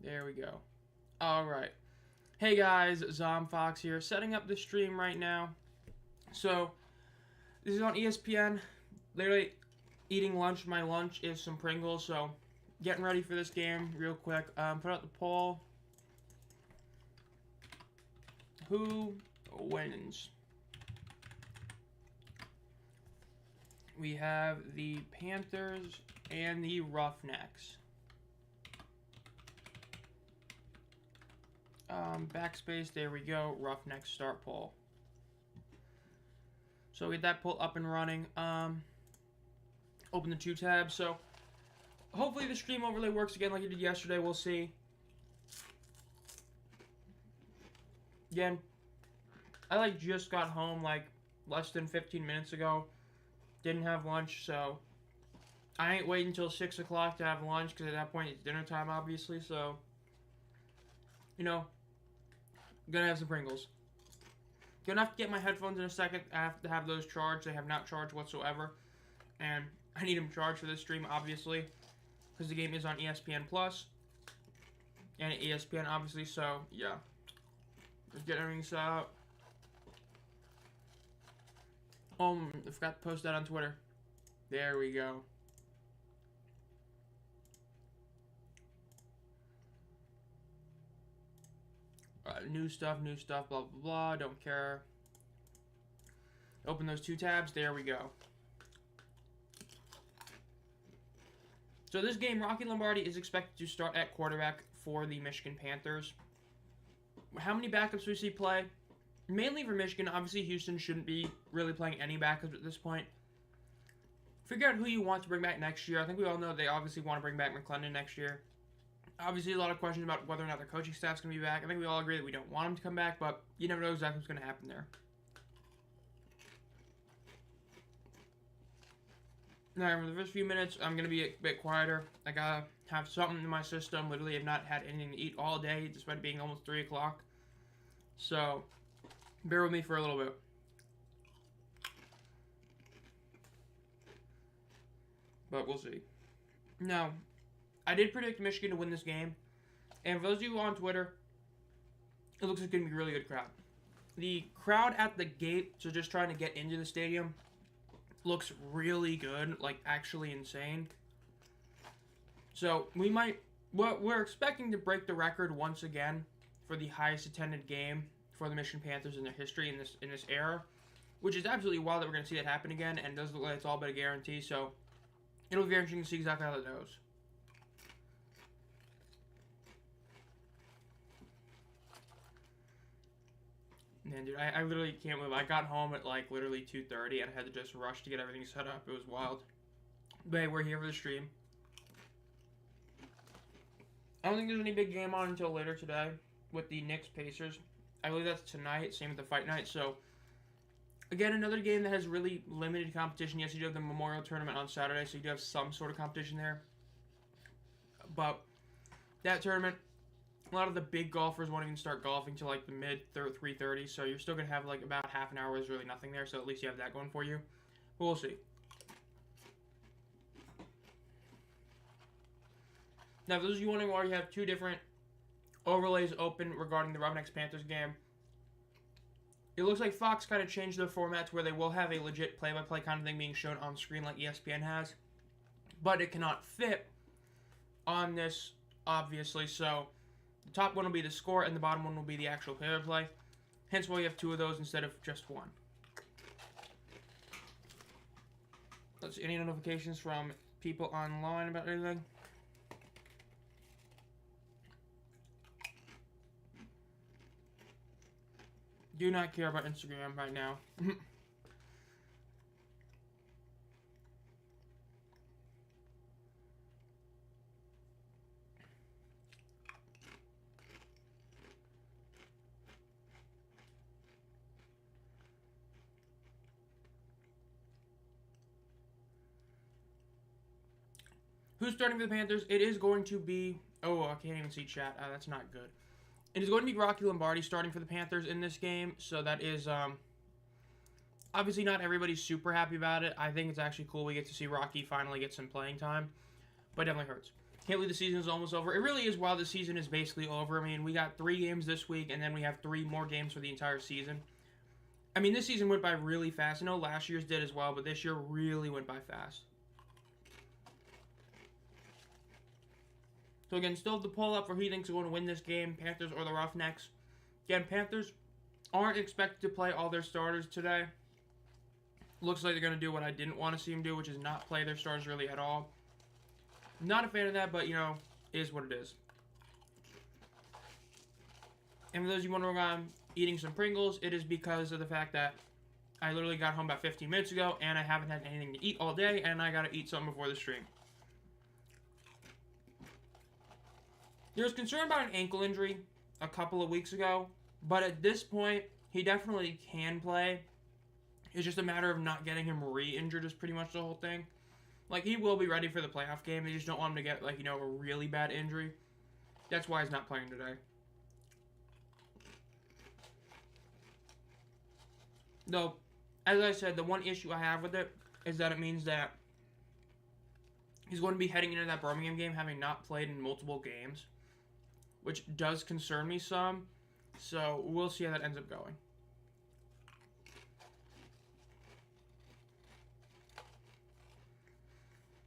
There we go. Alright. Hey guys, Zomb Phox here, setting up the stream right now. So, this is on ESPN. Literally eating lunch. My lunch is some Pringles, so getting ready for this game real quick. Put out the poll. Who wins? We have the Panthers and the Roughnecks. Backspace, there we go. Roughnecks start poll. So get that poll up and running. Open the two tabs. So hopefully the stream overlay works again like it did yesterday. We'll see. Again, I just got home less than 15 minutes ago. Didn't have lunch, so I ain't waiting until 6 o'clock to have lunch because at that point it's dinner time, obviously. So, you know, I'm gonna have some Pringles. Gonna have to get my headphones in a second. I have to have those charged. They have not charged whatsoever, and I need them charged for this stream, obviously, because the game is on ESPN Plus and ESPN, obviously. So yeah, just get everything set up. I forgot to post that on Twitter. There we go. New stuff, blah, blah, blah. Don't care. Open those two tabs. There we go. So this game, Rocky Lombardi is expected to start at quarterback for the Michigan Panthers. How many backups we see play? Mainly for Michigan. Obviously, Houston shouldn't be really playing any backups at this point. Figure out who you want to bring back next year. I think we all know they obviously want to bring back McClendon next year. Obviously, a lot of questions about whether or not their coaching staff's going to be back. I think we all agree that we don't want them to come back, but you never know exactly what's going to happen there. Now, for the first few minutes, I'm going to be a bit quieter. I got to have something in my system. Literally, have not had anything to eat all day, despite it being almost 3 o'clock. So, bear with me for a little bit. But we'll see. Now, I did predict Michigan to win this game. And for those of you on Twitter, it looks like it's going to be a really good crowd. The crowd at the gate, so just trying to get into the stadium, looks really good. Actually insane. So, we're expecting to break the record once again for the highest attended game for the Michigan Panthers in their history in this era. Which is absolutely wild that we're going to see that happen again. And it does look like it's all but a guarantee. So, it'll be very interesting to see exactly how that goes. Man, dude, I literally can't believe I got home at literally 2:30 and I had to just rush to get everything set up. It was wild. But hey, we're here for the stream. I don't think there's any big game on until later today with the Knicks Pacers. I believe that's tonight, same with the fight night. So, again, another game that has really limited competition. Yes, you do have the Memorial Tournament on Saturday, so you do have some sort of competition there. But that tournament, a lot of the big golfers won't even start golfing till the mid 3:30, so you're still going to have about half an hour where there's really nothing there, so at least you have that going for you. But we'll see. Now, for those of you wondering why you have two different overlays open regarding the Roughnecks Panthers game, it looks like Fox kind of changed their format to where they will have a legit play-by-play kind of thing being shown on screen like ESPN has, but it cannot fit on this, obviously, so the top one will be the score, and the bottom one will be the actual play-by-play. Hence why you have two of those instead of just one. Let's see, any notifications from people online about anything? Do not care about Instagram right now. Who's starting for the Panthers? It is going to be... Oh, I can't even see chat. That's not good. It is going to be Rocky Lombardi starting for the Panthers in this game. So that is... obviously not everybody's super happy about it. I think it's actually cool we get to see Rocky finally get some playing time. But it definitely hurts. Can't believe the season is almost over. It really is wild the season is basically over. I mean, we got 3 games this week, and then we have 3 more games for the entire season. I mean, this season went by really fast. I know last year's did as well, but this year really went by fast. So again, still have the poll up for who he thinks is going to win this game, Panthers or the Roughnecks. Again, Panthers aren't expected to play all their starters today. Looks like they're going to do what I didn't want to see them do, which is not play their starters really at all. Not a fan of that, but, you know, is what it is. And for those of you wondering why I'm eating some Pringles, it is because of the fact that I literally got home about 15 minutes ago, and I haven't had anything to eat all day, and I got to eat something before the stream. There was concern about an ankle injury a couple of weeks ago, but at this point, he definitely can play. It's just a matter of not getting him re-injured is pretty much the whole thing. Like, he will be ready for the playoff game. They just don't want him to get, like, you know, a really bad injury. That's why he's not playing today. Though, as I said, the one issue I have with it is that it means that he's going to be heading into that Birmingham game having not played in multiple games, which does concern me some. So, we'll see how that ends up going.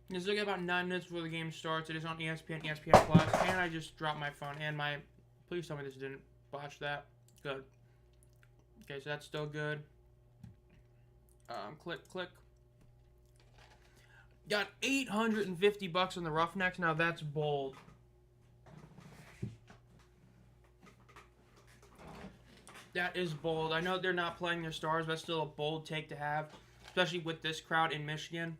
You still got about 9 minutes before the game starts. It is on ESPN, ESPN Plus, and I just dropped my phone and my... Please tell me this didn't botch that. Good. Okay, so that's still good. Click. Got $850 on the Roughnecks. Now that's bold. That is bold. I know they're not playing their stars, but that's still a bold take to have, especially with this crowd in Michigan.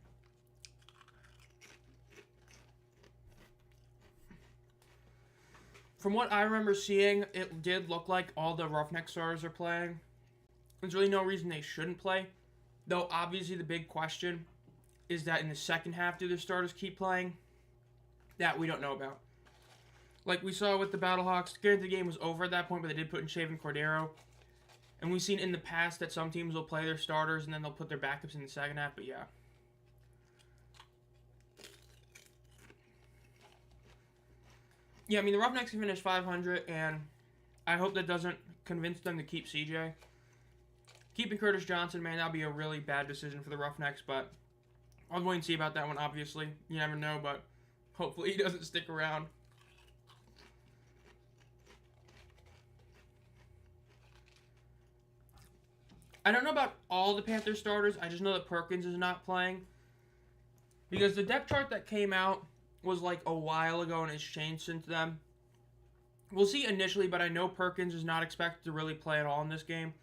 From what I remember seeing, it did look like all the Roughneck stars are playing. There's really no reason they shouldn't play. Though, obviously, the big question is that in the second half, do the starters keep playing? That we don't know about. Like we saw with the Battlehawks, granted the game was over at that point, but they did put in Shaven Cordero. And we've seen in the past that some teams will play their starters and then they'll put their backups in the second half, but yeah. Yeah, I mean, the Roughnecks can finish 500, and I hope that doesn't convince them to keep CJ. Keeping Curtis Johnson, man, that'll be a really bad decision for the Roughnecks, but I'll wait and see about that one, obviously. You never know, but hopefully he doesn't stick around. I don't know about all the Panthers starters. I just know that Perkins is not playing. Because the depth chart that came out was like a while ago and it's changed since then. We'll see initially, but I know Perkins is not expected to really play at all in this game.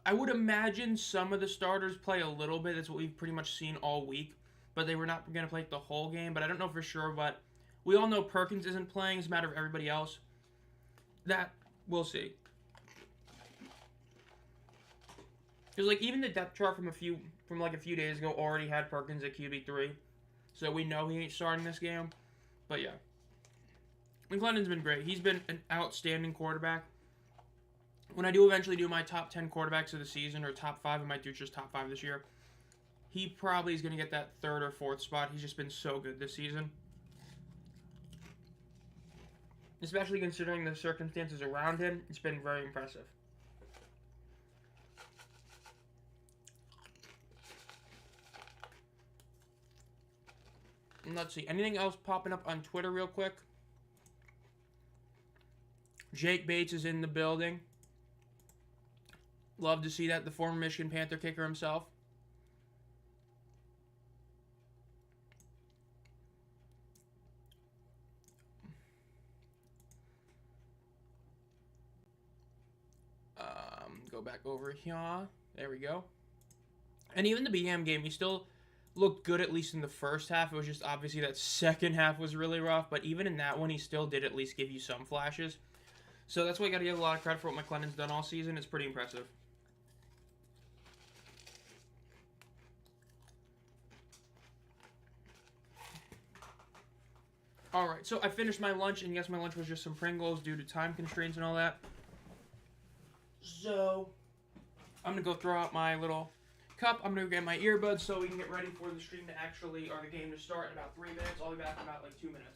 I would imagine some of the starters play a little bit. That's what we've pretty much seen all week. But they were not going to play the whole game. But I don't know for sure. But we all know Perkins isn't playing. It's a matter of everybody else. That, we'll see. Because, like, even the depth chart from a few days ago already had Perkins at QB3. So we know he ain't starting this game. But, yeah. McClellan's been great. He's been an outstanding quarterback. When I do eventually do my top 10 quarterbacks of the season, or top 5, I might do just top 5 this year, he probably is going to get that 3rd or 4th spot. He's just been so good this season. Especially considering the circumstances around him, it's been very impressive. And let's see, anything else popping up on Twitter real quick? Jake Bates is in the building. Love to see that, the former Michigan Panther kicker himself. Go back over here. There we go. And even the BM game, he still looked good, at least in the first half. It was just obviously that second half was really rough. But even in that one, he still did at least give you some flashes. So that's why you got to give a lot of credit for what McClellan's done all season. It's pretty impressive. Alright, so I finished my lunch, and yes, my lunch was just some Pringles due to time constraints and all that. So, I'm going to go throw out my little cup. I'm going to get my earbuds so we can get ready for the stream to actually, or the game to start in about 3 minutes. I'll be back in about like 2 minutes.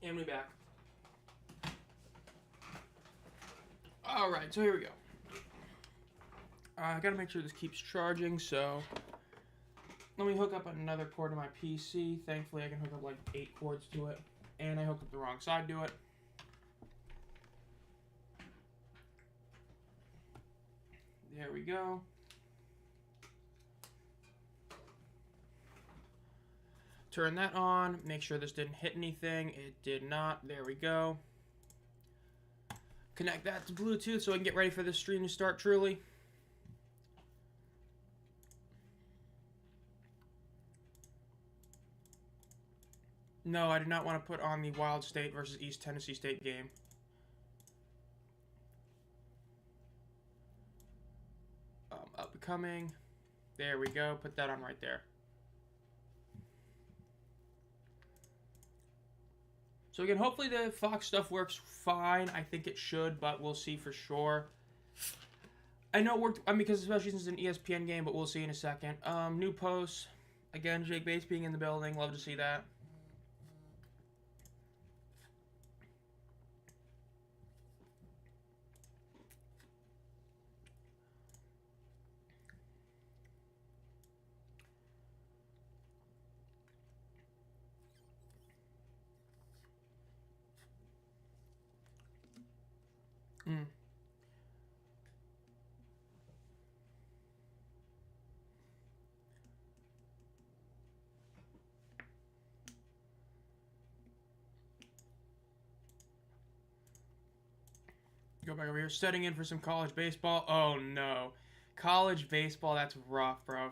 And we back. Alright, so here we go. I gotta make sure this keeps charging, so let me hook up another cord to my PC. Thankfully, I can hook up like 8 cords to it. And I hooked up the wrong side to it. There we go. Turn that on. Make sure this didn't hit anything. It did not. There we go. Connect that to Bluetooth so I can get ready for this stream to start truly. No, I do not want to put on the Wild State versus East Tennessee State game. Upcoming. There we go. Put that on right there. So again, hopefully the Fox stuff works fine. I think it should, but we'll see for sure. I know it worked, because especially since it's an ESPN game, but we'll see in a second. New posts. Again, Jake Bates being in the building. Love to see that. Go back over here. Setting in for some college baseball. Oh no, college baseball. That's rough, bro.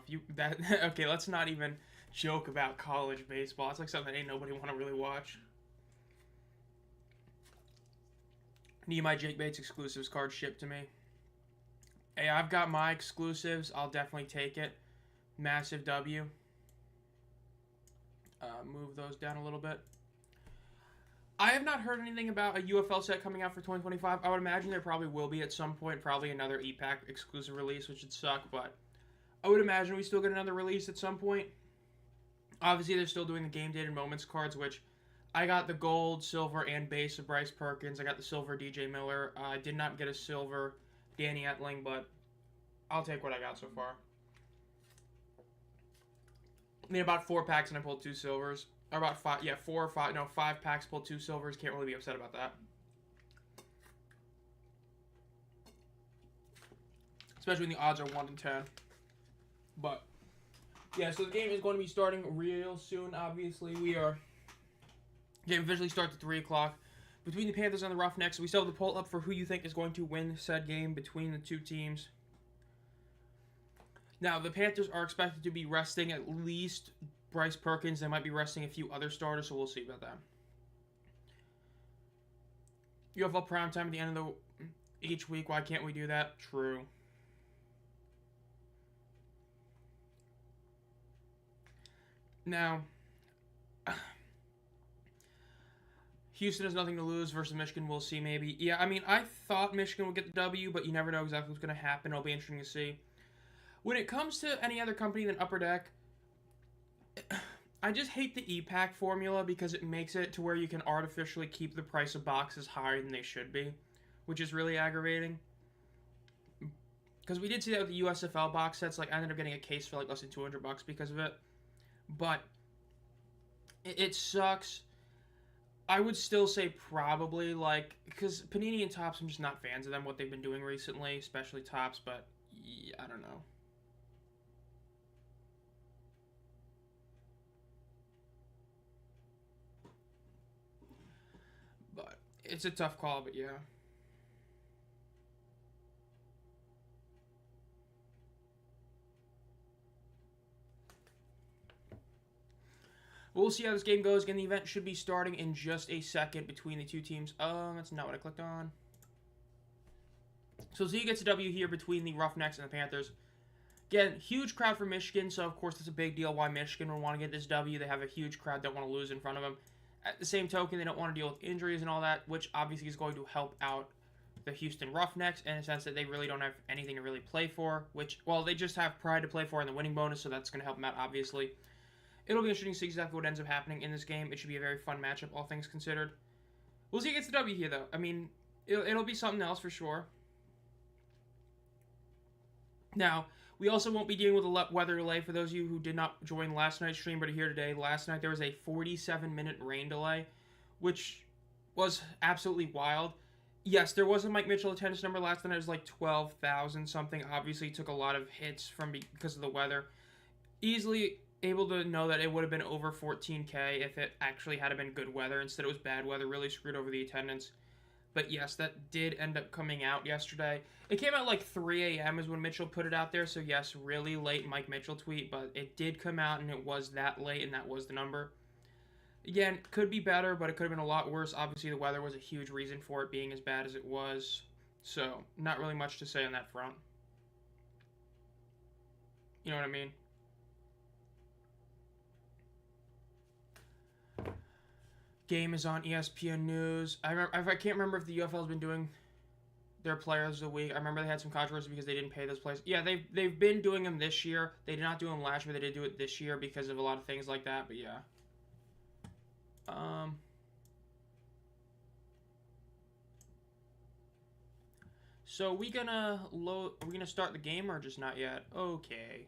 Okay, let's not even joke about college baseball. It's like something that ain't nobody want to really watch. Need my Jake Bates exclusives card shipped to me. Hey, I've got my exclusives. I'll definitely take it. Massive W. Move those down a little bit. I have not heard anything about a UFL set coming out for 2025. I would imagine there probably will be at some point. Probably another E-Pack exclusive release, which would suck. But I would imagine we still get another release at some point. Obviously, they're still doing the Game Dated Moments cards, which I got the gold, silver, and base of Bryce Perkins. I got the silver DJ Miller. I did not get a silver Danny Etling, but I'll take what I got so far. I mean, about 4 packs and I pulled 2 silvers. Or about 5, yeah, 4 or 5, no, 5 packs, pulled 2 silvers. Can't really be upset about that. Especially when the odds are 1 in 10. But, yeah, so the game is going to be starting real soon, obviously. Game officially starts at 3 o'clock. Between the Panthers and the Roughnecks, we still have the poll up for who you think is going to win said game between the two teams. Now, the Panthers are expected to be resting at least Bryce Perkins. They might be resting a few other starters, so we'll see about that. UFL primetime at the end of each week. Why can't we do that? True. Now, Houston has nothing to lose versus Michigan. We'll see, maybe. Yeah, I mean, I thought Michigan would get the W, but you never know exactly what's going to happen. It'll be interesting to see. When it comes to any other company than Upper Deck, I just hate the E-Pack formula because it makes it to where you can artificially keep the price of boxes higher than they should be, which is really aggravating. Because we did see that with the USFL box sets. Like, I ended up getting a case for like less than $200 because of it. But it sucks. I would still say probably, like, because Panini and Topps, I'm just not fans of them, what they've been doing recently, especially Topps, but Yeah, I don't know. But it's a tough call, but yeah. We'll see how this game goes. Again, the event should be starting in just a second between the two teams. That's not what I clicked on. So Z gets a W here between the Roughnecks and the Panthers. Again, huge crowd for Michigan, so of course that's a big deal why Michigan would want to get this W. They have a huge crowd, don't want to lose in front of them. At the same token, they don't want to deal with injuries and all that, which obviously is going to help out the Houston Roughnecks in a sense that they really don't have anything to really play for, which, well, they just have pride to play for in the winning bonus, so that's going to help them out, obviously. It'll be interesting to see exactly what ends up happening in this game. It should be a very fun matchup, all things considered. We'll see who gets the W here, though. I mean, it'll be something else for sure. Now, we also won't be dealing with a weather delay. For those of you who did not join last night's stream but are here today, last night there was a 47-minute rain delay, which was absolutely wild. Yes, there was a Mike Mitchell attendance number last night. It was like 12,000 something. Obviously, took a lot of hits because of the weather. Easily able to know that it would have been over 14K if it actually had been good weather. Instead, it was bad weather. Really screwed over the attendance. But yes, that did end up coming out yesterday. It came out like 3 a.m. is when Mitchell put it out there. So yes, really late Mike Mitchell tweet. But it did come out and it was that late and that was the number. Again, could be better, but it could have been a lot worse. Obviously, the weather was a huge reason for it being as bad as it was. So, not really much to say on that front. You know what I mean? Game is on ESPN News. I can't remember if the UFL has been doing their players of the week. I remember they had some controversy because they didn't pay those players. Yeah, they've been doing them this year. They did not do them last year, but they did do it this year because of a lot of things like that. But yeah. So are we gonna start the game or just not yet? Okay.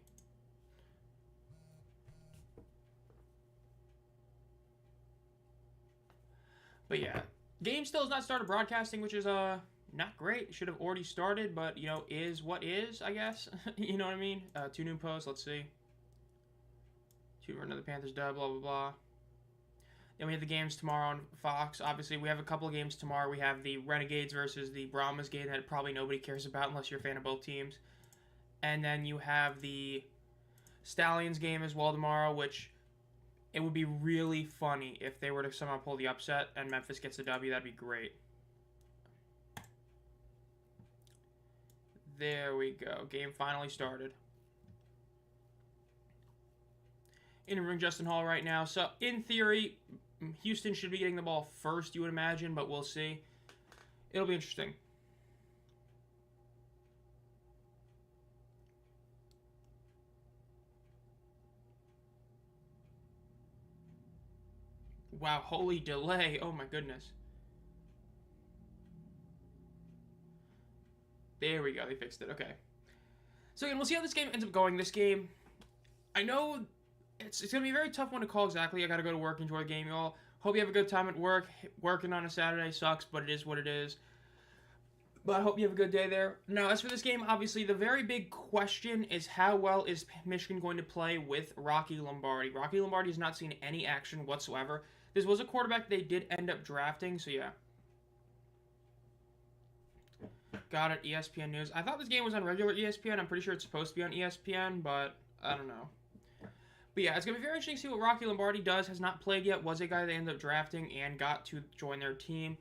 But yeah, game still has not started broadcasting, which is not great. Should have already started, but you know, is what is, I guess. You know what I mean? 2 new posts. Let's see. 2 for another Panthers dub. Blah blah blah. Then we have the games tomorrow on Fox. Obviously, we have a couple of games tomorrow. We have the Renegades versus the Brahmas game that probably nobody cares about unless you're a fan of both teams. And then you have the Stallions game as well tomorrow, which it would be really funny if they were to somehow pull the upset and Memphis gets the W. That'd be great. There we go. Game finally started. In Justin Hall right now. So, in theory, Houston should be getting the ball first, you would imagine, but we'll see. It'll be interesting. Wow, holy delay. Oh my goodness. There we go. They fixed it. Okay. So again, we'll see how this game ends up going. This game, I know it's going to be a very tough one to call exactly. I got to go to work, enjoy the game, y'all. Hope you have a good time at work. Working on a Saturday sucks, but it is what it is. But I hope you have a good day there. Now, as for this game, obviously, the very big question is how well is Michigan going to play with Rocky Lombardi? Rocky Lombardi has not seen any action whatsoever. This was a quarterback they did end up drafting, so yeah. Got it, ESPN News. I thought this game was on regular ESPN. I'm pretty sure it's supposed to be on ESPN, but I don't know. But yeah, it's going to be very interesting to see what Rocky Lombardi does. Has not played yet. Was a guy they ended up drafting and got to join their team.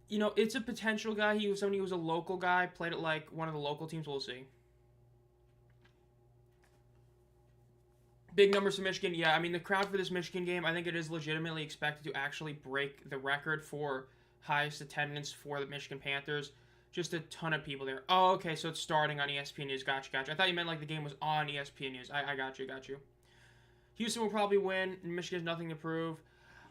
You know, it's a potential guy. He was somebody who was a local guy. Played at, like, one of the local teams. We'll see. Big numbers for Michigan. Yeah, I mean, the crowd for this Michigan game, I think it is legitimately expected to actually break the record for highest attendance for the Michigan Panthers. Just a ton of people there. Oh, okay, so it's starting on ESPN News. Gotcha. I thought you meant like the game was on ESPN News. I got you. Houston will probably win, and Michigan has nothing to prove.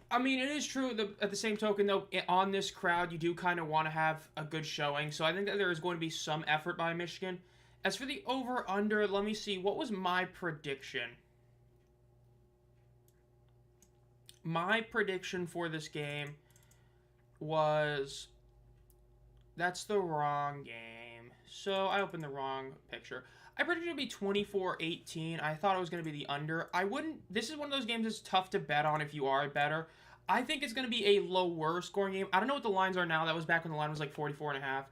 I mean, it is true. At the same token, though, on this crowd, you do kind of want to have a good showing. So I think that there is going to be some effort by Michigan. As for the over-under, let me see. What was my prediction? My prediction for this game was... That's the wrong game. So I opened the wrong picture. I predicted it to be 24-18. I thought it was going to be the under. I wouldn't... This is one of those games that's tough to bet on if you are a bettor. I think it's going to be a lower scoring game. I don't know what the lines are now. That was back when the line was like 44.5.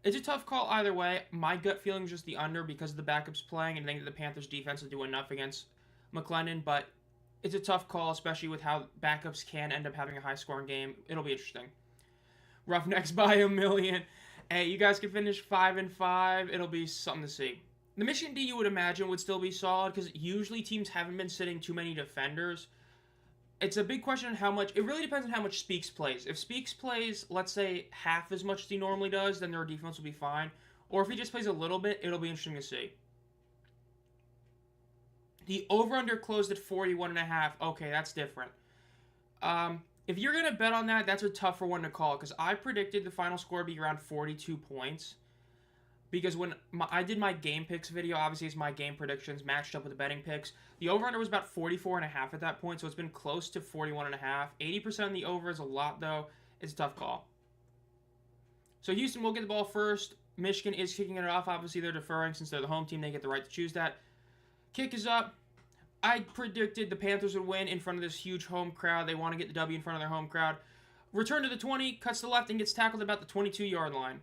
It's a tough call either way. My gut feeling is just the under because of the backups playing, and I think that the Panthers defense will do enough against McClendon, but it's a tough call, especially with how backups can end up having a high-scoring game. It'll be interesting. Roughnecks by a million. Hey, you guys can finish 5-5. It'll be something to see. The Michigan D, you would imagine, would still be solid because usually teams haven't been sitting too many defenders. It's a big question on how much... It really depends on how much Speaks plays. If Speaks plays, let's say, half as much as he normally does, then their defense will be fine. Or if he just plays a little bit, it'll be interesting to see. The over-under closed at 41.5. Okay, that's different. If you're going to bet on that, that's a tougher one to call because I predicted the final score would be around 42 points. Because when I did my game picks video, obviously it's my game predictions matched up with the betting picks. The over-under was about 44.5 at that point, so it's been close to 41.5. 80% on the over is a lot, though. It's a tough call. So Houston will get the ball first. Michigan is kicking it off. Obviously, they're deferring since they're the home team. They get the right to choose that. Kick is up. I predicted the Panthers would win in front of this huge home crowd. They want to get the W in front of their home crowd. Return to the 20, cuts to the left, and gets tackled about the 22-yard line.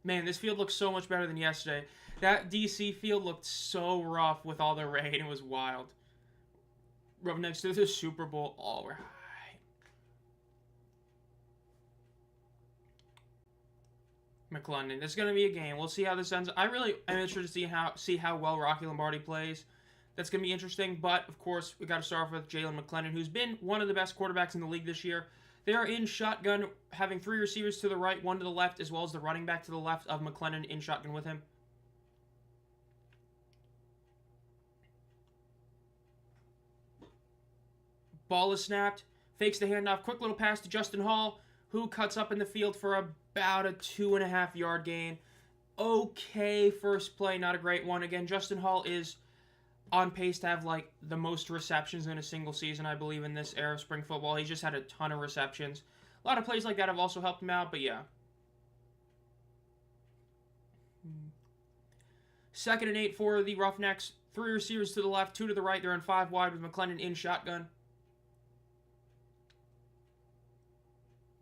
Man, this field looks so much better than yesterday. That DC field looked so rough with all the rain. It was wild. Roughnecks to the Super Bowl. All right. McClendon. This is going to be a game. We'll see how this ends. I really am interested to see how well Rocky Lombardi plays. That's going to be interesting. But, of course, we got to start off with Jalen McClendon, who's been one of the best quarterbacks in the league this year. They are in shotgun, having 3 receivers to the right, 1 to the left, as well as the running back to the left of McClendon in shotgun with him. Ball is snapped. Fakes the handoff. Quick little pass to Justin Hall, who cuts up in the field for about a 2.5-yard gain. Okay, first play, not a great one. Again, Justin Hall is on pace to have, like, the most receptions in a single season, I believe, in this era of spring football. He's just had a ton of receptions. A lot of plays like that have also helped him out, but yeah. 2nd and 8 for the Roughnecks. 3 receivers to the left, 2 to the right. They're in 5 wide with McClendon in shotgun.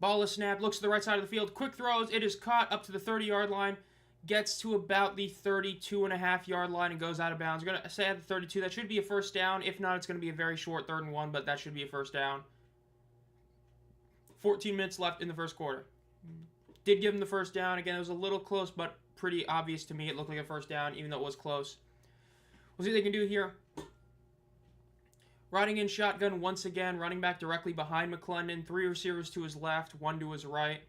Ball is snapped, looks to the right side of the field. Quick throws, it is caught up to the 30-yard line. Gets to about the 32.5-yard line and goes out of bounds. I'm going to say at the 32, that should be a first down. If not, it's going to be a very short 3rd and 1, but that should be a first down. 14 minutes left in the first quarter. Did give him the first down. Again, it was a little close, but pretty obvious to me. It looked like a first down, even though it was close. We'll see what they can do here. Riding in shotgun once again, running back directly behind McClendon. 3 receivers to his left, 1 to his right.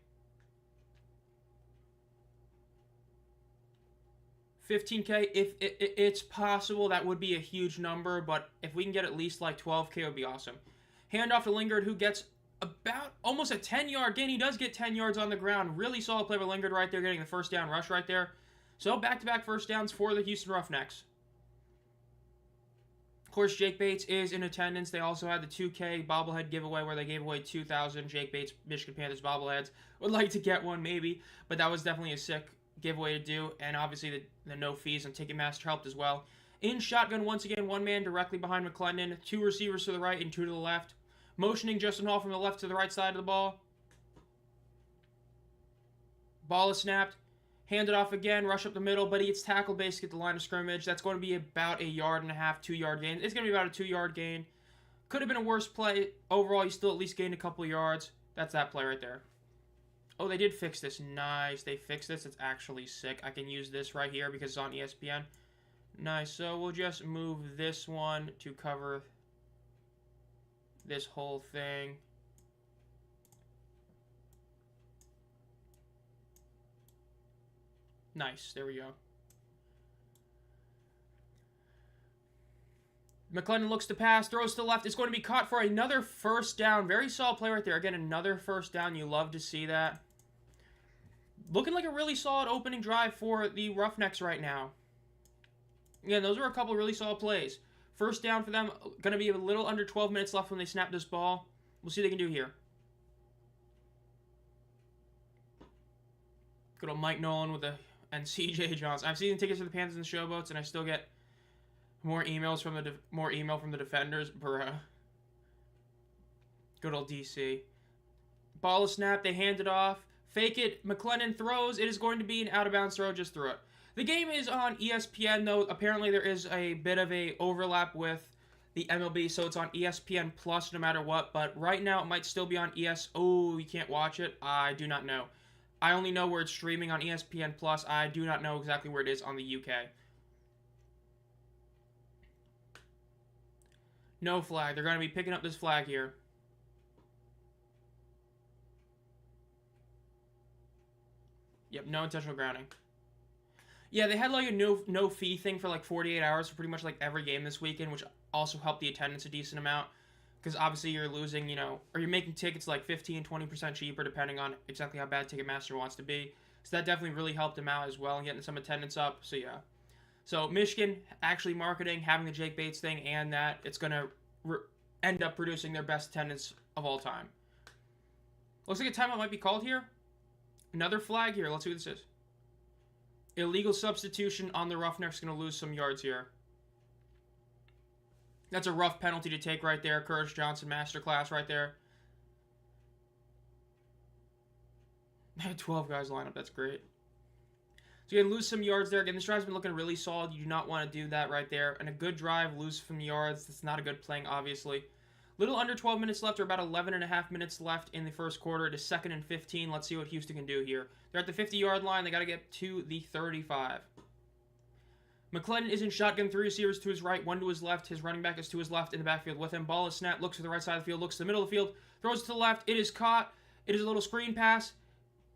15K, if it's possible, that would be a huge number, but if we can get at least like 12K, it would be awesome. Handoff to Lingard, who gets about almost a 10-yard gain. He does get 10 yards on the ground. Really solid play by Lingard right there, getting the first down rush right there. So back-to-back first downs for the Houston Roughnecks. Of course, Jake Bates is in attendance. They also had the 2K bobblehead giveaway where they gave away 2,000 Jake Bates Michigan Panthers bobbleheads. Would like to get one maybe, but that was definitely a sick giveaway to do, and obviously the no fees on Ticketmaster helped as well. In shotgun once again, 1 man directly behind McClendon, 2 receivers to the right and 2 to the left. Motioning Justin Hall from the left to the right side of the ball. Ball is snapped. Handed off again, rush up the middle, but he gets tackled basically at the line of scrimmage. That's going to be about a 1.5 yard, 2-yard gain. It's going to be about a 2-yard gain. Could have been a worse play. Overall, you still at least gained a couple of yards. That's that play right there. Oh, they did fix this. Nice. They fixed this. It's actually sick. I can use this right here because it's on ESPN. Nice. So we'll just move this one to cover this whole thing. Nice. There we go. McClendon looks to pass, throws to the left. It's going to be caught for another first down. Very solid play right there. Again, another first down. You love to see that. Looking like a really solid opening drive for the Roughnecks right now. Again, those are a couple really solid plays. First down for them. Going to be a little under 12 minutes left when they snap this ball. We'll see what they can do here. Good old Mike Nolan and CJ Johnson. I've seen tickets for the Panthers and the Showboats, and I still get more emails from the defenders. Bruh. Good old DC. Ball is snapped. They hand it off. Fake it. McLennan throws. It is going to be an out-of-bounds throw. Just threw it. The game is on ESPN, though. Apparently, there is a bit of a overlap with the MLB, so it's on ESPN Plus no matter what. But right now, it might still be on ES. Oh, you can't watch it? I do not know. I only know where it's streaming on ESPN Plus. I do not know exactly where it is on the UK. No flag. They're going to be picking up this flag here. Yep, no intentional grounding. Yeah, they had like a no fee thing for like 48 hours for pretty much like every game this weekend, which also helped the attendance a decent amount. Because obviously you're losing, or you're making tickets like 15-20% cheaper depending on exactly how bad Ticketmaster wants to be. So that definitely really helped them out as well and getting some attendance up. So yeah. So Michigan actually marketing, having the Jake Bates thing, and that it's going to end up producing their best attendance of all time. Looks like a timeout might be called here. Another flag here. Let's see what this is. Illegal substitution on the Roughnecks. Going to lose some yards here. That's a rough penalty to take right there. Curtis Johnson masterclass right there. 12 guys line up. That's great. So you're going to lose some yards there. Again, this drive's been looking really solid. You do not want to do that right there. And a good drive, lose some yards. That's not a good playing, obviously. Little under 12 minutes left, or about 11 and a half minutes left in the first quarter. It is 2nd and 15. Let's see what Houston can do here. They're at the 50-yard line. They got to get to the 35. McLennan is in shotgun, 3 receivers to his right, 1 to his left. His running back is to his left in the backfield with him. Ball is snapped, looks to the right side of the field, looks to the middle of the field, throws it to the left. It is caught. It is a little screen pass,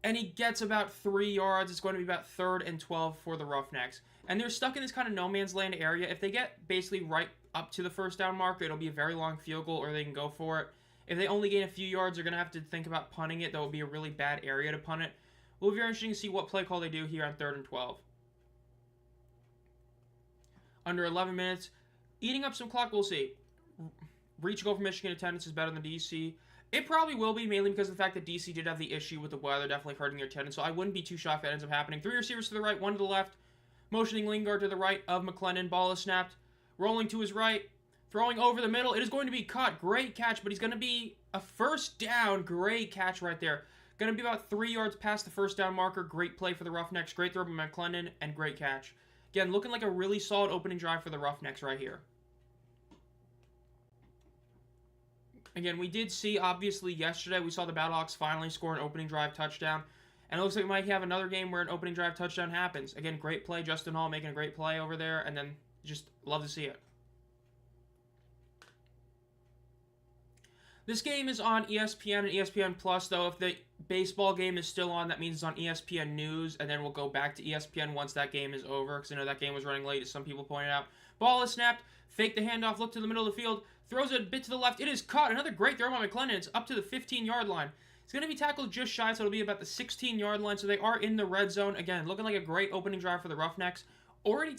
and he gets about 3 yards. It's going to be about 3rd and 12 for the Roughnecks. And they're stuck in this kind of no man's land area. If they get basically right up to the first down marker, it'll be a very long field goal, or they can go for it. If they only gain a few yards, they're going to have to think about punting it. That would be a really bad area to punt it. It will be very interesting to see what play call they do here on 3rd and 12. Under 11 minutes. Eating up some clock, we'll see. Reach goal for Michigan attendance is better than DC. It probably will be, mainly because of the fact that DC did have the issue with the weather, definitely hurting their attendance, so I wouldn't be too shocked if that ends up happening. 3 receivers to the right, 1 to the left. Motioning Lingard to the right of McLennan. Ball is snapped. Rolling to his right. Throwing over the middle. It is going to be caught. Great catch, but he's going to be a first down. Great catch right there. Going to be about 3 yards past the first down marker. Great play for the Roughnecks. Great throw by McLennan, and great catch. Again, looking like a really solid opening drive for the Roughnecks right here. Again, we did see, obviously, yesterday, we saw the Battlehawks finally score an opening drive touchdown. And it looks like we might have another game where an opening drive touchdown happens. Again, great play. Justin Hall making a great play over there. And then just love to see it. This game is on ESPN and ESPN Plus, though. If the baseball game is still on, that means it's on ESPN News. And then we'll go back to ESPN once that game is over. Because I know that game was running late, as some people pointed out. Ball is snapped. Fake the handoff. Look to the middle of the field. Throws it a bit to the left. It is caught. Another great throw by McLennan. It's up to the 15-yard line. It's going to be tackled just shy, so it'll be about the 16-yard line. So they are in the red zone. Again, looking like a great opening drive for the Roughnecks. Already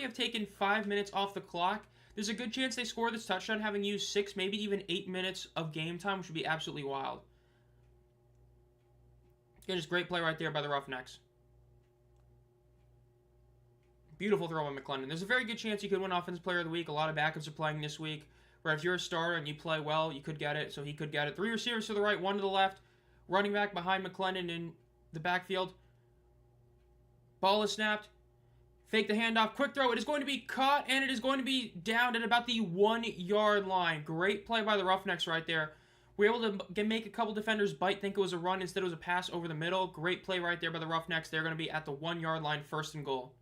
have taken 5 minutes off the clock. There's a good chance they score this touchdown, having used 6, maybe even 8 minutes of game time, which would be absolutely wild. Again, just great play right there by the Roughnecks. Beautiful throw by McLennan. There's a very good chance you could win Offensive Player of the Week. A lot of backups are playing this week. Where if you're a starter and you play well, you could get it, so he could get it. 3 receivers to the right, 1 to the left. Running back behind McLennan in the backfield. Ball is snapped. Fake the handoff. Quick throw. It is going to be caught, and it is going to be down at about the 1-yard line. Great play by the Roughnecks right there. We're able to make a couple defenders bite, think it was a run. Instead, it was a pass over the middle. Great play right there by the Roughnecks. They're going to be at the 1-yard line, 1st and goal.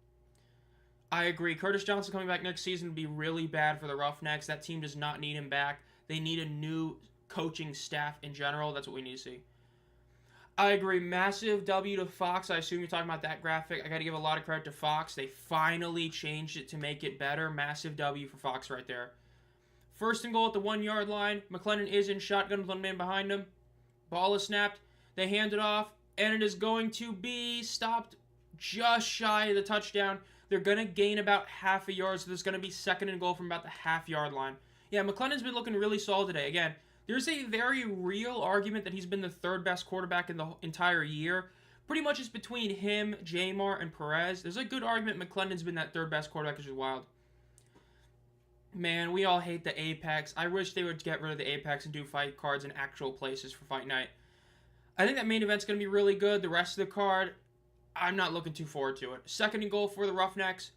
I agree. Curtis Johnson coming back next season would be really bad for the Roughnecks. That team does not need him back. They need a new coaching staff in general. That's what we need to see. I agree. Massive W to Fox. I assume you're talking about that graphic. I got to give a lot of credit to Fox. They finally changed it to make it better. Massive W for Fox right there. 1st and goal at the 1-yard line. McLennan is in shotgun with 1 man behind him. Ball is snapped. They hand it off, and it is going to be stopped just shy of the touchdown. They're going to gain about half a yard, so there's going to be 2nd and goal from about the half-yard line. Yeah, McLennan's been looking really solid today. Again, there's a very real argument that he's been the 3rd best quarterback in the entire year, pretty much it's between him, Jamar, and Perez. There's a good argument McClendon's been that third best quarterback, which is wild. Man, we all hate the Apex. I wish they would get rid of the Apex and do fight cards in actual places for Fight Night. I think that main event's going to be really good. The rest of the card, I'm not looking too forward to it. Second and goal for the Roughnecks.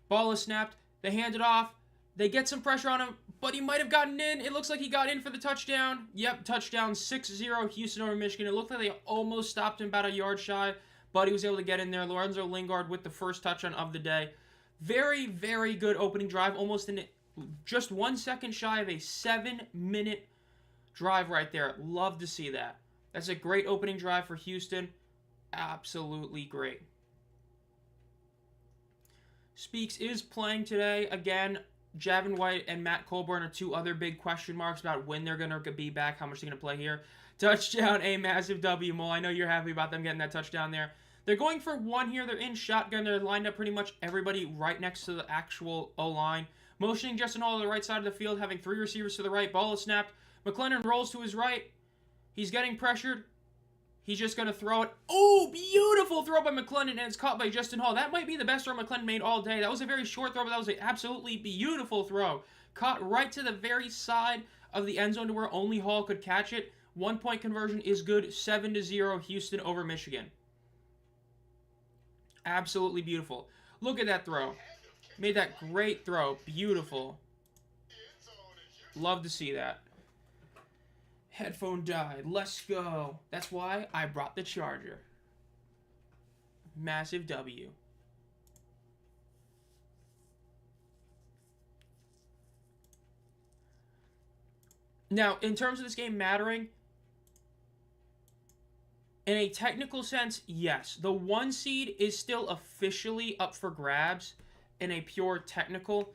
Ball is snapped. They hand it off. They get some pressure on him, but he might have gotten in. It looks like he got in for the touchdown. Yep, touchdown, 6-0 Houston over Michigan. It looked like they almost stopped him about a yard shy, but he was able to get in there. Lorenzo Lingard with the first touchdown of the day. Very, very good opening drive. Almost in just 1 second shy of a 7-minute drive right there. Love to see that. That's a great opening drive for Houston. Absolutely great. Speaks is playing today. Again, Javin White and Matt Colburn are two other big question marks about when they're going to be back, how much they're going to play here. Touchdown, a massive W, Mole. I know you're happy about them getting that touchdown there. They're going for one here. They're in shotgun. They're lined up pretty much everybody right next to the actual O-line. Motioning Justin Hall to the right side of the field, having 3 receivers to the right. Ball is snapped. McClendon rolls to his right. He's getting pressured. He's just going to throw it. Oh, beautiful throw by McClendon, and it's caught by Justin Hall. That might be the best throw McClendon made all day. That was a very short throw, but that was an absolutely beautiful throw. Caught right to the very side of the end zone to where only Hall could catch it. 1-point conversion is good. 7-0 Houston over Michigan. Absolutely beautiful. Look at that throw. Made that great throw. Beautiful. Love to see that. Headphone died. Let's go. That's why I brought the charger. Massive W. Now, in terms of this game mattering, in a technical sense, yes. The 1 seed is still officially up for grabs in a pure technical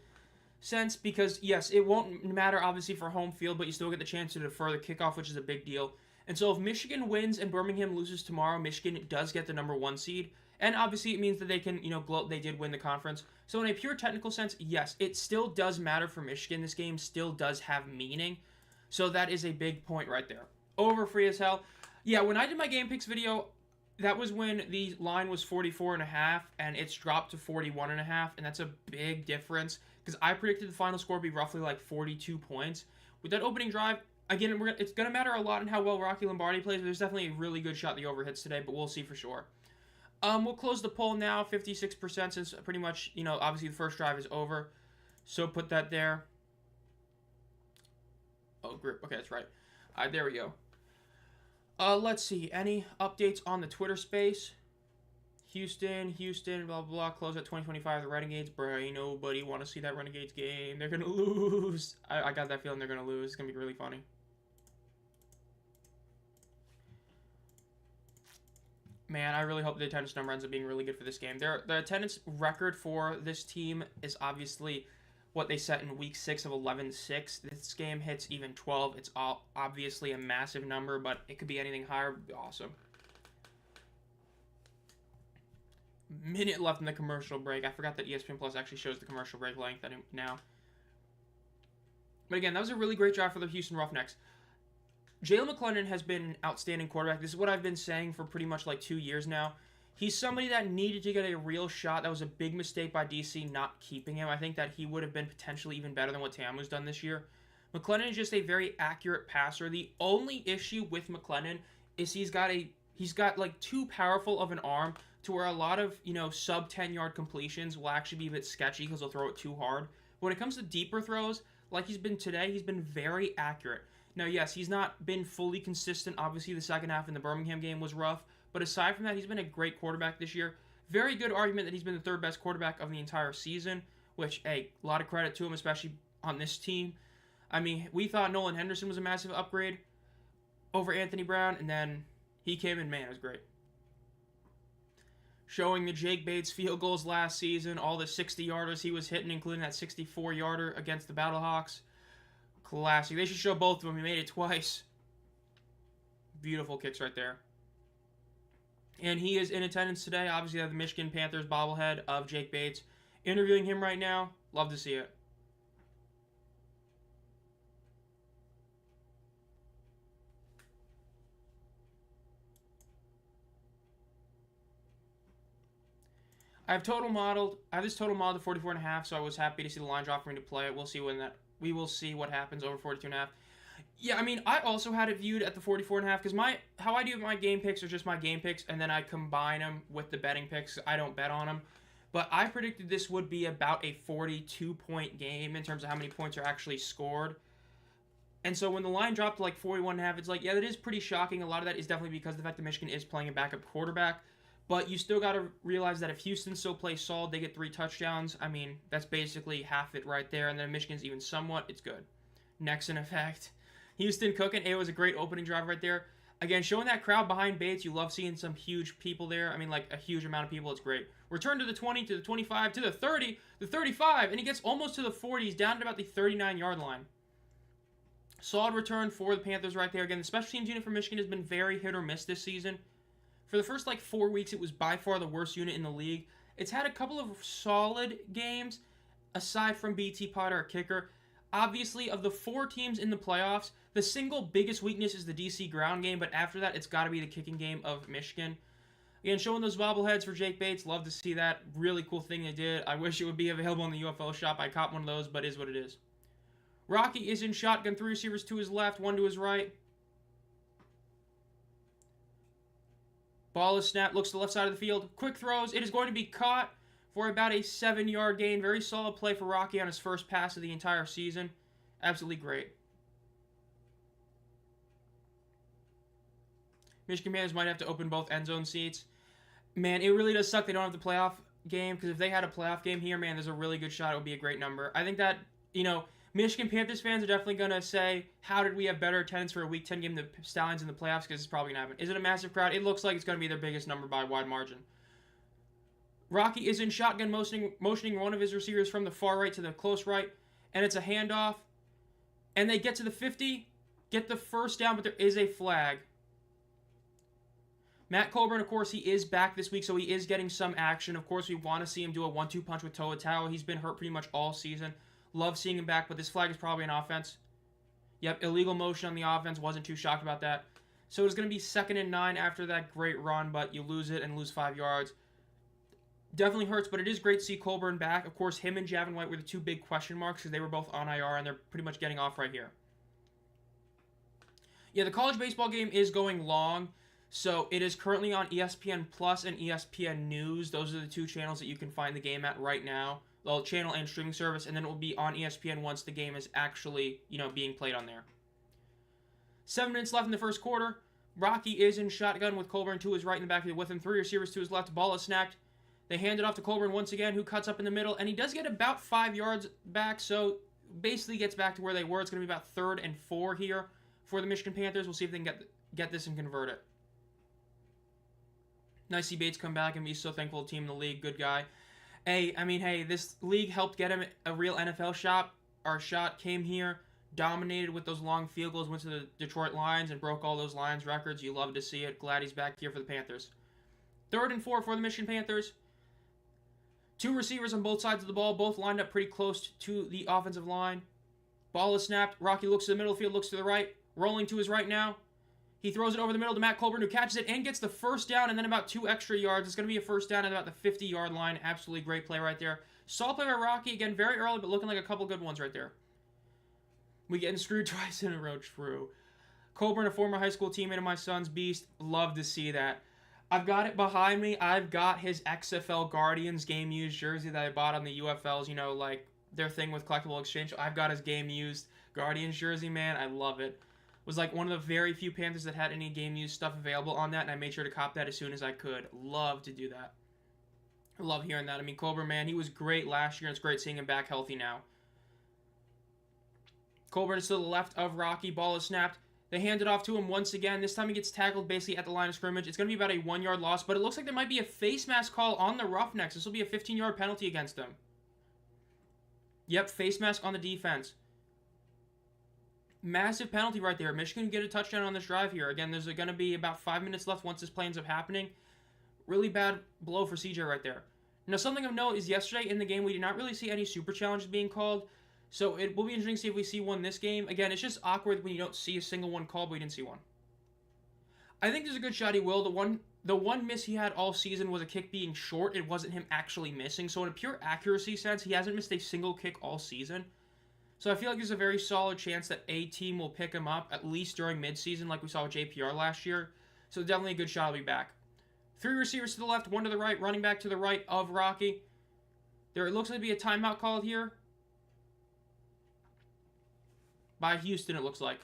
sense because, yes, it won't matter obviously for home field, but you still get the chance to defer the kickoff, which is a big deal. And so if Michigan wins and Birmingham loses tomorrow, Michigan does get the number 1 seed. And obviously it means that they can, gloat they did win the conference. So in a pure technical sense, yes, it still does matter for Michigan. This game still does have meaning. So that is a big point right there. Over free as hell. Yeah, when I did my game picks video, that was when the line was 44.5 and it's dropped to 41.5, and that's a big difference because I predicted the final score would be roughly like 42 points. With that opening drive, again, it's going to matter a lot in how well Rocky Lombardi plays, but there's definitely a really good shot the over hits today, but we'll see for sure. We'll close the poll now, 56%, since pretty much, obviously the first drive is over. So put that there. Oh, grip. Okay, that's right. There we go. Let's see. Any updates on the Twitter space? Houston, blah, blah, blah. Close at 2025. The Renegades. Bro, ain't nobody want to see that Renegades game. They're going to lose. I got that feeling they're going to lose. It's going to be really funny. Man, I really hope the attendance number ends up being really good for this game. The attendance record for this team is obviously what they set in week 6 of 11-6. This game hits even 12. It's obviously a massive number, but it could be anything higher. It would be awesome. Minute left in the commercial break. I forgot that ESPN Plus actually shows the commercial break length now. But again, that was a really great job for the Houston Roughnecks. Jalen McClendon has been an outstanding quarterback. This is what I've been saying for pretty much like 2 years now. He's somebody that needed to get a real shot. That was a big mistake by DC not keeping him. I think that he would have been potentially even better than what Tamu's done this year. McClendon is just a very accurate passer. The only issue with McClendon is he's got like too powerful of an arm to where a lot of, sub 10-yard completions will actually be a bit sketchy because he'll throw it too hard. When it comes to deeper throws, like he's been today, he's been very accurate. Now, yes, he's not been fully consistent. Obviously, the second half in the Birmingham game was rough. But aside from that, he's been a great quarterback this year. Very good argument that he's been the third best quarterback of the entire season, which, hey, a lot of credit to him, especially on this team. I mean, we thought Nolan Henderson was a massive upgrade over Anthony Brown, and then he came in, man, it was great. Showing the Jake Bates field goals last season, all the 60-yarders he was hitting, including that 64-yarder against the Battlehawks. Classic. They should show both of them. He made it twice. Beautiful kicks right there. And he is in attendance today. Obviously, they have the Michigan Panthers bobblehead of Jake Bates. Interviewing him right now. Love to see it. I have this total modeled to 44.5, so I was happy to see the line drop for me to play it. We will see what happens over 42.5. Yeah, I mean, I also had it viewed at the 44.5 because how I do my game picks are just my game picks, and then I combine them with the betting picks. I don't bet on them. But I predicted this would be about a 42-point game in terms of how many points are actually scored. And so when the line dropped to like 41.5, it's like, yeah, that is pretty shocking. A lot of that is definitely because of the fact that Michigan is playing a backup quarterback. But you still got to realize that if Houston still plays solid, they get 3 touchdowns. I mean, that's basically half it right there. And then if Michigan's even somewhat, it's good. Next in effect. Houston cooking. It was a great opening drive right there. Again, showing that crowd behind Bates. You love seeing some huge people there. I mean, like a huge amount of people. It's great. Return to the 20, to the 25, to the 30, the 35, and he gets almost to the 40s, down to about the 39-yard line. Solid return for the Panthers right there. Again, the special teams unit for Michigan has been very hit or miss this season. For the first, 4 weeks, it was by far the worst unit in the league. It's had a couple of solid games, aside from BT Potter, a kicker. Obviously, of the 4 teams in the playoffs, the single biggest weakness is the DC ground game, but after that, it's got to be the kicking game of Michigan. Again, showing those bobbleheads for Jake Bates. Love to see that. Really cool thing they did. I wish it would be available in the UFL shop. I caught one of those, but it is what it is. Rocky is in shotgun. 3 receivers to his left, 1 to his right. Ball is snapped. Looks to the left side of the field. Quick throws. It is going to be caught for about a 7-yard gain. Very solid play for Rocky on his first pass of the entire season. Absolutely great. Michigan Panthers might have to open both end zone seats. Man, it really does suck they don't have the playoff game, because if they had a playoff game here, man, there's a really good shot it would be a great number. I think that, Michigan Panthers fans are definitely going to say, how did we have better attendance for a Week 10 game than the Stallions in the playoffs, because it's probably going to happen. Is it a massive crowd? It looks like it's going to be their biggest number by a wide margin. Rocky is in shotgun, motioning one of his receivers from the far right to the close right, and it's a handoff. And they get to the 50, get the first down, but there is a flag. Matt Colburn, of course, he is back this week, so he is getting some action. Of course, we want to see him do a 1-2 punch with Toa Tao. He's been hurt pretty much all season. Love seeing him back, but this flag is probably an offense. Yep, illegal motion on the offense. Wasn't too shocked about that. So it's going to be 2nd and 9 after that great run, but you lose it and lose 5 yards. Definitely hurts, but it is great to see Colburn back. Of course, him and Javin White were the 2 big question marks because they were both on IR, and they're pretty much getting off right here. Yeah, the college baseball game is going long. So it is currently on ESPN Plus and ESPN News. Those are the 2 channels that you can find the game at right now. Well, channel and streaming service, and then it will be on ESPN once the game is actually, being played on there. 7 minutes left in the first quarter. Rocky is in shotgun with Colburn to his right in the backfield with him. 3 receivers to his left. Ball is snapped. They hand it off to Colburn once again, who cuts up in the middle, and he does get about 5 yards back, so basically gets back to where they were. It's going to be about 3rd and 4 here for the Michigan Panthers. We'll see if they can get this and convert it. Nice to see Bates come back and be so thankful to team in the league. Good guy. Hey, this league helped get him a real NFL shot. Our shot came here, dominated with those long field goals, went to the Detroit Lions and broke all those Lions records. You love to see it. Glad he's back here for the Panthers. 3rd and 4 for the Michigan Panthers. 2 receivers on both sides of the ball, both lined up pretty close to the offensive line. Ball is snapped. Rocky looks to the middle of the field, looks to the right. Rolling to his right now. He throws it over the middle to Matt Colburn, who catches it and gets the first down, and then about 2 extra yards. It's going to be a first down at about the 50-yard line. Absolutely great play right there. Solid play by Rocky. Again, very early, but looking like a couple good ones right there. We getting screwed twice in a row. True. Colburn, a former high school teammate of my son's, beast. Love to see that. I've got it behind me. I've got his XFL Guardians game-used jersey that I bought on the UFLs, their thing with collectible exchange. I've got his game-used Guardians jersey, man. I love it. Was one of the very few Panthers that had any game-used stuff available on that, and I made sure to cop that as soon as I could. Love to do that. I love hearing that. Colburn, man, he was great last year, and it's great seeing him back healthy now. Colburn is to the left of Rocky. Ball is snapped. They hand it off to him once again. This time he gets tackled basically at the line of scrimmage. It's going to be about a 1-yard loss, but it looks like there might be a face mask call on the Roughnecks. This will be a 15-yard penalty against them. Yep, face mask on the defense. Massive penalty right there. Michigan get a touchdown on this drive here. Again, there's going to be about 5 minutes left once this play ends up happening. Really bad blow for CJ right there. Now, something of note is yesterday in the game, we did not really see any super challenges being called. So it will be interesting to see if we see one this game. Again, it's just awkward when you don't see a single one called, but we didn't see one. I think there's a good shot he will. The one miss he had all season was a kick being short. It wasn't him actually missing. So in a pure accuracy sense, he hasn't missed a single kick all season. So I feel like there's a very solid chance that a team will pick him up, at least during midseason, like we saw with JPR last year. So definitely a good shot he'll be back. 3 receivers to the left, 1 to the right, running back to the right of Rocky. There looks like to be a timeout called here. By Houston, it looks like.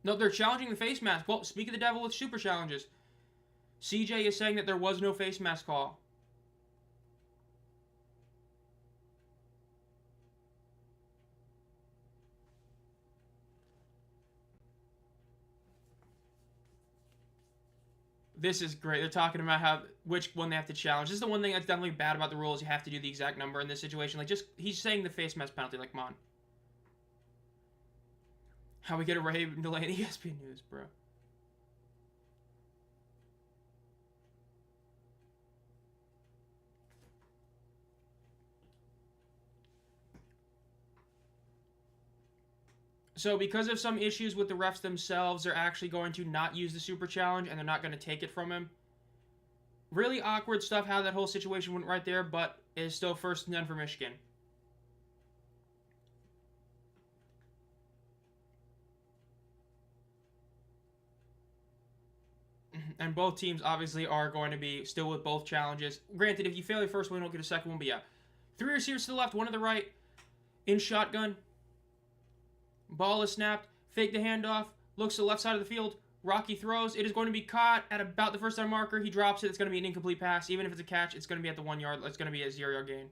No, they're challenging the face mask. Well, speak of the devil with super challenges. CJ is saying that there was no face mask call. This is great. They're talking about which one they have to challenge. This is the one thing that's definitely bad about the rules. You have to do the exact number in this situation. Like, he's saying the face mask penalty. Like, come on. How we get a rave delay in ESPN News, bro. So because of some issues with the refs themselves, they're actually going to not use the super challenge, and they're not going to take it from him. Really awkward stuff how that whole situation went right there, but it is still 1st and 10 for Michigan. And both teams obviously are going to be still with both challenges. Granted, if you fail your first one, you don't get a second one, but yeah. 3 receivers to the left, 1 to the right. In shotgun. Ball is snapped. Fake the handoff. Looks to the left side of the field. Rocky throws. It is going to be caught at about the first down marker. He drops it. It's going to be an incomplete pass. Even if it's a catch, it's going to be at the 1 yard. It's going to be a 0-yard gain.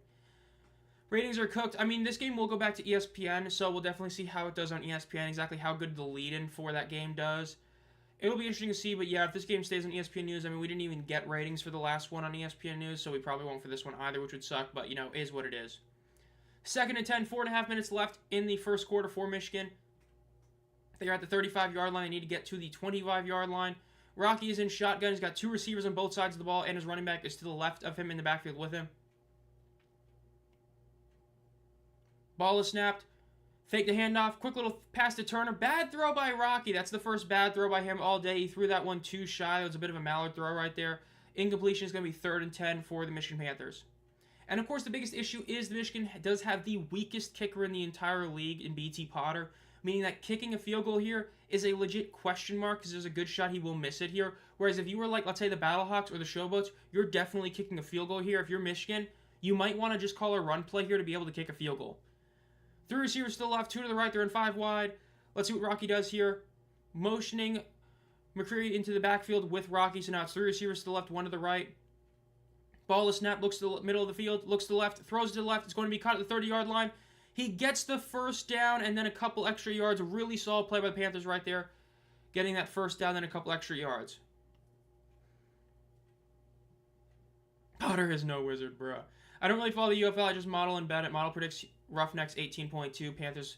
Ratings are cooked. I mean, this game will go back to ESPN, so we'll definitely see how it does on ESPN, exactly how good the lead-in for that game does. It'll be interesting to see, but yeah, if this game stays on ESPN News, I mean, we didn't even get ratings for the last one on ESPN News, so we probably won't for this one either, which would suck, but, you know, is what it is. 2nd and 10, 4.5 minutes left in the first quarter for Michigan. They're at the 35-yard line. They need to get to the 25-yard line. Rocky is in shotgun. He's got 2 receivers on both sides of the ball, and his running back is to the left of him in the backfield with him. Ball is snapped. Fake the handoff. Quick little pass to Turner. Bad throw by Rocky. That's the first bad throw by him all day. He threw that one too shy. It was a bit of a mallard throw right there. Incompletion is going to be 3rd and 10 for the Michigan Panthers. And, of course, the biggest issue is the Michigan does have the weakest kicker in the entire league in BT Potter, meaning that kicking a field goal here is a legit question mark because there's a good shot he will miss it here. Whereas if you were like, let's say, the Battlehawks or the Showboats, you're definitely kicking a field goal here. If you're Michigan, you might want to just call a run play here to be able to kick a field goal. 3 receivers to the left, 2 to the right. They're in 5 wide. Let's see what Rocky does here. Motioning McCreary into the backfield with Rocky. So now it's 3 receivers to the left, 1 to the right. Ball is snapped, looks to the middle of the field, looks to the left, throws to the left. It's going to be caught at the 30-yard line. He gets the first down and then a couple extra yards. A really solid play by the Panthers right there. Getting that first down, then a couple extra yards. Potter is no wizard, bro. I don't really follow the UFL. I just model and bet it. Model predicts Roughnecks 18.2, Panthers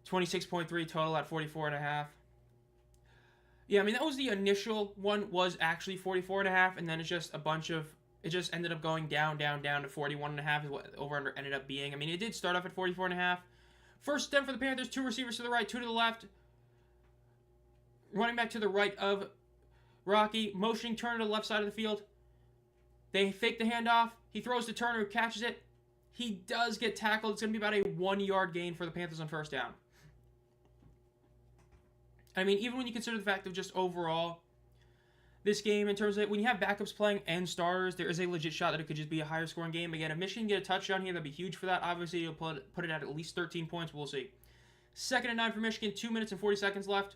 26.3, total at 44.5. Yeah, I mean, that was the initial one, was actually 44.5, and then it's just a bunch of, it just ended up going down to 41.5 is what over-under ended up being. I mean, it did start off at 44.5. First 10 for the Panthers, 2 receivers to the right, 2 to the left. Running back to the right of Rocky, motioning Turner to the left side of the field. They fake the handoff. He throws to Turner, who catches it. He does get tackled. It's going to be about a 1-yard gain for the Panthers on first down. I mean, even when you consider the fact of just overall this game, in terms of when you have backups playing and starters, there is a legit shot that it could just be a higher scoring game. Again, if Michigan get a touchdown here, that'd be huge for that. Obviously, you'll put it at least 13 points. We'll see. 2nd and 9 for Michigan. 2 minutes and 40 seconds left.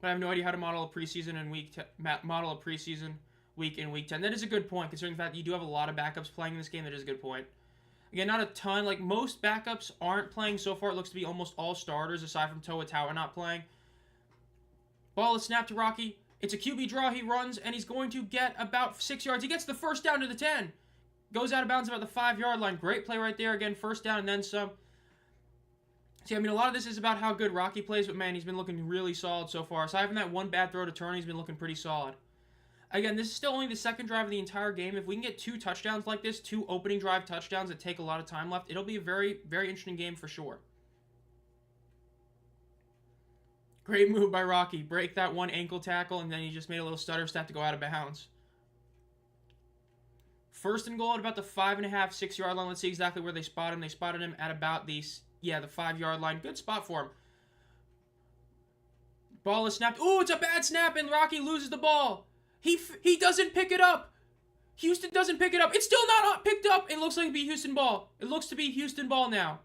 But I have no idea how to model a preseason and week in week 10. That is a good point, considering the fact that you do have a lot of backups playing in this game. That is a good point. Again, not a ton. Like, most backups aren't playing so far. It looks to be almost all starters, aside from Toa Taua not playing. Ball is snapped to Rocky. It's a QB draw. He runs, and he's going to get about 6 yards. He gets the first down to the 10. Goes out of bounds about the 5-yard line. Great play right there. Again, first down and then some. See, I mean, a lot of this is about how good Rocky plays, but, man, he's been looking really solid so far. Aside from that one bad throw to Turner, he's been looking pretty solid. Again, this is still only the second drive of the entire game. If we can get 2 touchdowns like this, 2 opening drive touchdowns that take a lot of time left, it'll be a very, very interesting game for sure. Great move by Rocky. Break that one ankle tackle, and then he just made a little stutter step to go out of bounds. First and goal at about the 5.5, 6 yard line. Let's see exactly where they spot him. They spotted him at about the 5 yard line. Good spot for him. Ball is snapped. Oh, it's a bad snap, and Rocky loses the ball. He doesn't pick it up. Houston doesn't pick it up. It's still not picked up. It looks like to be Houston ball. It looks to be Houston ball now.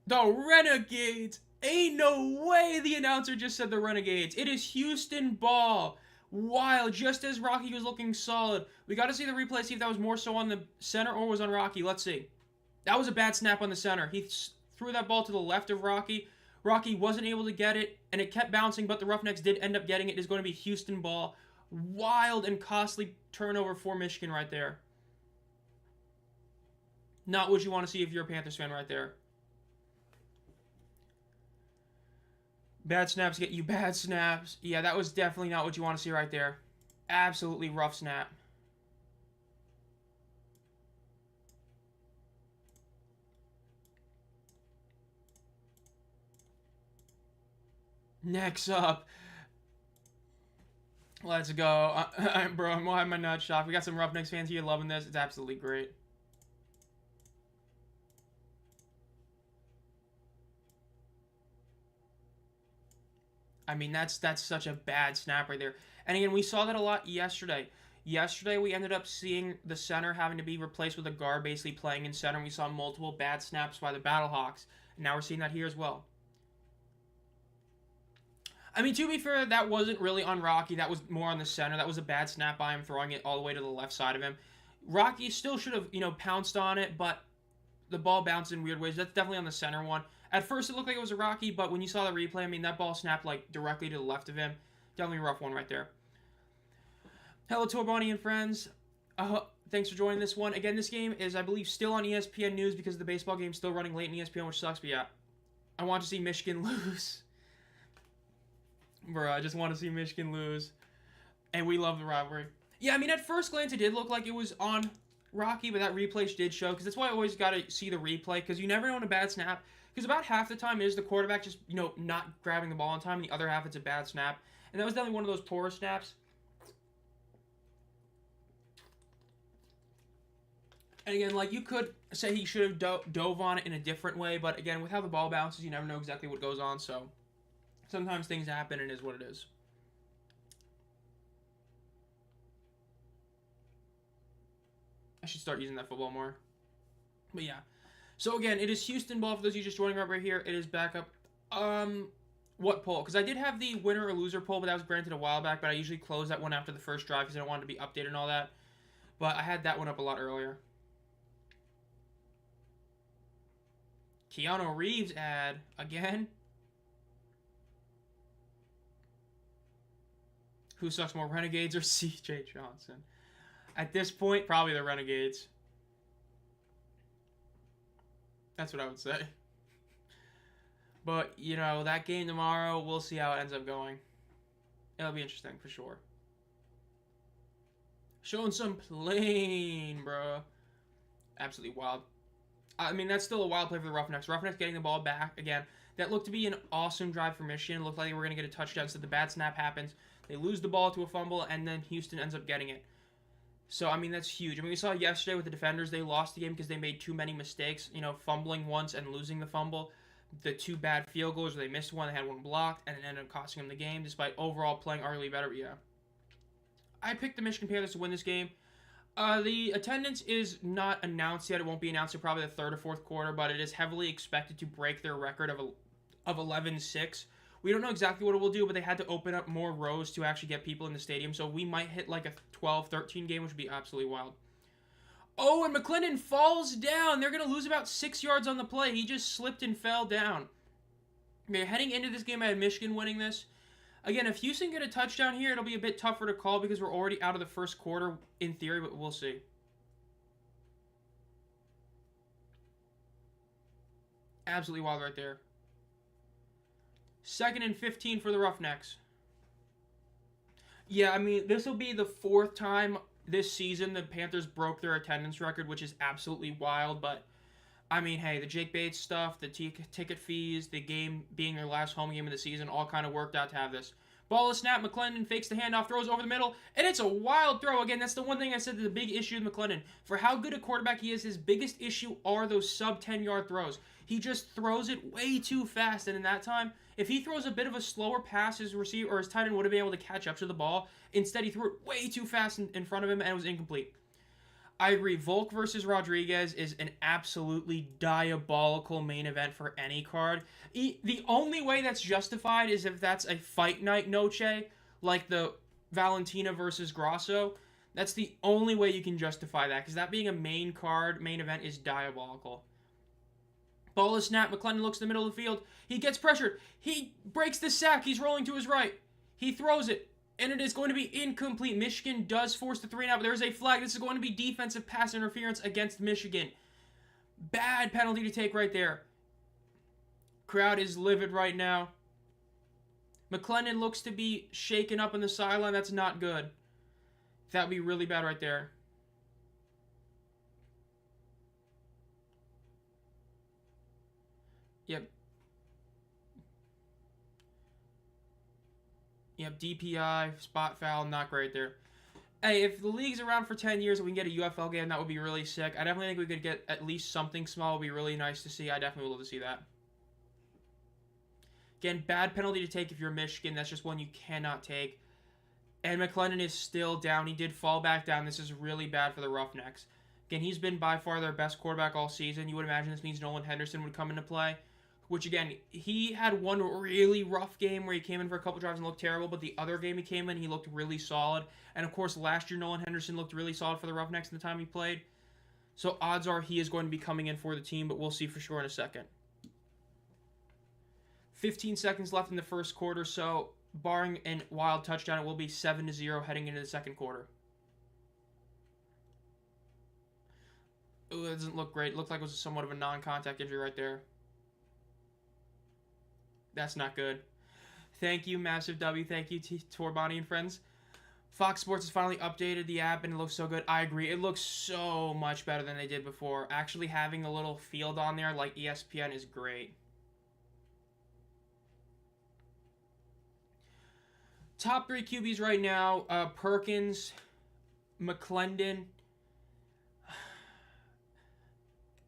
The Renegades. Ain't no way the announcer just said the Renegades. It is Houston ball. Wild, just as Rocky was looking solid. We got to see the replay, see if that was more so on the center or was on Rocky. Let's see. That was a bad snap on the center. He threw that ball to the left of Rocky. Rocky wasn't able to get it, and it kept bouncing, but the Roughnecks did end up getting it. It is going to be Houston ball. Wild and costly turnover for Michigan right there. Not what you want to see if you're a Panthers fan right there. Bad snaps get you bad snaps. Yeah, that was definitely not what you want to see right there. Absolutely rough snap. Next up. Let's go. Bro, why am I not shocked? We got some Roughnecks fans here loving this. It's absolutely great. I mean, that's such a bad snap right there. And again, we saw that a lot yesterday. Yesterday, we ended up seeing the center having to be replaced with a guard basically playing in center. And we saw multiple bad snaps by the Battlehawks. And now we're seeing that here as well. I mean, to be fair, that wasn't really on Rocky. That was more on the center. That was a bad snap by him, throwing it all the way to the left side of him. Rocky still should have, pounced on it, but the ball bounced in weird ways. That's definitely on the center one. At first, it looked like it was a Rocky, but when you saw the replay, I mean, that ball snapped, directly to the left of him. Definitely a rough one right there. Hello, Torboni and friends. Thanks for joining this one. Again, this game is, I believe, still on ESPN News because the baseball game's still running late in ESPN, which sucks, but yeah. I want to see Michigan lose. Bro, I just want to see Michigan lose. And we love the rivalry. Yeah, I mean, at first glance, it did look like it was on Rocky, but that replay did show, because that's why I always got to see the replay, because you never know in a bad snap, because about half the time it is the quarterback just, not grabbing the ball on time, and the other half it's a bad snap, and that was definitely one of those poor snaps. And again, you could say he should have dove on it in a different way, but again, with how the ball bounces, you never know exactly what goes on, so sometimes things happen, and it is what it is. I should start using that football more. But yeah. So again, it is Houston ball for those of you just joining right here. It is back up. What poll? Because I did have the winner or loser poll, but that was granted a while back. But I usually close that one after the first drive because I don't want it to be updated and all that. But I had that one up a lot earlier. Keanu Reeves ad again. Who sucks more, Renegades or C.J. Johnson? At this point, probably the Renegades. That's what I would say. But, that game tomorrow, we'll see how it ends up going. It'll be interesting, for sure. Showing some plane, bro. Absolutely wild. I mean, that's still a wild play for the Roughnecks. Roughnecks getting the ball back again. That looked to be an awesome drive for Michigan. It looked like they were going to get a touchdown, so the bad snap happens. They lose the ball to a fumble, and then Houston ends up getting it. So, I mean, that's huge. I mean, we saw yesterday with the defenders, they lost the game because they made too many mistakes, fumbling once and losing the fumble. The two bad field goals where they missed one, they had one blocked, and it ended up costing them the game, despite overall playing arguably better, but yeah. I picked the Michigan Panthers to win this game. The attendance is not announced yet. It won't be announced until probably the third or fourth quarter, but it is heavily expected to break their record of 11-6. We don't know exactly what it will do, but they had to open up more rows to actually get people in the stadium. So we might hit a 12-13 game, which would be absolutely wild. Oh, and McClendon falls down. They're going to lose about 6 yards on the play. He just slipped and fell down. Okay, heading into this game, I had Michigan winning this. Again, if Houston get a touchdown here, it'll be a bit tougher to call because we're already out of the first quarter in theory, but we'll see. Absolutely wild right there. 2nd and 15 for the Roughnecks. Yeah, I mean, this will be the 4th time this season the Panthers broke their attendance record, which is absolutely wild, but I mean, hey, the Jake Bates stuff, the ticket fees, the game being their last home game of the season, all kind of worked out to have this. Ball is snapped. McClendon fakes the handoff, throws over the middle, and it's a wild throw. Again, that's the one thing I said, the big issue with McClendon. For how good a quarterback he is, his biggest issue are those sub-10-yard throws. He just throws it way too fast, and in that time, if he throws a bit of a slower pass, his receiver or his tight end would have been able to catch up to the ball. Instead, he threw it way too fast in front of him, and it was incomplete. I agree. Volk versus Rodriguez is an absolutely diabolical main event for any card. The only way that's justified is if that's a fight night noche, like the Valentina versus Grasso. That's the only way you can justify that, because that being a main event is diabolical. Ball is snapped. McClendon looks in the middle of the field. He gets pressured. He breaks the sack. He's rolling to his right. He throws it. And it is going to be incomplete. Michigan does force the 3-and-out, but there is a flag. This is going to be defensive pass interference against Michigan. Bad penalty to take right there. Crowd is livid right now. McClendon looks to be shaken up on the sideline. That's not good. That would be really bad right there. Yep. Yep, DPI, spot foul, not great there. Hey, if the league's around for 10 years and we can get a UFL game, that would be really sick. I definitely think we could get at least something small. It would be really nice to see. I definitely would love to see that. Again, bad penalty to take if you're Michigan. That's just one you cannot take. And McClendon is still down. He did fall back down. This is really bad for the Roughnecks. Again, he's been by far their best quarterback all season. You would imagine this means Nolan Henderson would come into play. Which, again, he had one really rough game where he came in for a couple drives and looked terrible, but the other game he came in, he looked really solid. And, of course, last year, Nolan Henderson looked really solid for the Roughnecks in the time he played. So, odds are he is going to be coming in for the team, but we'll see for sure in a second. 15 seconds left in the first quarter, so barring a wild touchdown, it will be 7-0 heading into the second quarter. Ooh, that doesn't look great. It looked like it was somewhat of a non-contact injury right there. That's not good. Thank you, Massive W. Thank you, Torbani and friends. Fox Sports has finally updated the app, and it looks so good. I agree. It looks so much better than they did before. Actually having a little field on there like ESPN is great. Top 3 QBs right now, Perkins, McClendon.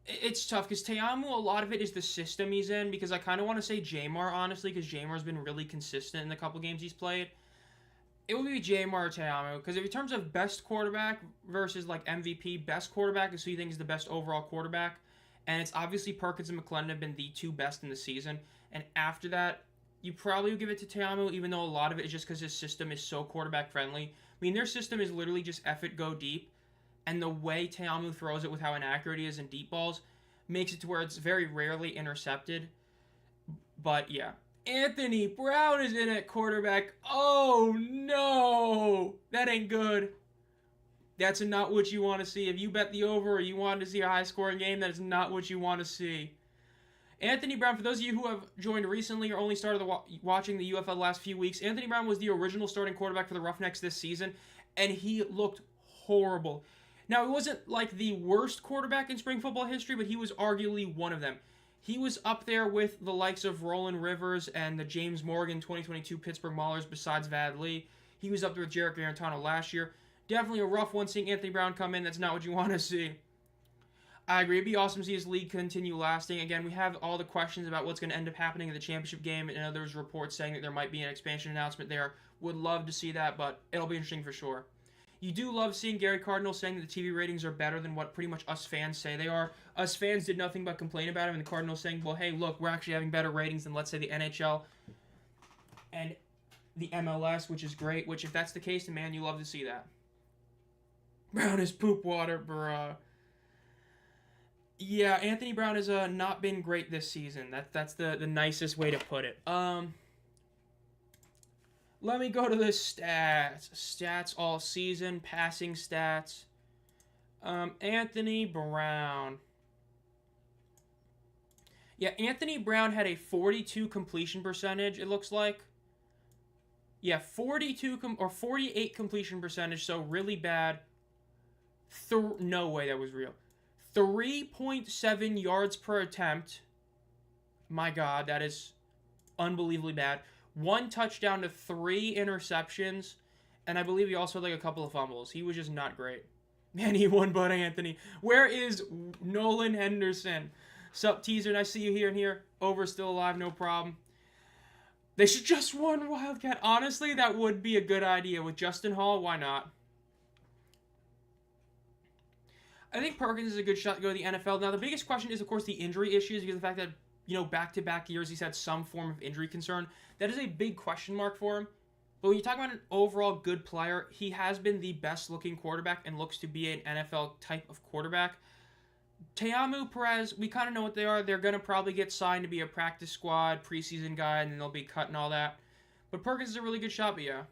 It's tough because Teamu, a lot of it is the system he's in, because I kind of want to say Jamar, honestly, because Jamar's been really consistent in the couple games he's played. It would be Jamar or Teamu, because in terms of best quarterback versus like MVP, best quarterback is who you think is the best overall quarterback, and it's obviously Perkins and McClendon have been the two best in the season, and after that, you probably would give it to Teamu, even though a lot of it is just because his system is so quarterback friendly. I mean, their system is literally just F it, go deep. And the way Teamu throws it with how inaccurate he is in deep balls makes it to where it's very rarely intercepted. But yeah. Anthony Brown is in at quarterback. Oh no! That ain't good. That's not what you want to see. If you bet the over or you wanted to see a high scoring game, that is not what you want to see. Anthony Brown, for those of you who have joined recently or only started watching the UFL the last few weeks, Anthony Brown was the original starting quarterback for the Roughnecks this season, and he looked horrible. Now, it wasn't like the worst quarterback in spring football history, but he was arguably one of them. He was up there with the likes of Roland Rivers and the James Morgan 2022 Pittsburgh Maulers besides Vad Lee. He was up there with Jarek Garantano last year. Definitely a rough one seeing Anthony Brown come in. That's not what you want to see. I agree. It'd be awesome to see his league continue lasting. Again, we have all the questions about what's going to end up happening in the championship game, and there's reports saying that there might be an expansion announcement there. Would love to see that, but it'll be interesting for sure. You do love seeing Gary Cardinal saying that the TV ratings are better than what pretty much us fans say they are. Us fans did nothing but complain about him, and the Cardinals saying, well, hey, look, we're actually having better ratings than, let's say, the NHL and the MLS, which is great, which if that's the case, then, man, you love to see that. Brown is poop water, bruh. Yeah, Anthony Brown has not been great this season. That's the nicest way to put it. Let me go to the stats. Stats all season, passing stats. Anthony Brown. Yeah, Anthony Brown had a 42 completion percentage, it looks like. Yeah, 48 completion percentage, so really bad. No way that was real. 3.7 yards per attempt. My God, that is unbelievably bad. 1 touchdown to 3 interceptions. And I believe he also had like a couple of fumbles. He was just not great. Man, he won Bud Anthony. Where is Nolan Henderson? Sup, teaser? Nice to see you here and here. Over, still alive, no problem. They should just run Wildcat. Honestly, that would be a good idea. With Justin Hall, why not? I think Perkins is a good shot to go to the NFL. Now, the biggest question is, of course, the injury issues, because of the fact that, you know, back-to-back years he's had some form of injury concern. That is a big question mark for him. But when you talk about an overall good player, he has been the best-looking quarterback and looks to be an NFL type of quarterback. Teamu, Perez, we kind of know what they are. They're going to probably get signed to be a practice squad, preseason guy, and then they'll be cut and all that. But Perkins is a really good shot, but yeah.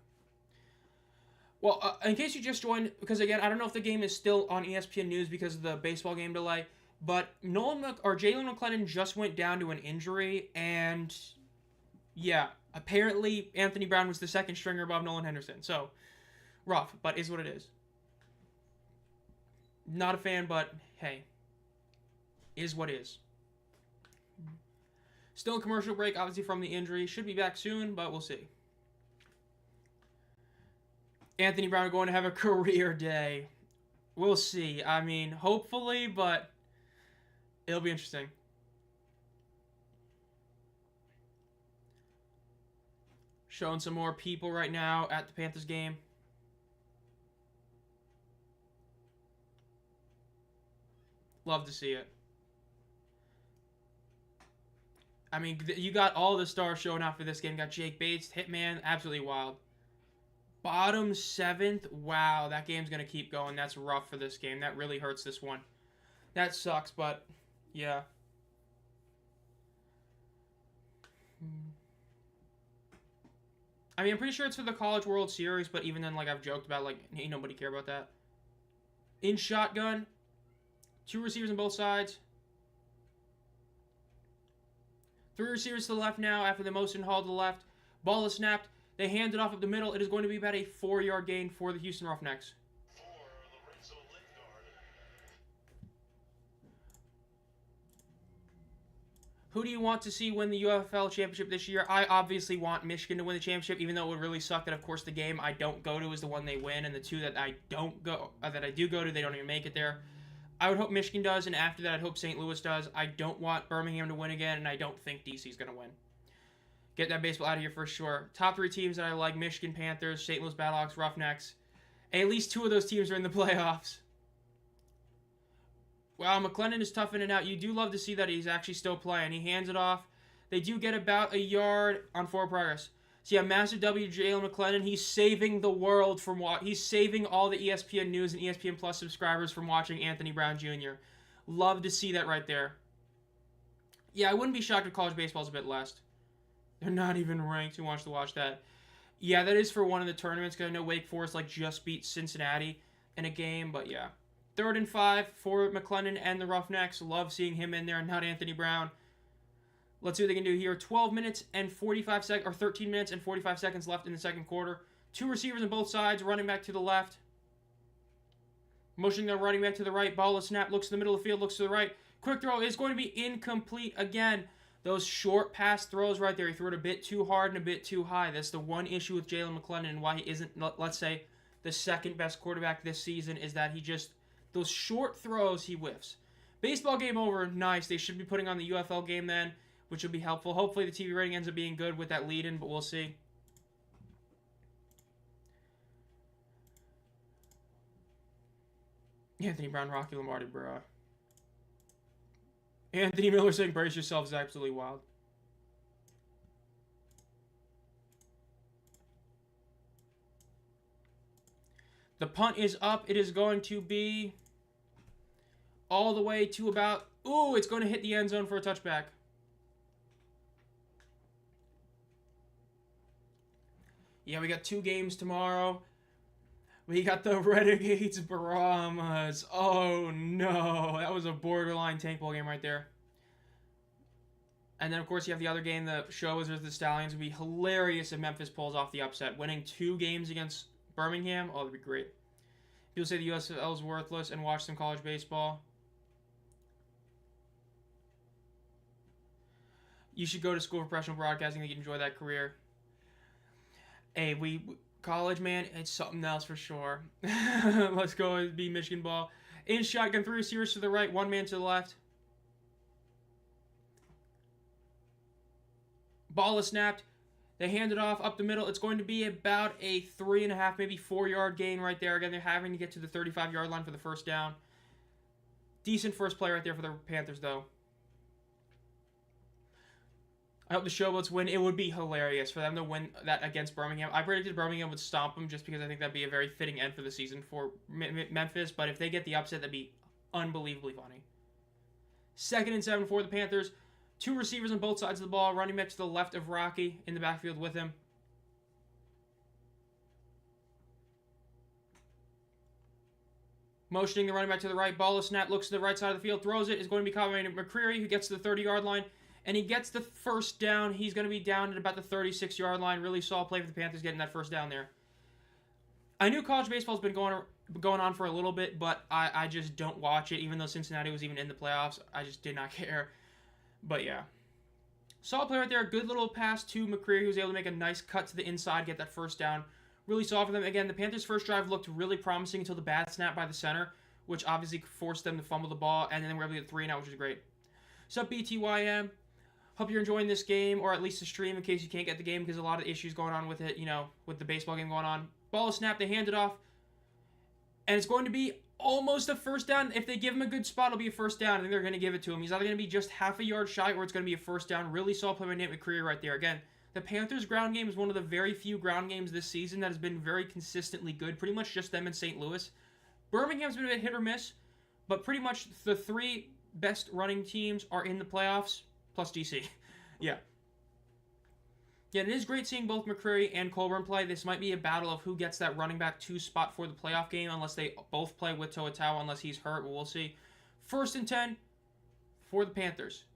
Well, in case you just joined, because again, I don't know if the game is still on ESPN News because of the baseball game delay, but Jalen McClellan just went down to an injury, and yeah, apparently Anthony Brown was the second stringer above Nolan Henderson. So, rough, but is what it is. Not a fan, but hey, is what is. Still in commercial break, obviously from the injury. Should be back soon, but we'll see. Anthony Brown going to have a career day. We'll see. I mean, hopefully, but it'll be interesting. Showing some more people right now at the Panthers game. Love to see it. I mean, you got all the stars showing out for this game. Got Jake Bates, Hitman, absolutely wild. Bottom 7th. Wow, that game's going to keep going. That's rough for this game. That really hurts this one. That sucks, but yeah. I mean, I'm pretty sure it's for the College World Series, but even then, like I've joked about, like, ain't nobody care about that. In shotgun. 2 receivers on both sides. 3 receivers to the left now after the motion haul to the left. Ball is snapped. They hand it off up the middle. It is going to be about a 4-yard gain for the Houston Roughnecks. Who do you want to see win the UFL championship this year? I obviously want Michigan to win the championship, even though it would really suck that, of course, the game I don't go to is the one they win, and the 2 that I do go to, they don't even make it there. I would hope Michigan does, and after that, I'd hope St. Louis does. I don't want Birmingham to win again, and I don't think DC's going to win. Get that baseball out of here for sure. Top 3 teams that I like: Michigan, Panthers, St. Louis Battlehawks, Roughnecks. At least 2 of those teams are in the playoffs. Wow, McClellan is tough in and out. You do love to see that he's actually still playing. He hands it off. They do get about a yard on forward progress. So yeah, massive W, Jalen McClellan. He's saving the world from he's saving all the ESPN News and ESPN Plus subscribers from watching Anthony Brown Jr. Love to see that right there. Yeah, I wouldn't be shocked if college baseball's a bit less. They're not even ranked. Who wants to watch that? Yeah, that is for one of the tournaments, because I know Wake Forest just beat Cincinnati in a game, but yeah. 3rd and 5 for McClellan and the Roughnecks. Love seeing him in there and not Anthony Brown. Let's see what they can do here. 12 minutes and 45 seconds, or 13 minutes and 45 seconds left in the second quarter. 2 receivers on both sides, running back to the left. Motioning the running back to the right. Ball is snapped, looks to the middle of the field, looks to the right. Quick throw is going to be incomplete again. Those short pass throws right there, he threw it a bit too hard and a bit too high. That's the one issue with Jalen McClellan and why he isn't, let's say, the second best quarterback this season, is that he just, those short throws, he whiffs. Baseball game over, nice. They should be putting on the UFL game then, which would be helpful. Hopefully the TV rating ends up being good with that lead-in, but we'll see. Anthony Brown, Rocky Lombardi, bruh. Anthony Miller saying brace yourself is absolutely wild. The punt is up. It is going to be all the way to about... Ooh, it's going to hit the end zone for a touchback. Yeah, we got 2 games tomorrow. We got the Renegades Brahmas. Oh, no. That was a borderline tank bowl game right there. And then, of course, you have the other game. The show is with the Stallions. It would be hilarious if Memphis pulls off the upset. Winning 2 games against Birmingham. Oh, that'd be great. People say the USFL is worthless and watch some college baseball. You should go to school for professional broadcasting. I think you'd enjoy that career. Hey, college, man, it's something else for sure. Let's go and be Michigan ball. In shotgun, 3 receivers to the right, 1 man to the left. Ball is snapped. They hand it off up the middle. It's going to be about a 3.5, maybe 4-yard gain right there. Again, they're having to get to the 35-yard line for the first down. Decent first play right there for the Panthers, though. I hope the Showboats win. It would be hilarious for them to win that against Birmingham. I predicted Birmingham would stomp them just because I think that'd be a very fitting end for the season for Memphis. But if they get the upset, that'd be unbelievably funny. 2nd and 7 for the Panthers. 2 receivers on both sides of the ball. Running back to the left of Rocky in the backfield with him. Motioning the running back to the right. Ball is snapped. Looks to the right side of the field. Throws it. Is going to be caught by McCreary, who gets to the 30-yard line. And he gets the first down. He's going to be down at about the 36-yard line. Really solid play for the Panthers getting that first down there. I knew college baseball's been going on for a little bit, but I just don't watch it. Even though Cincinnati was even in the playoffs, I just did not care. But yeah. Solid play right there. Good little pass to McCreary, who was able to make a nice cut to the inside, get that first down. Really solid for them. Again, the Panthers' first drive looked really promising until the bad snap by the center, which obviously forced them to fumble the ball, and then they were able to get 3 and out, which is great. What's up, BTYM? Hope you're enjoying this game, or at least the stream in case you can't get the game because a lot of issues going on with it, with the baseball game going on. Ball is snapped, they hand it off, and it's going to be almost a first down. If they give him a good spot, it'll be a first down. I think they're going to give it to him. He's either going to be just half a yard shy or it's going to be a first down. Really solid play by Nate McCreary right there. Again, the Panthers' ground game is one of the very few ground games this season that has been very consistently good. Pretty much just them and St. Louis. Birmingham's been a bit hit or miss, but pretty much the 3 best running teams are in the playoffs, plus DC. Yeah. Yeah, it is great seeing both McCreary and Colburn play. This might be a battle of who gets that running back 2 spot for the playoff game, unless they both play with To'Atawa, unless he's hurt, but we'll see. 1st and 10 for the Panthers.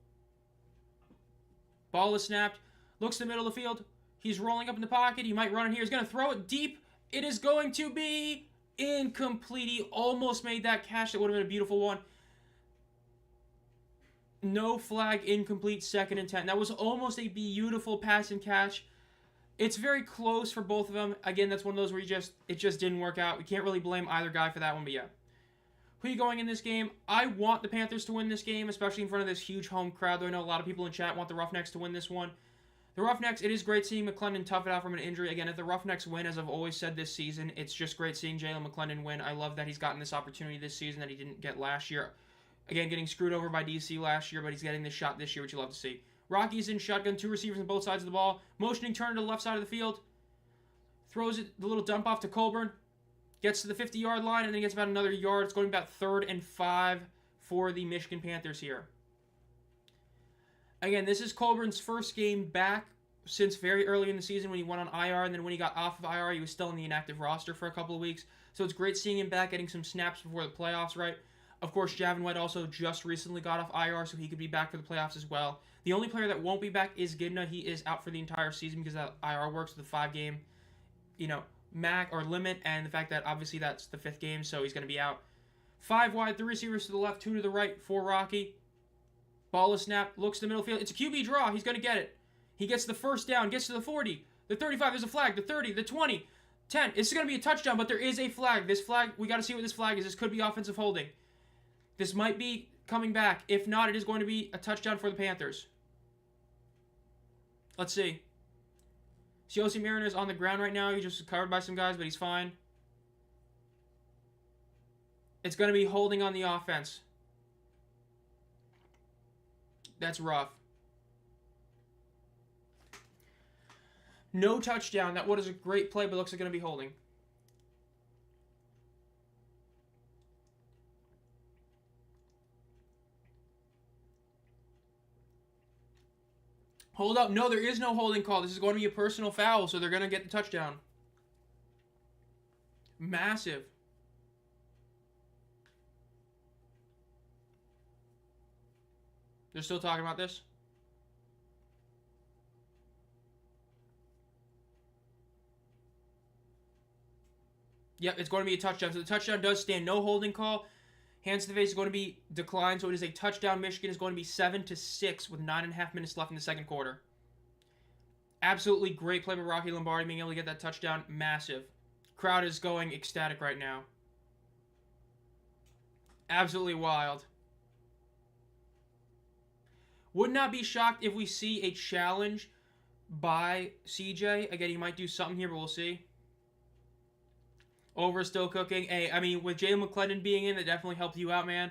Ball is snapped. Looks to the middle of the field. He's rolling up in the pocket. He might run it here. He's going to throw it deep. It is going to be incomplete. He almost made that catch. That would have been a beautiful one. No flag, incomplete, 2nd and 10. That was almost a beautiful pass and catch. It's very close for both of them. Again, that's one of those where it just didn't work out. We can't really blame either guy for that one, but yeah. Who are you going in this game? I want the Panthers to win this game, especially in front of this huge home crowd. Though I know a lot of people in chat want the Roughnecks to win this one. The Roughnecks, it is great seeing McClendon tough it out from an injury. Again, if the Roughnecks win, as I've always said this season, it's just great seeing Jalen McClendon win. I love that he's gotten this opportunity this season that he didn't get last year. Again, getting screwed over by DC last year, but he's getting this shot this year, which you love to see. Rocky's in shotgun, 2 receivers on both sides of the ball. Motioning turn to the left side of the field. Throws it, the little dump off to Colburn. Gets to the 50-yard line, and then gets about another yard. It's going about 3rd and 5 for the Michigan Panthers here. Again, this is Colburn's first game back since very early in the season when he went on IR, and then when he got off of IR, he was still in the inactive roster for a couple of weeks. So it's great seeing him back, getting some snaps before the playoffs, right? Of course, Javin White also just recently got off IR, so he could be back for the playoffs as well. The only player that won't be back is Gidna. He is out for the entire season because that IR works with a 5-game, MAC or limit, and the fact that obviously that's the 5th game, so he's going to be out. 5 wide, 3 receivers to the left, 2 to the right for Rocky. Ball is snapped, looks to the middle field. It's a QB draw. He's going to get it. He gets the first down, gets to the 40, the 35. There's a flag, the 30, the 20, 10. It's going to be a touchdown, but there is a flag. This flag, we got to see what this flag is. This could be offensive holding. This might be coming back. If not, it is going to be a touchdown for the Panthers. Let's see. Yossi Mariner is on the ground right now. He's just covered by some guys, but he's fine. It's going to be holding on the offense. That's rough. No touchdown. That was a great play, but looks like going to be holding. Hold up. No, there is no holding call. This is going to be a personal foul, so they're going to get the touchdown. Massive. They're still talking about this? Yep, it's going to be a touchdown. So the touchdown does stand. No holding call. Hands to the face is going to be declined, so it is a touchdown. Michigan is going to be 7-6 with 9.5 minutes left in the second quarter. Absolutely great play by Rocky Lombardi, being able to get that touchdown. Massive. Crowd is going ecstatic right now. Absolutely wild. Would not be shocked if we see a challenge by CJ. Again, he might do something here, but we'll see. Over still cooking. Hey, I mean, with Jalen McClendon being in, that definitely helped you out, man.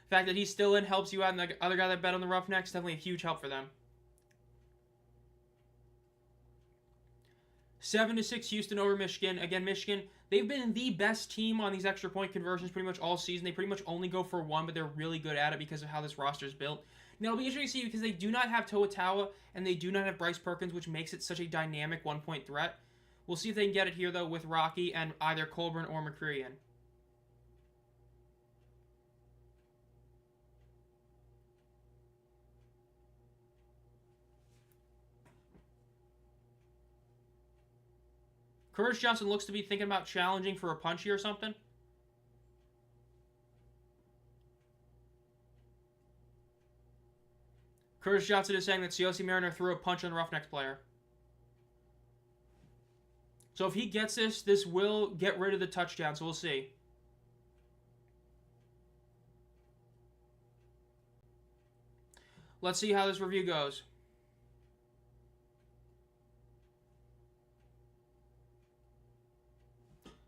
The fact that he's still in helps you out, and the other guy that bet on the Roughnecks, definitely a huge help for them. 7-6 Houston over Michigan. Again, Michigan, they've been the best team on these extra point conversions pretty much all season. They pretty much only go for one, but they're really good at it because of how this roster is built. Now, it'll be interesting to see because they do not have Toa and they do not have Bryce Perkins, which makes it such a dynamic one-point threat. We'll see if they can get it here, though, with Rocky and either Colburn or McCreary in. Curtis Johnson looks to be thinking about challenging for a punch here or something. Curtis Johnson is saying that COC Mariner threw a punch on the Roughnecks player. So if he gets this, this will get rid of the touchdown, so we'll see. Let's see how this review goes.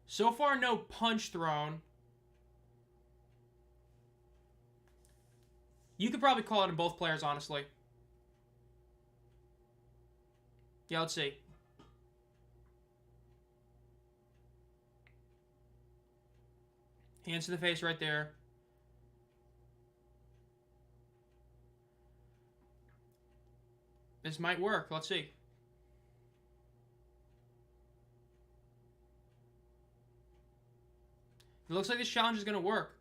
So far, no punch thrown. You could probably call it on both players, honestly. Yeah, let's see. Hands to the face right there. This might work. Let's see. It looks like this challenge is going to work.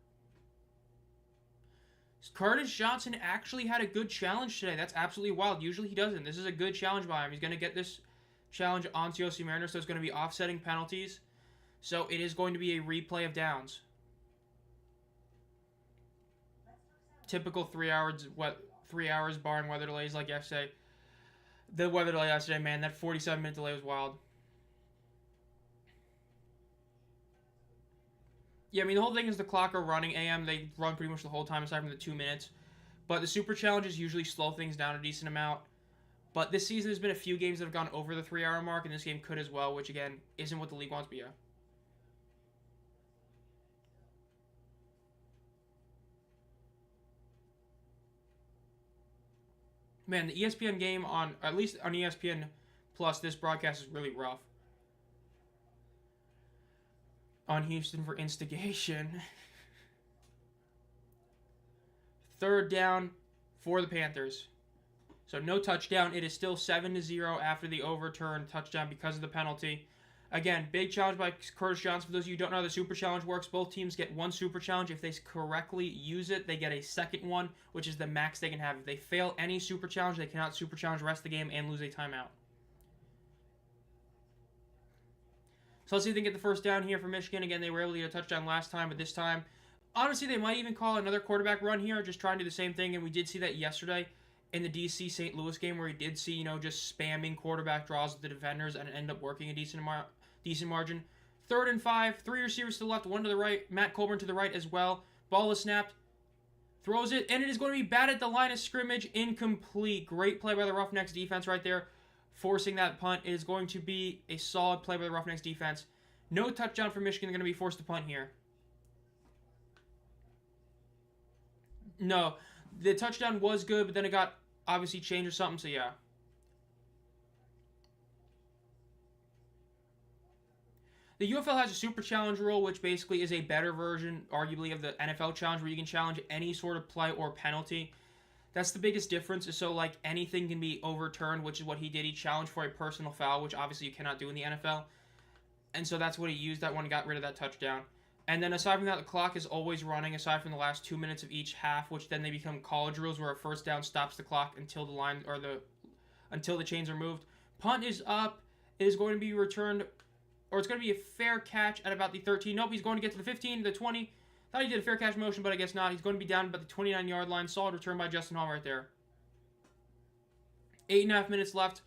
Curtis Johnson actually had a good challenge today. That's absolutely wild. Usually he doesn't. This is a good challenge by him. He's going to get this challenge on COC Mariner, so it's going to be offsetting penalties. So it is going to be a replay of downs. Typical 3 hours, 3 hours barring weather delays like yesterday. The weather delay yesterday, man, that 47-minute delay was wild. Yeah, I mean, the whole thing is the clock are running. AM, they run pretty much the whole time aside from the 2 minutes. But the super challenges usually slow things down a decent amount. But this season, there's been a few games that have gone over the 3 hour mark, and this game could as well, which, again, isn't what the league wants, but yeah. Man, the ESPN game on, at least on ESPN Plus, this broadcast is really rough. On Houston for instigation. Third down for the Panthers. So no touchdown. It is still 7-0 after the overturned touchdown because of the penalty. Again, big challenge by Curtis Johnson. For those of you who don't know how the super challenge works, both teams get one super challenge. If they correctly use it, they get a second one, which is the max they can have. If they fail any super challenge, they cannot super challenge the rest of the game and lose a timeout. So let's see if they can get the first down here for Michigan. Again, they were able to get a touchdown last time, but this time, honestly, they might even call another quarterback run here, just trying to do the same thing. And we did see that yesterday in the DC St. Louis game where he did see, just spamming quarterback draws with the defenders and end up working a decent margin. 3rd and 5, 3 receivers to the left, 1 to the right. Matt Colburn to the right as well. Ball is snapped. Throws it, and it is going to be batted at the line of scrimmage. Incomplete. Great play by the Roughnecks defense right there, forcing that punt. It is going to be a solid play by the Roughnecks defense. No touchdown for Michigan. They're going to be forced to punt here. No, the touchdown was good, but then it got obviously changed or something, so yeah. The UFL has a super challenge rule, which basically is a better version, arguably, of the NFL challenge, where you can challenge any sort of play or penalty. That's the biggest difference, is so, anything can be overturned, which is what he did. He challenged for a personal foul, which obviously you cannot do in the NFL. And so that's what he used. That one got rid of that touchdown. And then aside from that, the clock is always running, aside from the last 2 minutes of each half, which then they become college rules, where a first down stops the clock until the line, or until the chains are moved. Punt is up. It is going to be returned, or it's going to be a fair catch at about the 13. Nope, he's going to get to the 15, the 20, Thought he did a fair catch motion, but I guess not. He's going to be down about the 29-yard line. Solid return by Justin Hall right there. 8.5 minutes left.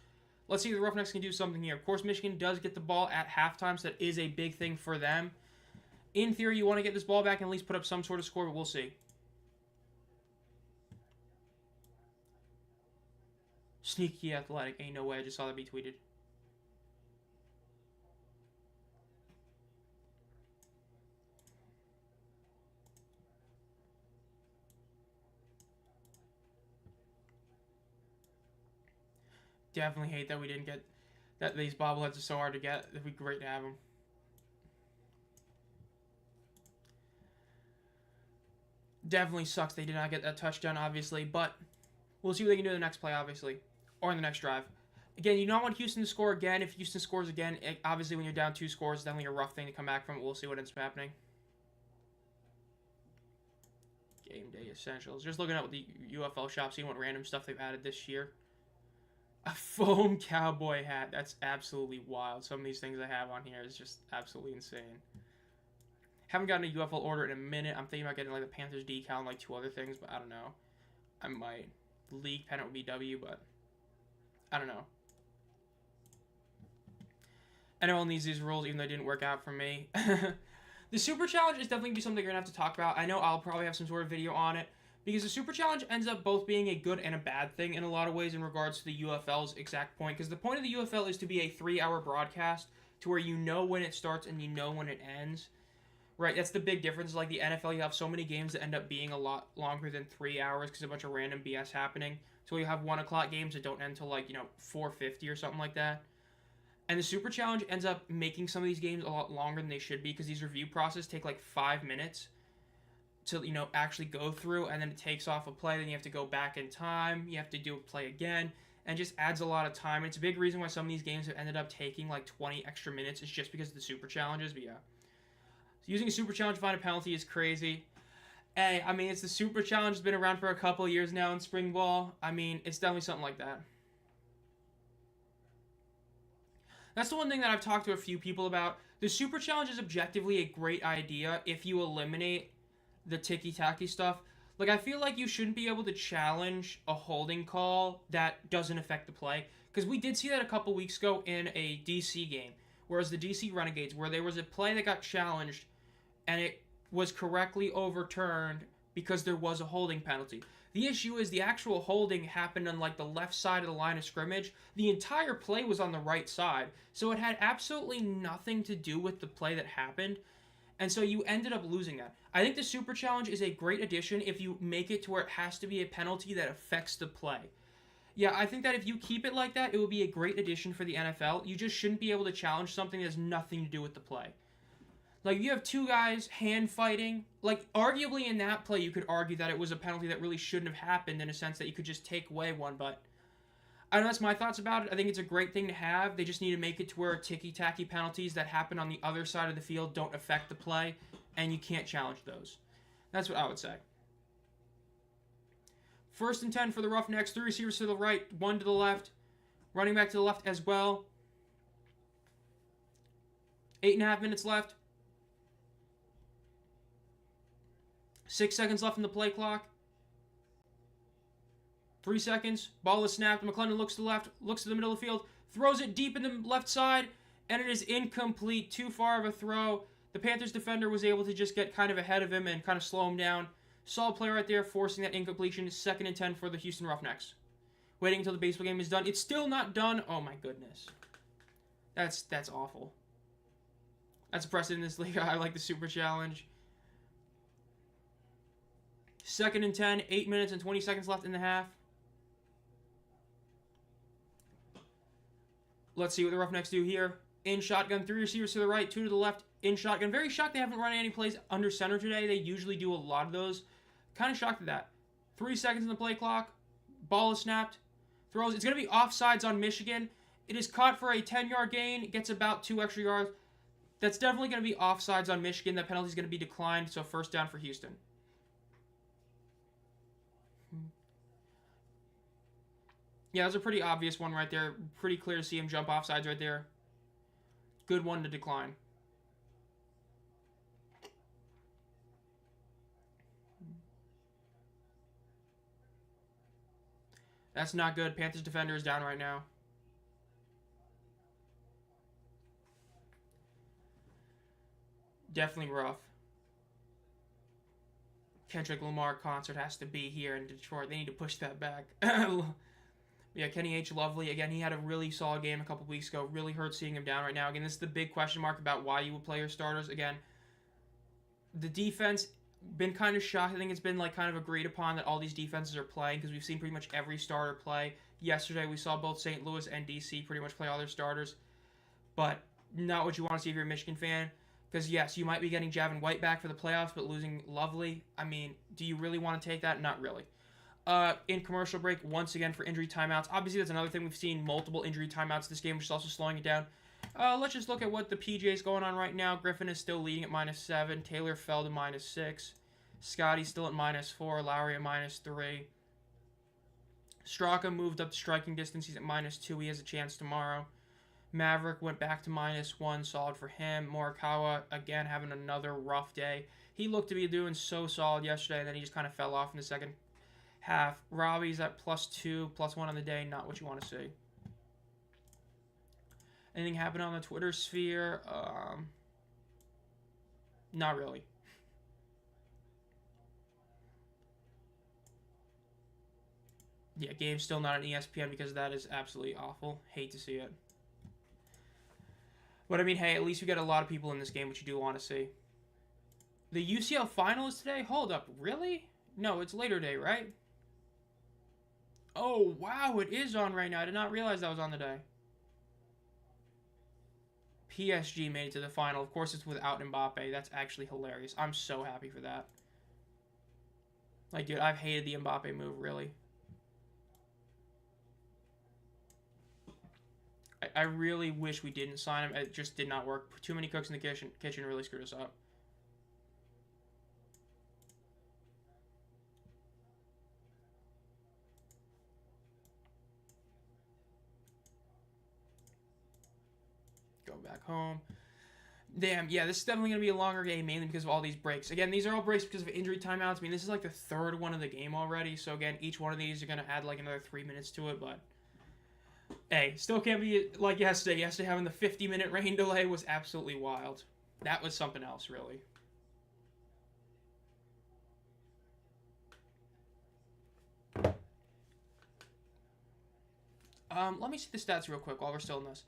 Let's see if the Roughnecks can do something here. Of course, Michigan does get the ball at halftime, so that is a big thing for them. In theory, you want to get this ball back and at least put up some sort of score, but we'll see. Sneaky athletic. Ain't no way. I just saw that be tweeted. Definitely hate that we didn't get that. These bobbleheads are so hard to get. It'd be great to have them. Definitely sucks they did not get that touchdown, obviously, but we'll see what they can do in the next play, obviously, or in the next drive. Again, you don't want Houston to score again. If Houston scores again, obviously when you're down 2 scores, it's definitely a rough thing to come back from. We'll see what ends up happening. Game day essentials. Just looking at the UFL shop, seeing what random stuff they've added this year. A foam cowboy hat. That's absolutely wild. Some of these things I have on here is just absolutely insane. Haven't gotten a UFL order in a minute. I'm thinking about getting like the Panthers decal and like 2 other things, but I don't know. I might. League pennant would be W, but I don't know. Anyone needs these rules, even though they didn't work out for me. The Super Challenge is definitely going to be something you're going to have to talk about. I know I'll probably have some sort of video on it. Because the Super Challenge ends up both being a good and a bad thing in a lot of ways in regards to the UFL's exact point. Because the point of the UFL is to be a 3-hour broadcast to where you know when it starts and you know when it ends. Right, that's the big difference. Like the NFL, you have so many games that end up being a lot longer than 3 hours because a bunch of random BS happening. So you have 1 o'clock games that don't end till like, 4:50 or something like that. And the Super Challenge ends up making some of these games a lot longer than they should be because these review processes take like 5 minutes to, actually go through, and then it takes off a play, then you have to go back in time, you have to do a play again, and just adds a lot of time. And it's a big reason why some of these games have ended up taking like 20 extra minutes. It's just because of the Super Challenges, but yeah. So using a Super Challenge to find a penalty is crazy. Hey, I mean, it's the Super Challenge. It's been around for a couple of years now in spring ball. I mean, it's definitely something like that. That's the one thing that I've talked to a few people about. The Super Challenge is objectively a great idea if you eliminate the ticky-tacky stuff. Like, I feel like you shouldn't be able to challenge a holding call that doesn't affect the play. Because we did see that a couple weeks ago in a DC game. Whereas the DC Renegades, where there was a play that got challenged, and it was correctly overturned because there was a holding penalty. The issue is the actual holding happened on, like, the left side of the line of scrimmage. The entire play was on the right side. So it had absolutely nothing to do with the play that happened. And so you ended up losing that. I think the Super Challenge is a great addition if you make it to where it has to be a penalty that affects the play. Yeah, I think that if you keep it like that, it will be a great addition for the NFL. You just shouldn't be able to challenge something that has nothing to do with the play. Like, you have 2 guys hand fighting. Like, arguably in that play, you could argue that it was a penalty that really shouldn't have happened in a sense that you could just take away one, but I don't know, that's my thoughts about it. I think it's a great thing to have. They just need to make it to where ticky-tacky penalties that happen on the other side of the field don't affect the play, and you can't challenge those. That's what I would say. 1st and 10 for the Roughnecks. 3 receivers to the right, 1 to the left. Running back to the left as well. 8.5 minutes left. 6 seconds left in the play clock. 3 seconds. Ball is snapped. McClendon looks to the left, looks to the middle of the field, throws it deep in the left side, and it is incomplete. Too far of a throw. The Panthers defender was able to just get kind of ahead of him and kind of slow him down. Solid play right there, forcing that incompletion. 2nd and 10 for the Houston Roughnecks. Waiting until the baseball game is done. It's still not done. Oh my goodness. That's awful. That's a precedent in this league. I like the Super Challenge. 2nd and 10, 8 minutes and 20 seconds left in the half. Let's see what the Roughnecks do here. In shotgun, 3 receivers to the right, 2 to the left. In shotgun. Very shocked they haven't run any plays under center today. They usually do a lot of those. Kind of shocked at that. 3 seconds in the play clock. Ball is snapped. Throws. It's going to be offsides on Michigan. It is caught for a 10-yard gain. It gets about 2 extra yards. That's definitely going to be offsides on Michigan. That penalty is going to be declined, so 1st down for Houston. Yeah, that was a pretty obvious one right there. Pretty clear to see him jump offsides right there. Good one to decline. That's not good. Panthers defender is down right now. Definitely rough. Kendrick Lamar concert has to be here in Detroit. They need to push that back. Yeah, Kenny H. Lovely. Again, he had a really solid game a couple weeks ago. Really hurt seeing him down right now. Again, this is the big question mark about why you would play your starters. Again, the defense been kind of shocked. I think it's been like kind of agreed upon that all these defenses are playing because we've seen pretty much every starter play. Yesterday, we saw both St. Louis and DC pretty much play all their starters. But not what you want to see if you're a Michigan fan. Because, yes, you might be getting Javin White back for the playoffs, but losing Lovely, I mean, do you really want to take that? Not really. In commercial break, once again, for injury timeouts. Obviously, that's another thing. We've seen multiple injury timeouts this game, which is also slowing it down. Let's just look at what the PJ's going on right now. Griffin is still leading at -7. Taylor fell to -6. Scotty's still at -4. Lowry at -3. Straka moved up to striking distance. He's at -2. He has a chance tomorrow. Maverick went back to -1. Solid for him. Morikawa, again, having another rough day. He looked to be doing so solid yesterday, and then he just kind of fell off in the second half. Robbie's at +2, +1 on the day. Not what you want to see. Anything happen on the Twitter sphere? Not really. Yeah, game's still not on ESPN because that is absolutely awful. Hate to see it. But I mean, hey, at least we got a lot of people in this game, which you do want to see. The UCL final is today? Hold up, really? No, it's later day, right? Oh, wow, it is on right now. I did not realize that was on the day. PSG made it to the final. Of course, it's without Mbappe. That's actually hilarious. I'm so happy for that. Like, dude, I've hated the Mbappe move, really. I really wish we didn't sign him. It just did not work. Too many cooks in the kitchen really screwed us up. Go back home. Damn, yeah, this is definitely going to be a longer game, mainly because of all these breaks. Again, these are all breaks because of injury timeouts. I mean, this is like the third one of the game already. So, again, each one of these are going to add like another 3 minutes to it, but... Hey, still can't be like yesterday. Yesterday having the 50-minute rain delay was absolutely wild. That was something else, really. Let me see the stats real quick while we're still in this.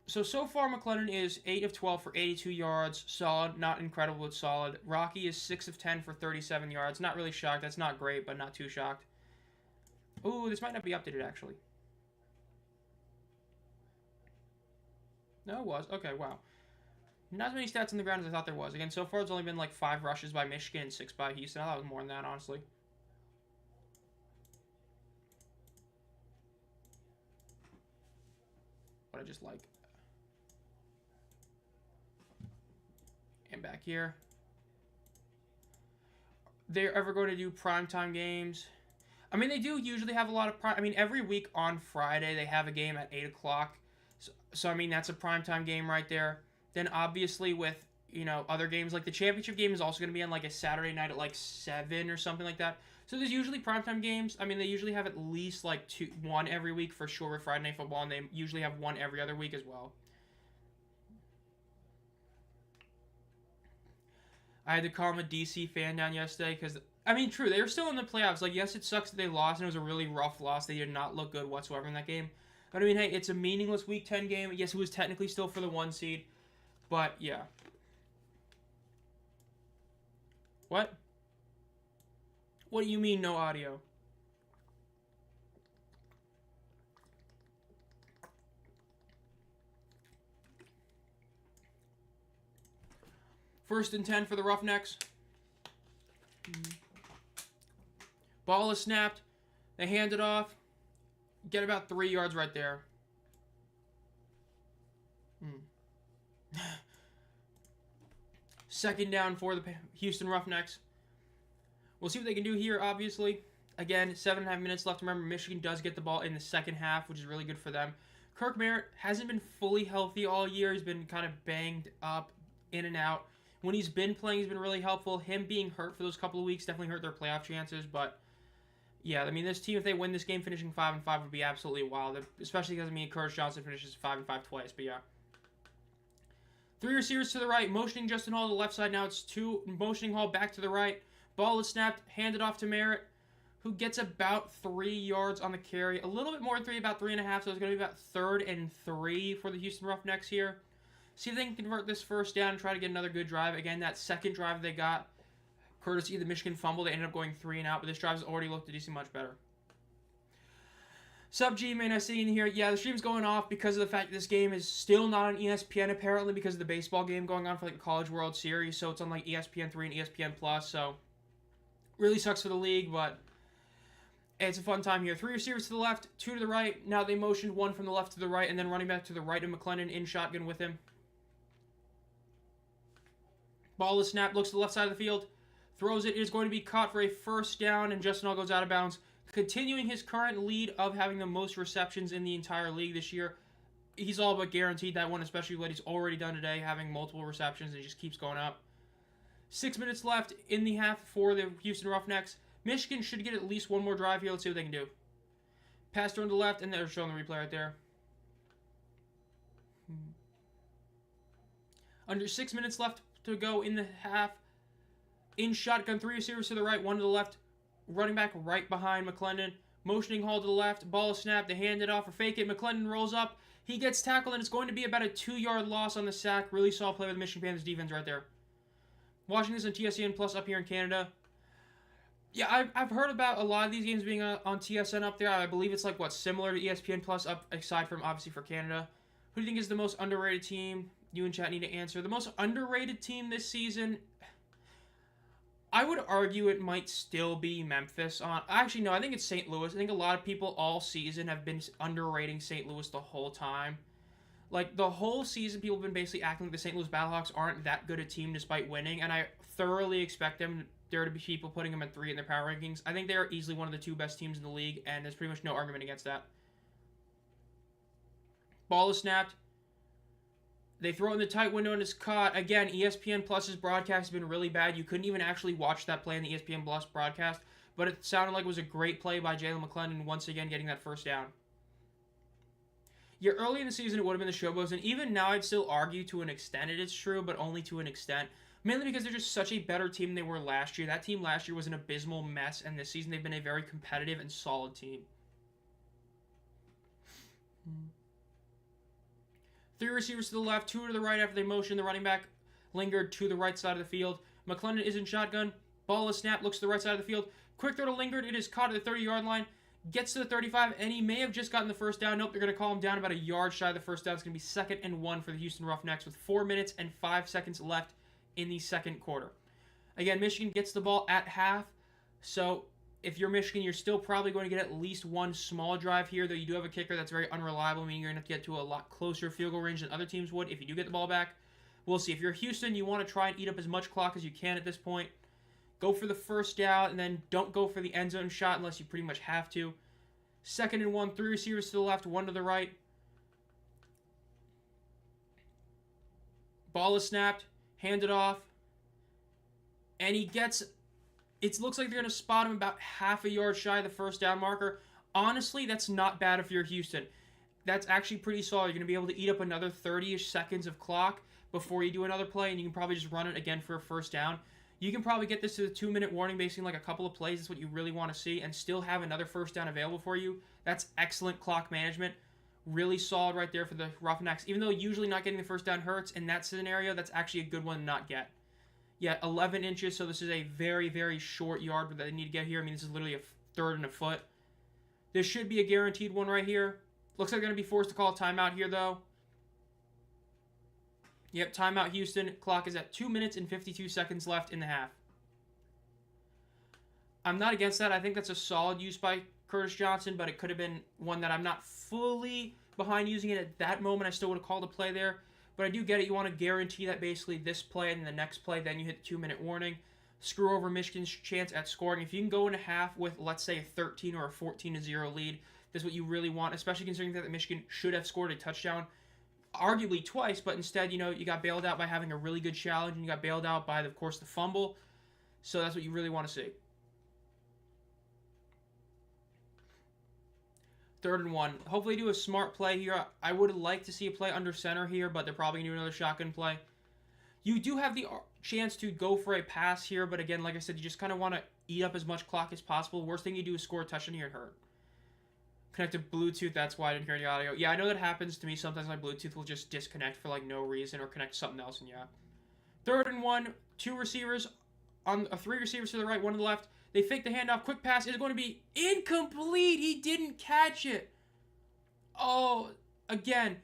So far, McLennan is 8 of 12 for 82 yards. Solid, not incredible, but solid. Rocky is 6 of 10 for 37 yards. Not really shocked. That's not great, but not too shocked. Ooh, this might not be updated, actually. No, it was. Okay, wow. Not as many stats on the ground as I thought there was. Again, so far it's only been like 5 rushes by Michigan and 6 by Houston. I thought it was more than that, honestly. What I just like. And back here. They're ever going to do primetime games? I mean, they do usually have a lot of prime... I mean, every week on Friday they have a game at 8 o'clock. So, I mean, that's a primetime game right there. Then, obviously, with, you know, other games, like the championship game is also going to be on, like, a Saturday night at, like, 7 or something like that. So, there's usually primetime games. I mean, they usually have at least, like, one every week for sure with Friday Night Football, and they usually have one every other week as well. I had to calm a DC fan down yesterday because, I mean, true, they were still in the playoffs. Like, yes, it sucks that they lost, and it was a really rough loss. They did not look good whatsoever in that game. But, I mean, hey, it's a meaningless Week 10 game. Yes, it was technically still for the 1 seed. But, yeah. What? What do you mean, no audio? First and 10 for the Roughnecks. Ball is snapped. They hand it off. Get about 3 yards right there. Second down for the Houston Roughnecks. We'll see what they can do here, obviously. Again, 7.5 minutes left. Remember, Michigan does get the ball in the second half, which is really good for them. Kirk Merritt hasn't been fully healthy all year. He's been kind of banged up, in and out. When he's been playing, he's been really helpful. Him being hurt for those couple of weeks definitely hurt their playoff chances, but Yeah, I mean, this team, if they win this game, finishing 5-5 would be absolutely wild. Especially because, I mean, Curtis Johnson finishes 5-5 twice. But yeah. 3 receivers to the right, motioning Justin Hall to the left side. Now it's 2, motioning Hall back to the right. Ball is snapped, handed off to Merritt, who gets about 3 yards on the carry. A little bit more than 3, about 3.5, so it's going to be about 3rd and 3 for the Houston Roughnecks here. See if they can convert this first down and try to get another good drive. Again, that second drive they got, courtesy of the Michigan fumble, they ended up going 3 and out, but this drive has already looked a decent much better. Sub G-Man, I see in here. Yeah, the stream's going off because of the fact that this game is still not on ESPN, apparently, because of the baseball game going on for like the College World Series, so it's on like ESPN 3 and ESPN Plus, so really sucks for the league, but it's a fun time here. 3 receivers to the left, 2 to the right. Now they motioned 1 from the left to the right, and then running back to the right of McClendon in shotgun with him. Ball is snapped, looks to the left side of the field, throws it. It is going to be caught for a first down, and Justin Hall goes out of bounds, continuing his current lead of having the most receptions in the entire league this year. He's all but guaranteed that one, especially what he's already done today, having multiple receptions, and he just keeps going up. 6 minutes left in the half for the Houston Roughnecks. Michigan should get at least one more drive here. Let's see what they can do. Pass thrown to the left, and they're showing the replay right there. Under 6 minutes left to go in the half. In shotgun, 3 receivers to the right, 1 to the left. Running back right behind McClendon. Motioning Hall to the left. Ball is snapped. They hand it off or fake it. McClendon rolls up. He gets tackled, and it's going to be about a 2-yard loss on the sack. Really solid play with the Michigan Panthers defense right there. Watching this on TSN Plus up here in Canada. Yeah, I've heard about a lot of these games being on TSN up there. I believe it's like, what, similar to ESPN Plus, up aside from, obviously, for Canada. Who do you think is the most underrated team? You and chat need to answer. The most underrated team this season, I would argue it might still be Memphis. Actually, no, I think it's St. Louis. I think a lot of people all season have been underrating St. Louis the whole time. Like, the whole season, people have been basically acting like the St. Louis Battlehawks aren't that good a team despite winning, and I thoroughly expect there to be people putting them at 3 in their power rankings. I think they are easily one of the 2 best teams in the league, and there's pretty much no argument against that. Ball is snapped. They throw it in the tight window and it's caught. Again, ESPN Plus's broadcast has been really bad. You couldn't even actually watch that play in the ESPN Plus broadcast, but it sounded like it was a great play by Jalen McClendon, once again getting that first down. Yeah, early in the season it would have been the Showboats, and even now I'd still argue to an extent it is true, but only to an extent. Mainly because they're just such a better team than they were last year. That team last year was an abysmal mess, and this season they've been a very competitive and solid team. 3 receivers to the left, 2 to the right after they motion. The running back lingered to the right side of the field. McClendon is in shotgun. Ball is snapped, looks to the right side of the field. Quick throw to Lingard. It is caught at the 30-yard line. Gets to the 35, and he may have just gotten the first down. Nope, they're going to call him down about a yard shy of the first down. It's going to be 2nd and 1 for the Houston Roughnecks with 4 minutes and 5 seconds left in the second quarter. Again, Michigan gets the ball at half, so if you're Michigan, you're still probably going to get at least one small drive here, though you do have a kicker that's very unreliable, meaning you're going to have to get to a lot closer field goal range than other teams would if you do get the ball back. We'll see. If you're Houston, you want to try and eat up as much clock as you can at this point. Go for the first down, and then don't go for the end zone shot unless you pretty much have to. 2nd and 1, 3 receivers to the left, 1 to the right. Ball is snapped, handed off, and he gets... It looks like they're going to spot him about half a yard shy of the first down marker. Honestly, that's not bad if you're Houston. That's actually pretty solid. You're going to be able to eat up another 30-ish seconds of clock before you do another play, and you can probably just run it again for a first down. You can probably get this to the 2-minute warning based on like a couple of plays. That's what you really want to see, and still have another first down available for you. That's excellent clock management. Really solid right there for the Roughnecks. Even though usually not getting the first down hurts, in that scenario, that's actually a good one to not get. Yeah, 11 inches, so this is a very, very short yard that they need to get here. I mean, this is literally a 1/3 and a foot. This should be a guaranteed one right here. Looks like they're going to be forced to call a timeout here, though. Yep, timeout Houston. Clock is at 2 minutes and 52 seconds left in the half. I'm not against that. I think that's a solid use by Curtis Johnson, but it could have been one that I'm not fully behind using it at that moment. I still would have called a play there. But I do get it. You want to guarantee that basically this play and the next play, then you hit the 2-minute warning. Screw over Michigan's chance at scoring. If you can go into half with, let's say, a 13 or a 14-0 lead, this is what you really want, especially considering that Michigan should have scored a touchdown, arguably twice, but instead, you got bailed out by having a really good challenge, and you got bailed out by, of course, the fumble. So that's what you really want to see. 3rd and 1. Hopefully do a smart play here. I would like to see a play under center here, but they're probably going to do another shotgun play. You do have the chance to go for a pass here, but again, like I said, you just kind of want to eat up as much clock as possible. Worst thing you do is score a touchdown here and hurt. Connected Bluetooth, that's why I didn't hear any audio. Yeah, I know that happens to me. Sometimes my Bluetooth will just disconnect for like no reason or connect to something else, and yeah. 3rd and 1, 2 receivers, on 3 receivers to the right, 1 to the left. They fake the handoff. Quick pass is going to be incomplete. He didn't catch it. Oh, again,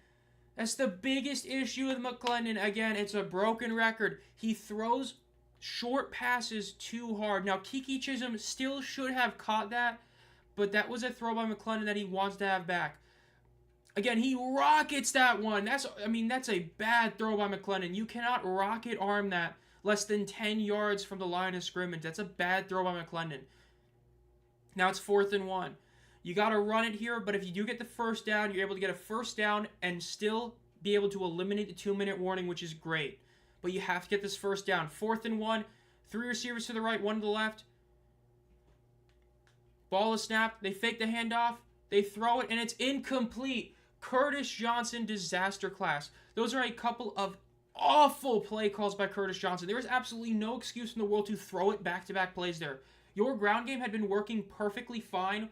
that's the biggest issue with McClendon. Again, it's a broken record. He throws short passes too hard. Now, Kiki Chisholm still should have caught that, but that was a throw by McClendon that he wants to have back. Again, he rockets that one. That's a bad throw by McClendon. You cannot rocket arm that less than 10 yards from the line of scrimmage. That's a bad throw by McClendon. Now it's 4th and 1. You got to run it here, but if you do get the first down, you're able to get a first down and still be able to eliminate the 2-minute warning, which is great. But you have to get this first down. 4th and 1, 3 receivers to the right, 1 to the left. Ball is snapped. They fake the handoff. They throw it, and it's incomplete. Curtis Johnson, disaster class. Those are a couple of awful play calls by Curtis Johnson. There is absolutely no excuse in the world to throw it back-to-back plays there. Your ground game had been working perfectly fine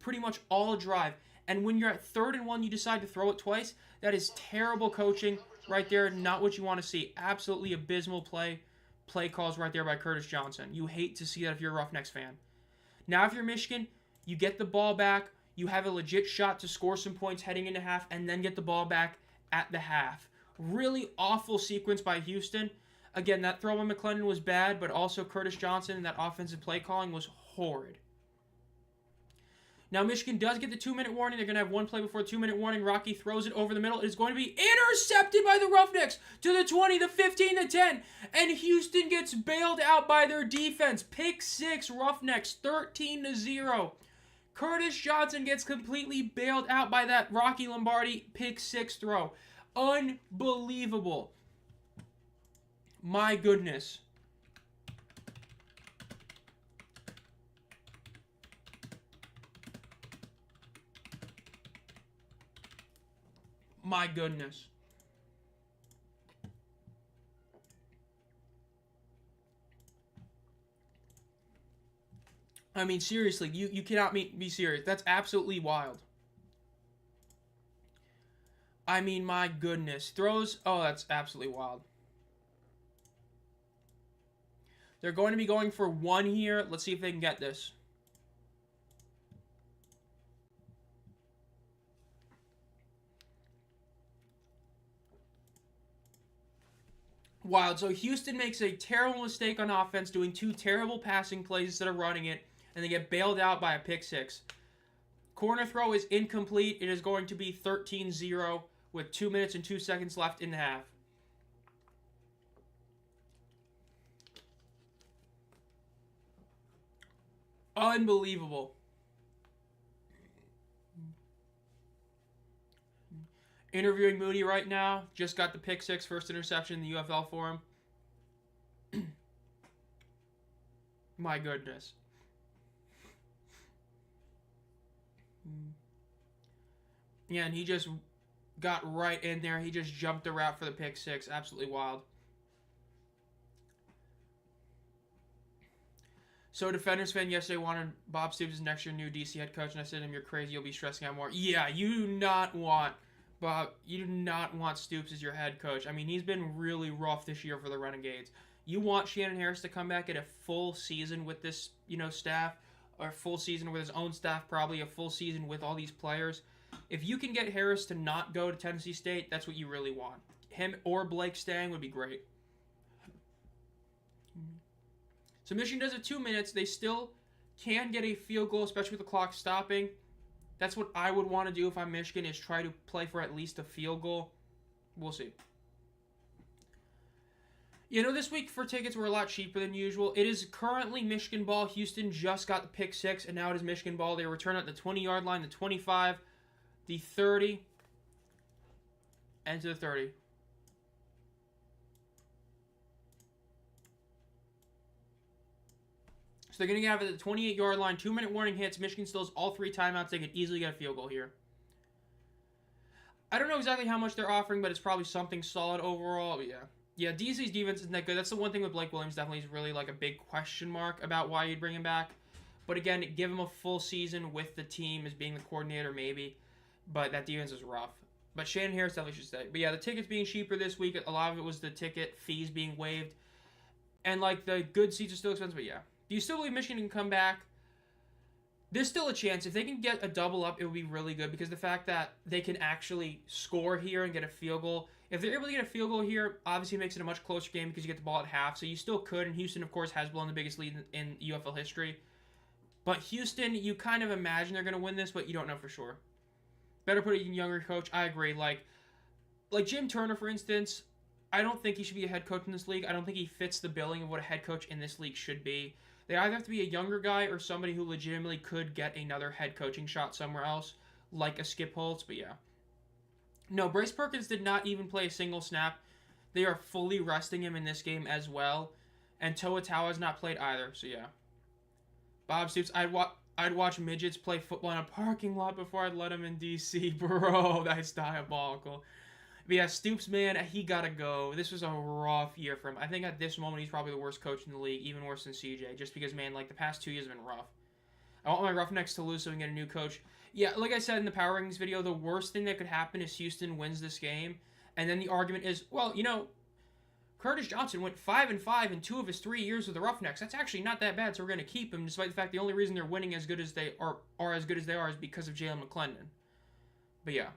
pretty much all drive. And when you're at 3rd and 1, you decide to throw it twice. That is terrible coaching right there. Not what you want to see. Absolutely abysmal play calls right there by Curtis Johnson. You hate to see that if you're a Roughnecks fan. Now if you're Michigan, you get the ball back. You have a legit shot to score some points heading into half and then get the ball back at the half. Really awful sequence by Houston. Again, that throw by McClendon was bad, but also Curtis Johnson and that offensive play calling was horrid. Now, Michigan does get the 2-minute warning. They're going to have one play before the 2-minute warning. Rocky throws it over the middle. It is going to be intercepted by the Roughnecks to the 20, the 15, the 10. And Houston gets bailed out by their defense. Pick 6, Roughnecks, 13-0. Curtis Johnson gets completely bailed out by that Rocky Lombardi pick 6 throw. Unbelievable. My goodness. My goodness. I mean, seriously, you cannot be serious. That's absolutely wild. I mean, my goodness. Throws, oh, that's absolutely wild. They're going to be going for 1 here. Let's see if they can get this. Wild. So Houston makes a terrible mistake on offense, doing 2 terrible passing plays instead of running it, and they get bailed out by a pick 6. Corner throw is incomplete. It is going to be 13-0 with 2 minutes and 2 seconds left in the half. Unbelievable. Interviewing Moody right now. Just got the pick 6, first interception in the UFL for him. My goodness. Yeah, and he just got right in there. He just jumped the route for the pick 6. Absolutely wild. So, Defenders fan yesterday wanted Bob Stoops as next year new DC head coach, and I said to him, "You're crazy. You'll be stressing out more." Yeah, you do not want Bob. You do not want Stoops as your head coach. I mean, he's been really rough this year for the Renegades. You want Shannon Harris to come back at a full season with this, staff, or a full season with his own staff, probably a full season with all these players. If you can get Harris to not go to Tennessee State, that's what you really want. Him or Blake staying would be great. So Michigan does it 2 minutes. They still can get a field goal, especially with the clock stopping. That's what I would want to do if I'm Michigan, is try to play for at least a field goal. We'll see. This week for tickets were a lot cheaper than usual. It is currently Michigan ball. Houston just got the pick 6, and now it is Michigan ball. They return at the 20-yard line, the 25, the 30, and to the 30. So they're going to have it at the 28-yard line. 2-minute warning hits. Michigan still has all 3 timeouts. They could easily get a field goal here. I don't know exactly how much they're offering, but it's probably something solid overall. But yeah, DC's defense isn't that good. That's the one thing with Blake Williams. Definitely is really like a big question mark about why you'd bring him back. But again, give him a full season with the team as being the coordinator, maybe. But that defense is rough. But Shannon Harris definitely should stay. But yeah, the tickets being cheaper this week, a lot of it was the ticket fees being waived. And like the good seats are still expensive, but yeah. Do you still believe Michigan can come back? There's still a chance. If they can get a double up, it would be really good because the fact that they can actually score here and get a field goal. If they're able to get a field goal here, obviously it makes it a much closer game because you get the ball at half. So you still could, and Houston, of course, has blown the biggest lead in UFL history. But Houston, you kind of imagine they're going to win this, but you don't know for sure. Better put a younger coach. I agree. Like Jim Turner, for instance, I don't think he should be a head coach in this league. I don't think he fits the billing of what a head coach in this league should be. They either have to be a younger guy or somebody who legitimately could get another head coaching shot somewhere else, like a Skip Holtz, but yeah. No, Bryce Perkins did not even play a single snap. They are fully resting him in this game as well. And Toa Tau has not played either, so yeah. Bob Stoops, I'd watch midgets play football in a parking lot before I'd let them in DC. Bro, that's diabolical. But yeah, Stoops, man, he gotta go. This was a rough year for him. I think at this moment he's probably the worst coach in the league, even worse than CJ, just because, man, like the past 2 years have been rough. I want my Roughnecks to lose so we can get a new coach. Yeah, like I said in the Power Rankings video, the worst thing that could happen is Houston wins this game, and then the argument is, well, you know, Curtis Johnson went 5-5 in 2 of his 3 years with the Roughnecks. That's actually not that bad, so we're going to keep him, despite the fact the only reason they're winning as good as they are as good as they are is because of Jalen McClendon. But yeah.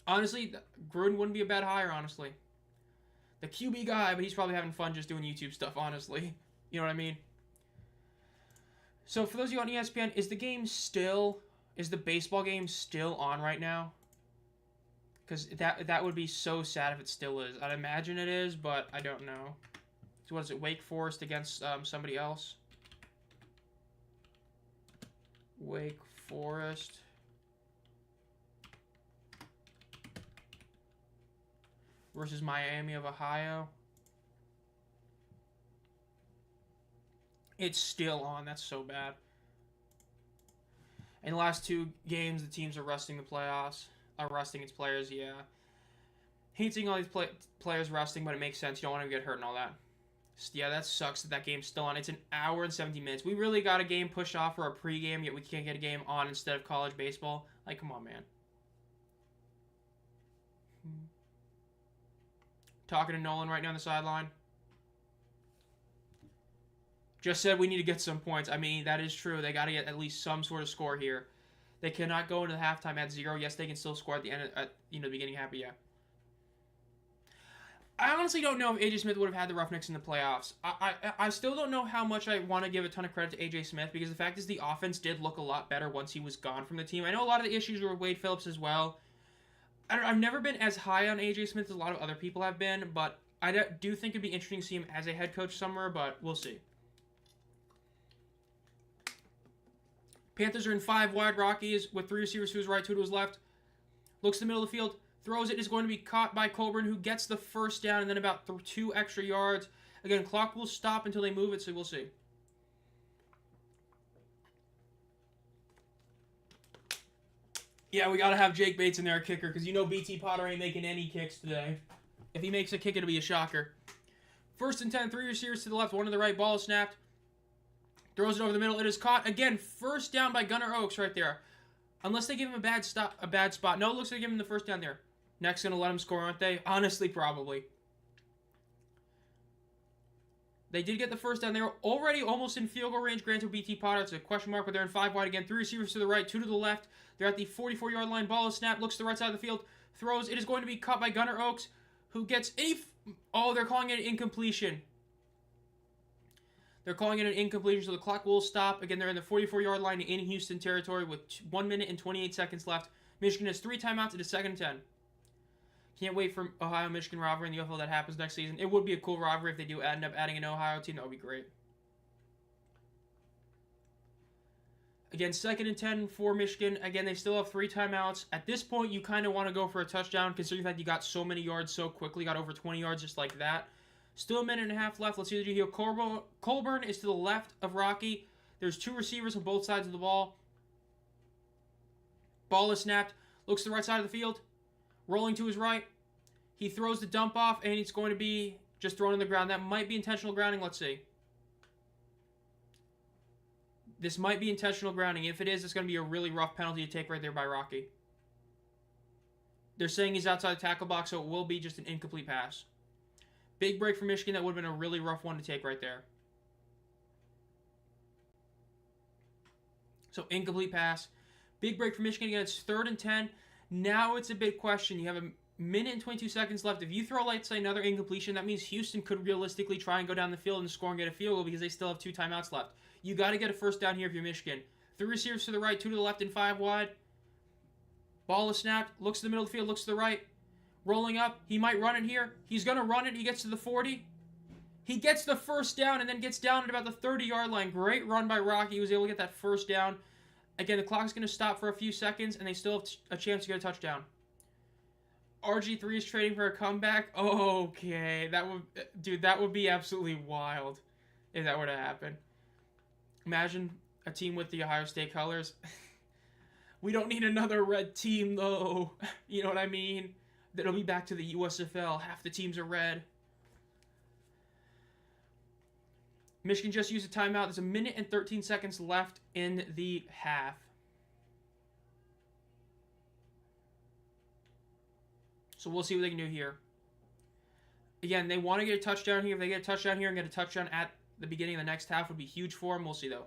Honestly, Gruden wouldn't be a bad hire, honestly. The QB guy, but he's probably having fun just doing YouTube stuff, honestly. You know what I mean? So, for those of you on ESPN, is the baseball game still on right now? Because that would be so sad if it still is. I'd imagine it is, but I don't know. So, what is it, Wake Forest against somebody else? Wake Forest. Versus Miami of Ohio. It's still on. That's so bad. In the last 2 games, the teams are resting the playoffs. Resting its players, yeah. Hate seeing all these players resting, but it makes sense. You don't want them to get hurt and all that. Yeah, that sucks that game's still on. It's an hour and 70 minutes. We really got a game pushed off for a pregame, yet we can't get a game on instead of college baseball. Like, come on, man. Talking to Nolan right now on the sideline. Just said we need to get some points. I mean, that is true. They got to get at least some sort of score here. They cannot go into the halftime at 0. Yes, they can still score at the end, the beginning half, but yeah. I honestly don't know if AJ Smith would have had the Roughnecks in the playoffs. I still don't know how much I want to give a ton of credit to AJ Smith because the fact is the offense did look a lot better once he was gone from the team. I know a lot of the issues were with Wade Phillips as well. I've never been as high on AJ Smith as a lot of other people have been, but I do think it'd be interesting to see him as a head coach somewhere, but we'll see. Panthers are in 5 wide. Rockies with 3 receivers to his right, 2 to his left. Looks to the middle of the field. Throws it. Is going to be caught by Colburn, who gets the first down and then about 2 extra yards. Again, clock will stop until they move it, so we'll see. Yeah, we got to have Jake Bates in there, a kicker, because you know BT Potter ain't making any kicks today. If he makes a kick, it'll be a shocker. 1st and 10, 3 receivers to the left, 1 to the right. Ball is snapped. Throws it over the middle. It is caught. Again, first down by Gunnar Oaks right there. Unless they give him a bad spot. No, it looks like they give him the first down there. Next, going to let him score, aren't they? Honestly, probably. They did get the first down. They were already almost in field goal range. Granted, BT Potter, it's a question mark, but they're in 5 wide again. 3 receivers to the right, 2 to the left. They're at the 44-yard line. Ball is snapped. Looks to the right side of the field. Throws. It is going to be caught by Gunnar Oaks, who gets a... Oh, they're calling it an incompletion. They're calling it an incompletion, so the clock will stop. Again, they're in the 44-yard line in Houston territory with 1 minute and 28 seconds left. Michigan has 3 timeouts. It is 2nd and 10. Can't wait for Ohio-Michigan rivalry in the UFL that happens next season. It would be a cool rivalry if they do end up adding an Ohio team. That would be great. Again, 2nd and 10 for Michigan. Again, they still have 3 timeouts. At this point, you kind of want to go for a touchdown, considering that you got so many yards so quickly. Got over 20 yards just like that. Still a minute and a half left. Let's see what they do here. Colburn is to the left of Rocky. There's 2 receivers on both sides of the ball. Ball is snapped. Looks to the right side of the field. Rolling to his right. He throws the dump off, and it's going to be just thrown on the ground. That might be intentional grounding. Let's see. This might be intentional grounding. If it is, it's going to be a really rough penalty to take right there by Rocky. They're saying he's outside the tackle box, so it will be just an incomplete pass. Big break for Michigan. That would have been a really rough one to take right there. So incomplete pass. Big break for Michigan. Again, it's 3rd and 10. Now it's a big question. You have a minute and 22 seconds left. If you throw, let's say, another incompletion, that means Houston could realistically try and go down the field and score and get a field goal because they still have 2 timeouts left. You got to get a first down here if you're Michigan. 3 receivers to the right, 2 to the left, and 5 wide. Ball is snapped. Looks to the middle of the field. Looks to the right. Rolling up. He might run it here. He's going to run it. He gets to the 40. He gets the first down and then gets down at about the 30-yard line. Great run by Rocky. He was able to get that first down. Again, the clock is going to stop for a few seconds, and they still have a chance to get a touchdown. RG3 is trading for a comeback. Okay, that would be absolutely wild if that were to happen. Imagine a team with the Ohio State colors. We don't need another red team, though. You know what I mean? That'll be back to the USFL. Half the teams are red. Michigan just used a timeout. There's a minute and 13 seconds left in the half. So we'll see what they can do here. Again, they want to get a touchdown here. If they get a touchdown here and get a touchdown at the beginning of the next half, would be huge for them. We'll see, though.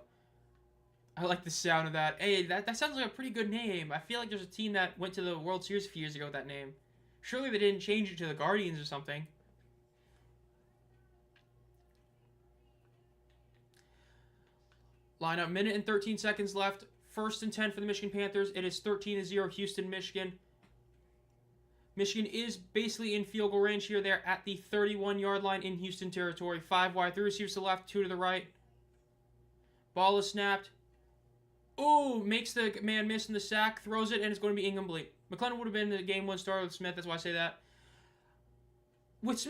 I like the sound of that. Hey, that sounds like a pretty good name. I feel like there's a team that went to the World Series a few years ago with that name. Surely they didn't change it to the Guardians or something. Lineup, minute and 13 seconds left. 1st and 10 for the Michigan Panthers. It is 13-0 Houston, Michigan. Michigan is basically in field goal range here. They're at the 31-yard line in Houston territory. 5 wide, 3 receivers to the left, 2 to the right. Ball is snapped. Oh, makes the man miss in the sack, throws it, and it's going to be incomplete. McClendon would have been the game 1 starter with Smith. That's why I say that. With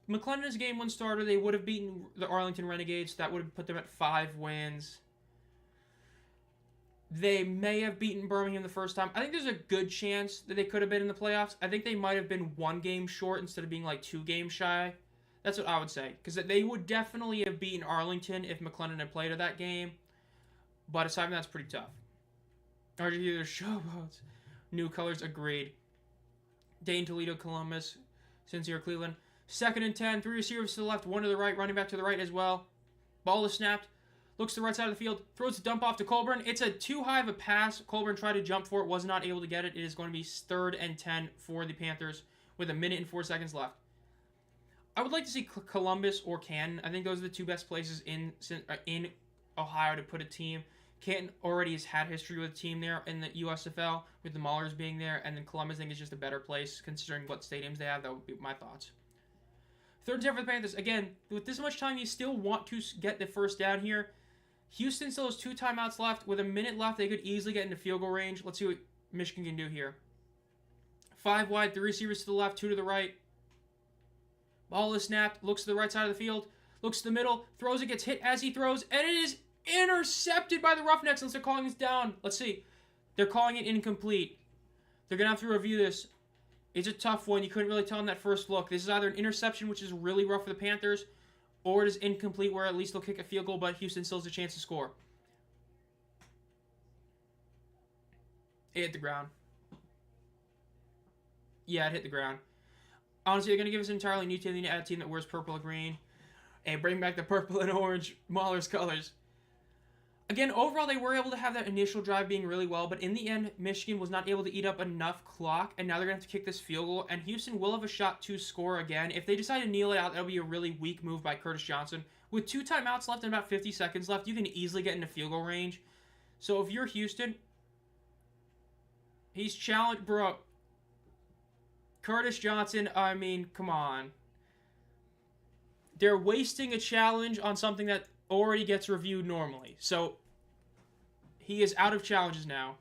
McClendon as game 1 starter, they would have beaten the Arlington Renegades. That would have put them at 5 wins. They may have beaten Birmingham the first time. I think there's a good chance that they could have been in the playoffs. I think they might have been 1 game short instead of being like 2 games shy. That's what I would say. Because they would definitely have beaten Arlington if McClendon had played at that game. But aside from that, it's pretty tough. RG showboats. New colors, agreed. Dayton, Toledo, Columbus, Sincere, Cleveland. 2nd and 10. 3 receivers to the left, 1 to the right. Running back to the right as well. Ball is snapped. Looks to the right side of the field. Throws the dump off to Colburn. It's a too high of a pass. Colburn tried to jump for it. Was not able to get it. It is going to be 3rd and 10 for the Panthers with a minute and 4 seconds left. I would like to see Columbus or Canton. I think those are the 2 best places in Ohio to put a team. Canton already has had history with a team there in the USFL, with the Maulers being there, and then Columbus I think is just a better place considering what stadiums they have. That would be my thoughts. 3rd and 10 for the Panthers. Again, with this much time, you still want to get the first down here. Houston still has 2 timeouts left. With a minute left, they could easily get into field goal range. Let's see what Michigan can do here. 5 wide, 3 receivers to the left, 2 to the right. Ball is snapped. Looks to the right side of the field. Looks to the middle. Throws it, gets hit as he throws, and it is intercepted by the Roughnecks unless they're calling this down. Let's see. They're calling it incomplete. They're going to have to review this. It's a tough one. You couldn't really tell in that first look. This is either an interception, which is really rough for the Panthers, or it is incomplete where at least they'll kick a field goal, but Houston still has a chance to score. It hit the ground. Yeah, it hit the ground. Honestly, they're going to give us an entirely new team. They need to add a team that wears purple and green. And bring back the purple and orange Mahler's colors. Again, overall, they were able to have that initial drive being really well, but in the end, Michigan was not able to eat up enough clock, and now they're going to have to kick this field goal, and Houston will have a shot to score again. If they decide to kneel it out, that'll be a really weak move by Curtis Johnson. With 2 timeouts left and about 50 seconds left, you can easily get into field goal range. So if you're Houston, he's challenged, bro. Curtis Johnson, I mean, come on. They're wasting a challenge on something that already gets reviewed normally. So, he is out of challenges now.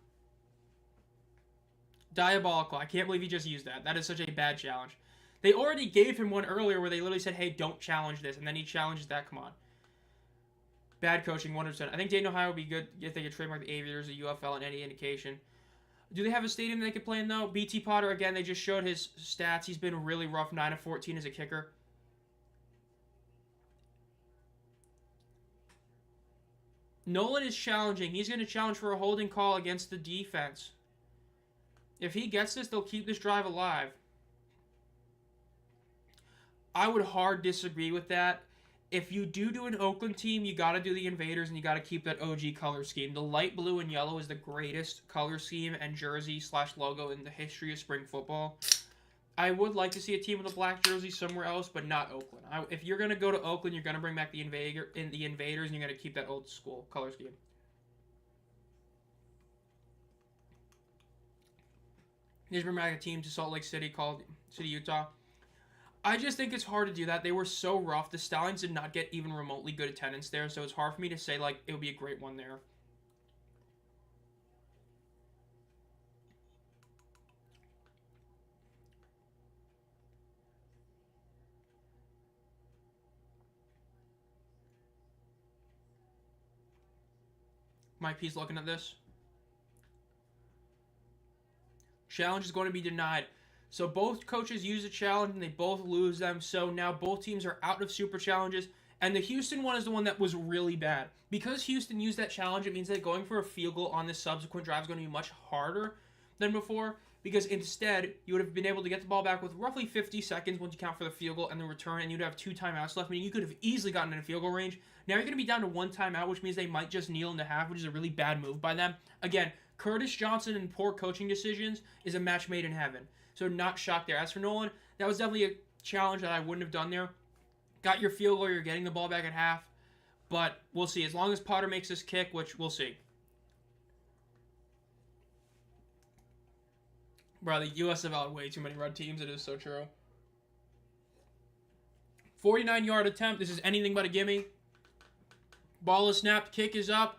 Diabolical. I can't believe he just used that. That is such a bad challenge. They already gave him one earlier where they literally said, hey, don't challenge this. And then he challenges that. Come on. Bad coaching, 100%. I think Dayton, Ohio would be good if they could trademark the Aviators, the UFL, and any indication. Do they have a stadium they could play in, though? BT Potter, again, they just showed his stats. He's been really rough, 9 of 14 as a kicker. Nolan is challenging. He's going to challenge for a holding call against the defense. If he gets this, they'll keep this drive alive. I would hard disagree with that. If you do an Oakland team, you got to do the Invaders and you got to keep that OG color scheme. The light blue and yellow is the greatest color scheme and jersey/logo in the history of spring football. I would like to see a team with a black jersey somewhere else, but not Oakland. If you're going to go to Oakland, you're going to bring back the Invaders and you're going to keep that old school color scheme. You just bring back a team to Salt Lake City called City, Utah. I just think it's hard to do that. They were so rough. The Stallions did not get even remotely good attendance there, so it's hard for me to say, like, it would be a great one there. Mike P's looking at this. Challenge is going to be denied. So both coaches use a challenge and they both lose them. So now both teams are out of super challenges. And the Houston one is the one that was really bad. Because Houston used that challenge, it means that going for a field goal on this subsequent drive is going to be much harder than before. Because instead, you would have been able to get the ball back with roughly 50 seconds once you count for the field goal and the return. And you'd have 2 timeouts left, meaning you could have easily gotten in a field goal range. Now you're going to be down to 1 timeout, which means they might just kneel into half, which is a really bad move by them. Again, Curtis Johnson and poor coaching decisions is a match made in heaven. So not shocked there. As for Nolan, that was definitely a challenge that I wouldn't have done there. Got your field goal, you're getting the ball back at half. But we'll see. As long as Potter makes this kick, which we'll see. Bro, the USFL had way too many red teams. It is so true. 49-yard attempt. This is anything but a gimme. Ball is snapped. Kick is up.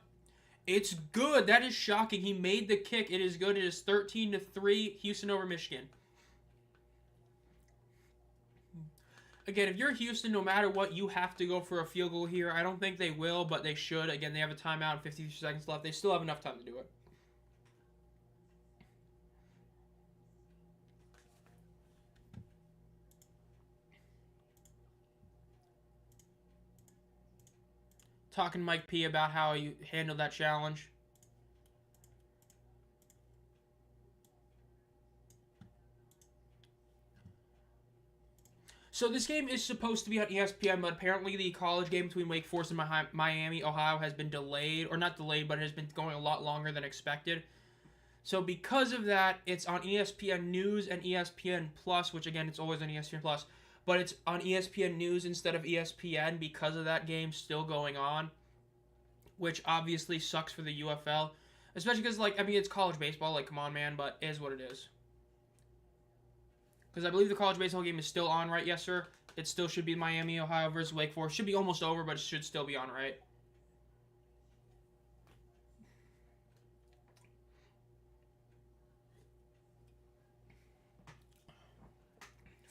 It's good. That is shocking. He made the kick. It is good. It is 13-3. Houston over Michigan. Again, if you're Houston, no matter what, you have to go for a field goal here. I don't think they will, but they should. Again, they have a timeout and 53 seconds left. They still have enough time to do it. Talking to Mike P about how you handled that challenge. So this game is supposed to be on ESPN, but apparently the college game between Wake Forest and Miami, Ohio has been delayed, or not delayed, but it has been going a lot longer than expected. So because of that, it's on ESPN News and ESPN Plus, which again, it's always on ESPN Plus, but it's on ESPN News instead of ESPN because of that game still going on, which obviously sucks for the UFL, especially because, like, I mean, it's college baseball, like, come on, man, but it is what it is. Because I believe the college baseball game is still on, right? Yes, sir. It still should be Miami, Ohio versus Wake Forest. Should be almost over, but it should still be on, right?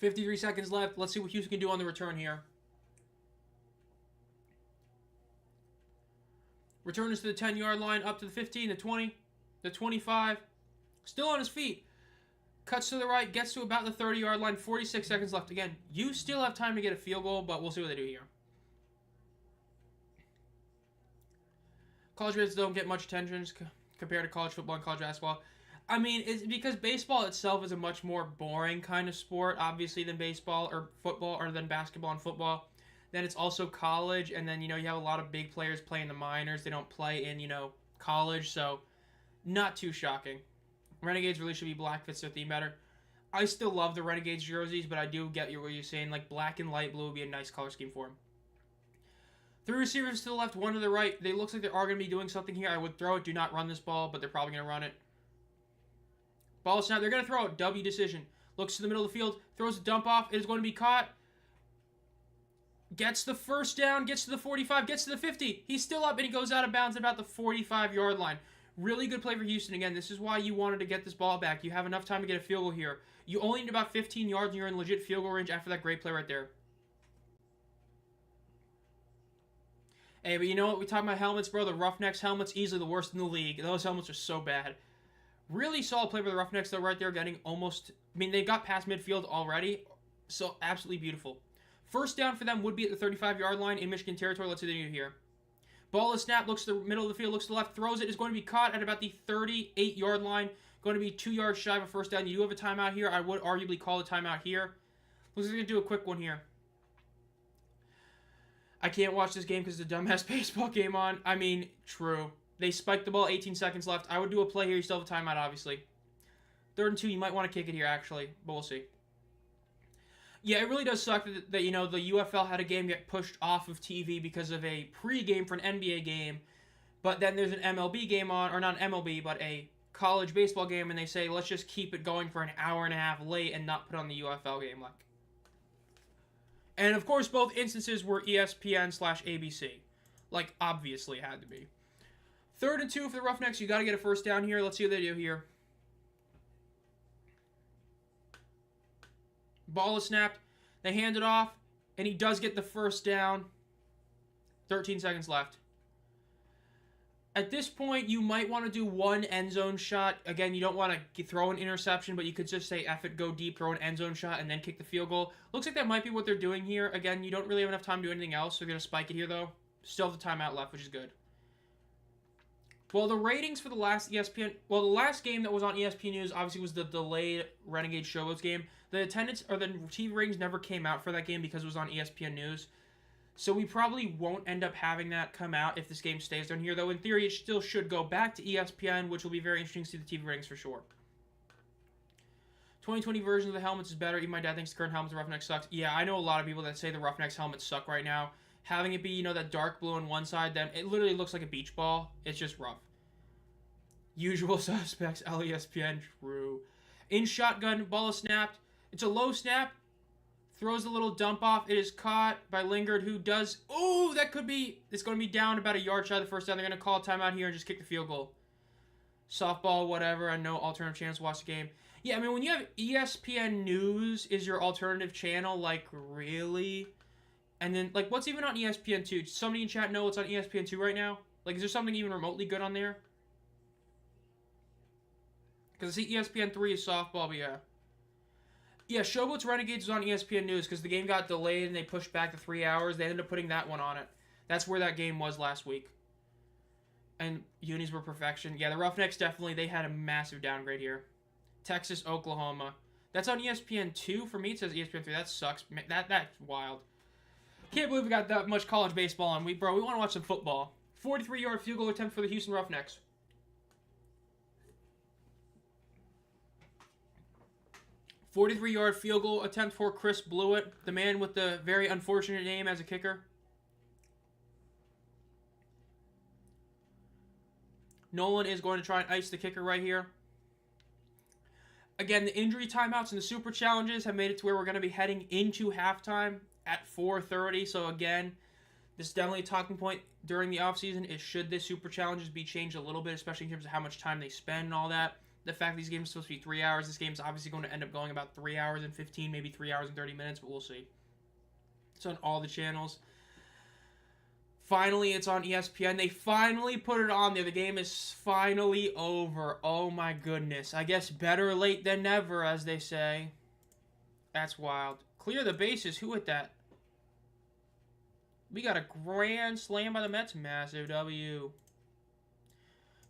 $53 seconds left. Let's see what Houston can do on the return here. Return is to the 10-yard line, up to the 15, the 20, the 25. Still on his feet. Cuts to the right, gets to about the 30-yard line, 46 seconds left. Again, you still have time to get a field goal, but we'll see what they do here. College baseball don't get much attention compared to college football and college basketball. I mean, it's because baseball itself is a much more boring kind of sport, obviously, than baseball or football, or than basketball and football. Then it's also college, and then, you know, you have a lot of big players playing the minors. They don't play in, you know, college, so not too shocking. Renegades really should be black, fits their theme better. I still love the Renegades jerseys, but I do get what you're saying. Like, black and light blue would be a nice color scheme for them. 3 receivers to the left, 1 to the right. They looks like they are going to be doing something here. I would throw it. Do not run this ball, but they're probably going to run it. Ball snap. They're going to throw it. W decision. Looks to the middle of the field. Throws a dump off. It is going to be caught. Gets the first down. Gets to the 45. Gets to the 50. He's still up, and he goes out of bounds at about the 45-yard line. Really good play for Houston. Again, this is why you wanted to get this ball back. You have enough time to get a field goal here. You only need about 15 yards and you're in legit field goal range after that great play right there. Hey, but you know what? We talk about helmets, bro. The Roughnecks helmets, easily the worst in the league. Those helmets are so bad. Really solid play by the Roughnecks, though, right there, getting almost... I mean, they got past midfield already, so absolutely beautiful. First down for them would be at the 35-yard line in Michigan territory. Let's see what they do here. Ball is snapped, looks to the middle of the field, looks to the left, throws it, is going to be caught at about the 38-yard line. Going to be 2 yards shy of a first down. You do have a timeout here. I would arguably call a timeout here. Looks like they're going to do a quick one here. I can't watch this game because the dumbass baseball game on. I mean, true. They spiked the ball, 18 seconds left. I would do a play here. You still have a timeout, obviously. 3rd and 2, you might want to kick it here, actually. But we'll see. Yeah, it really does suck that you know, the UFL had a game get pushed off of TV because of a pre-game for an NBA game. But then there's an MLB game on, or not an MLB, but a college baseball game, and they say, let's just keep it going for an hour and a half late and not put on the UFL game. Like. And, of course, both instances were ESPN/ABC. Like, obviously had to be. 3rd and 2 for the Roughnecks. You got to get a first down here. Let's see what they do here. Ball is snapped. They hand it off, and he does get the first down. 13 seconds left. At this point, you might want to do one end zone shot. Again, you don't want to throw an interception, but you could just say, F it, go deep, throw an end zone shot, and then kick the field goal. Looks like that might be what they're doing here. Again, you don't really have enough time to do anything else. They're going to spike it here, though. Still have the timeout left, which is good. Well, the ratings for the last ESPN... Well, the last game that was on ESPN News, obviously, was the delayed Renegade Showboats game. The attendance, or the TV ratings never came out for that game because it was on ESPN News. So we probably won't end up having that come out if this game stays down here. Though, in theory, it still should go back to ESPN, which will be very interesting to see the TV ratings for sure. 2020 version of the helmets is better. Even my dad thinks the current helmets of Roughnecks sucks. Yeah, I know a lot of people that say the Roughnecks helmets suck right now. Having it be, you know, that dark blue on one side, then it literally looks like a beach ball. It's just rough. Usual suspects, LESPN, true. In shotgun, ball is snapped. It's a low snap. Throws a little dump off. It is caught by Lingard, who does... Oh, that could be... It's going to be down about a yard shy of the first down. They're going to call a timeout here and just kick the field goal. Softball, whatever, and no alternative channels to watch the game. Yeah, I mean, when you have ESPN News is your alternative channel, like, really? And then, like, what's even on ESPN 2? Does somebody in chat know what's on ESPN 2 right now? Like, is there something even remotely good on there? Because I see ESPN 3 is softball, but yeah. Yeah, Showboats Renegades was on ESPN News because the game got delayed and they pushed back to 3 hours. They ended up putting that one on it. That's where that game was last week. And unis were perfection. Yeah, the Roughnecks definitely, they had a massive downgrade here. Texas, Oklahoma. That's on ESPN 2. For me, it says ESPN 3. That sucks. That's wild. Can't believe we got that much college baseball on. We want to watch some football. 43-yard field goal attempt for the Houston Roughnecks. .43-yard field goal attempt for Chris Blewett, the man with the very unfortunate name as a kicker. Nolan is going to try and ice the kicker right here. Again, the injury timeouts and the super challenges have made it to where we're going to be heading into halftime at 4:30. So again, this is definitely a talking point during the offseason is should the super challenges be changed a little bit, especially in terms of how much time they spend and all that. The fact these games are supposed to be 3 hours, this game's obviously going to end up going about 3 hours and 15, maybe 3 hours and 30 minutes, but we'll see. It's on all the channels. Finally, it's on ESPN. They finally put it on there. The game is finally over. Oh my goodness. I guess better late than never, as they say. That's wild. Clear the bases. Who hit that? We got a grand slam by the Mets. Massive W.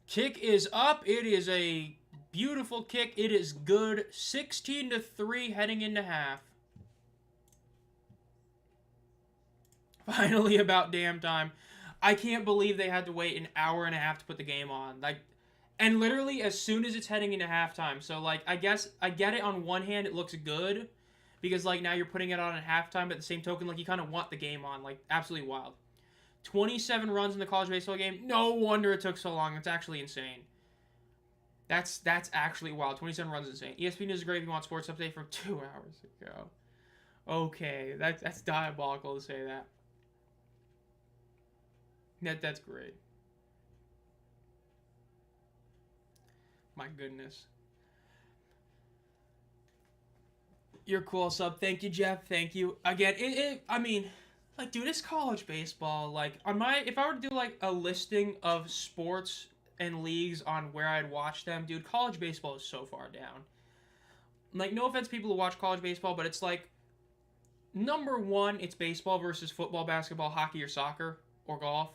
Kick is up. It is a beautiful kick. It is good. 16-3 heading into half. Finally, about damn time. I can't believe they had to wait an hour and a half to put the game on. Like, and literally as soon as it's heading into halftime. So, like, I guess I get it on one hand. It looks good because, like, now you're putting it on at halftime. But at the same token, like, you kind of want the game on. Like, absolutely wild. 27 runs in the college baseball game. No wonder it took so long. It's actually insane. That's actually wild. 27 runs is insane. ESPN News is great if you want sports update from 2 hours ago. Okay, that's diabolical to say that. That's great. My goodness. You're cool, sub. Thank you, Jeff. Thank you. Again, I mean, like, dude, it's college baseball. Like, if I were to do, like, a listing of sports and leagues on where I'd watch them, dude, college baseball is so far down. Like, no offense to people who watch college baseball, but it's like, number one, it's baseball versus football, basketball, hockey, or soccer, or golf,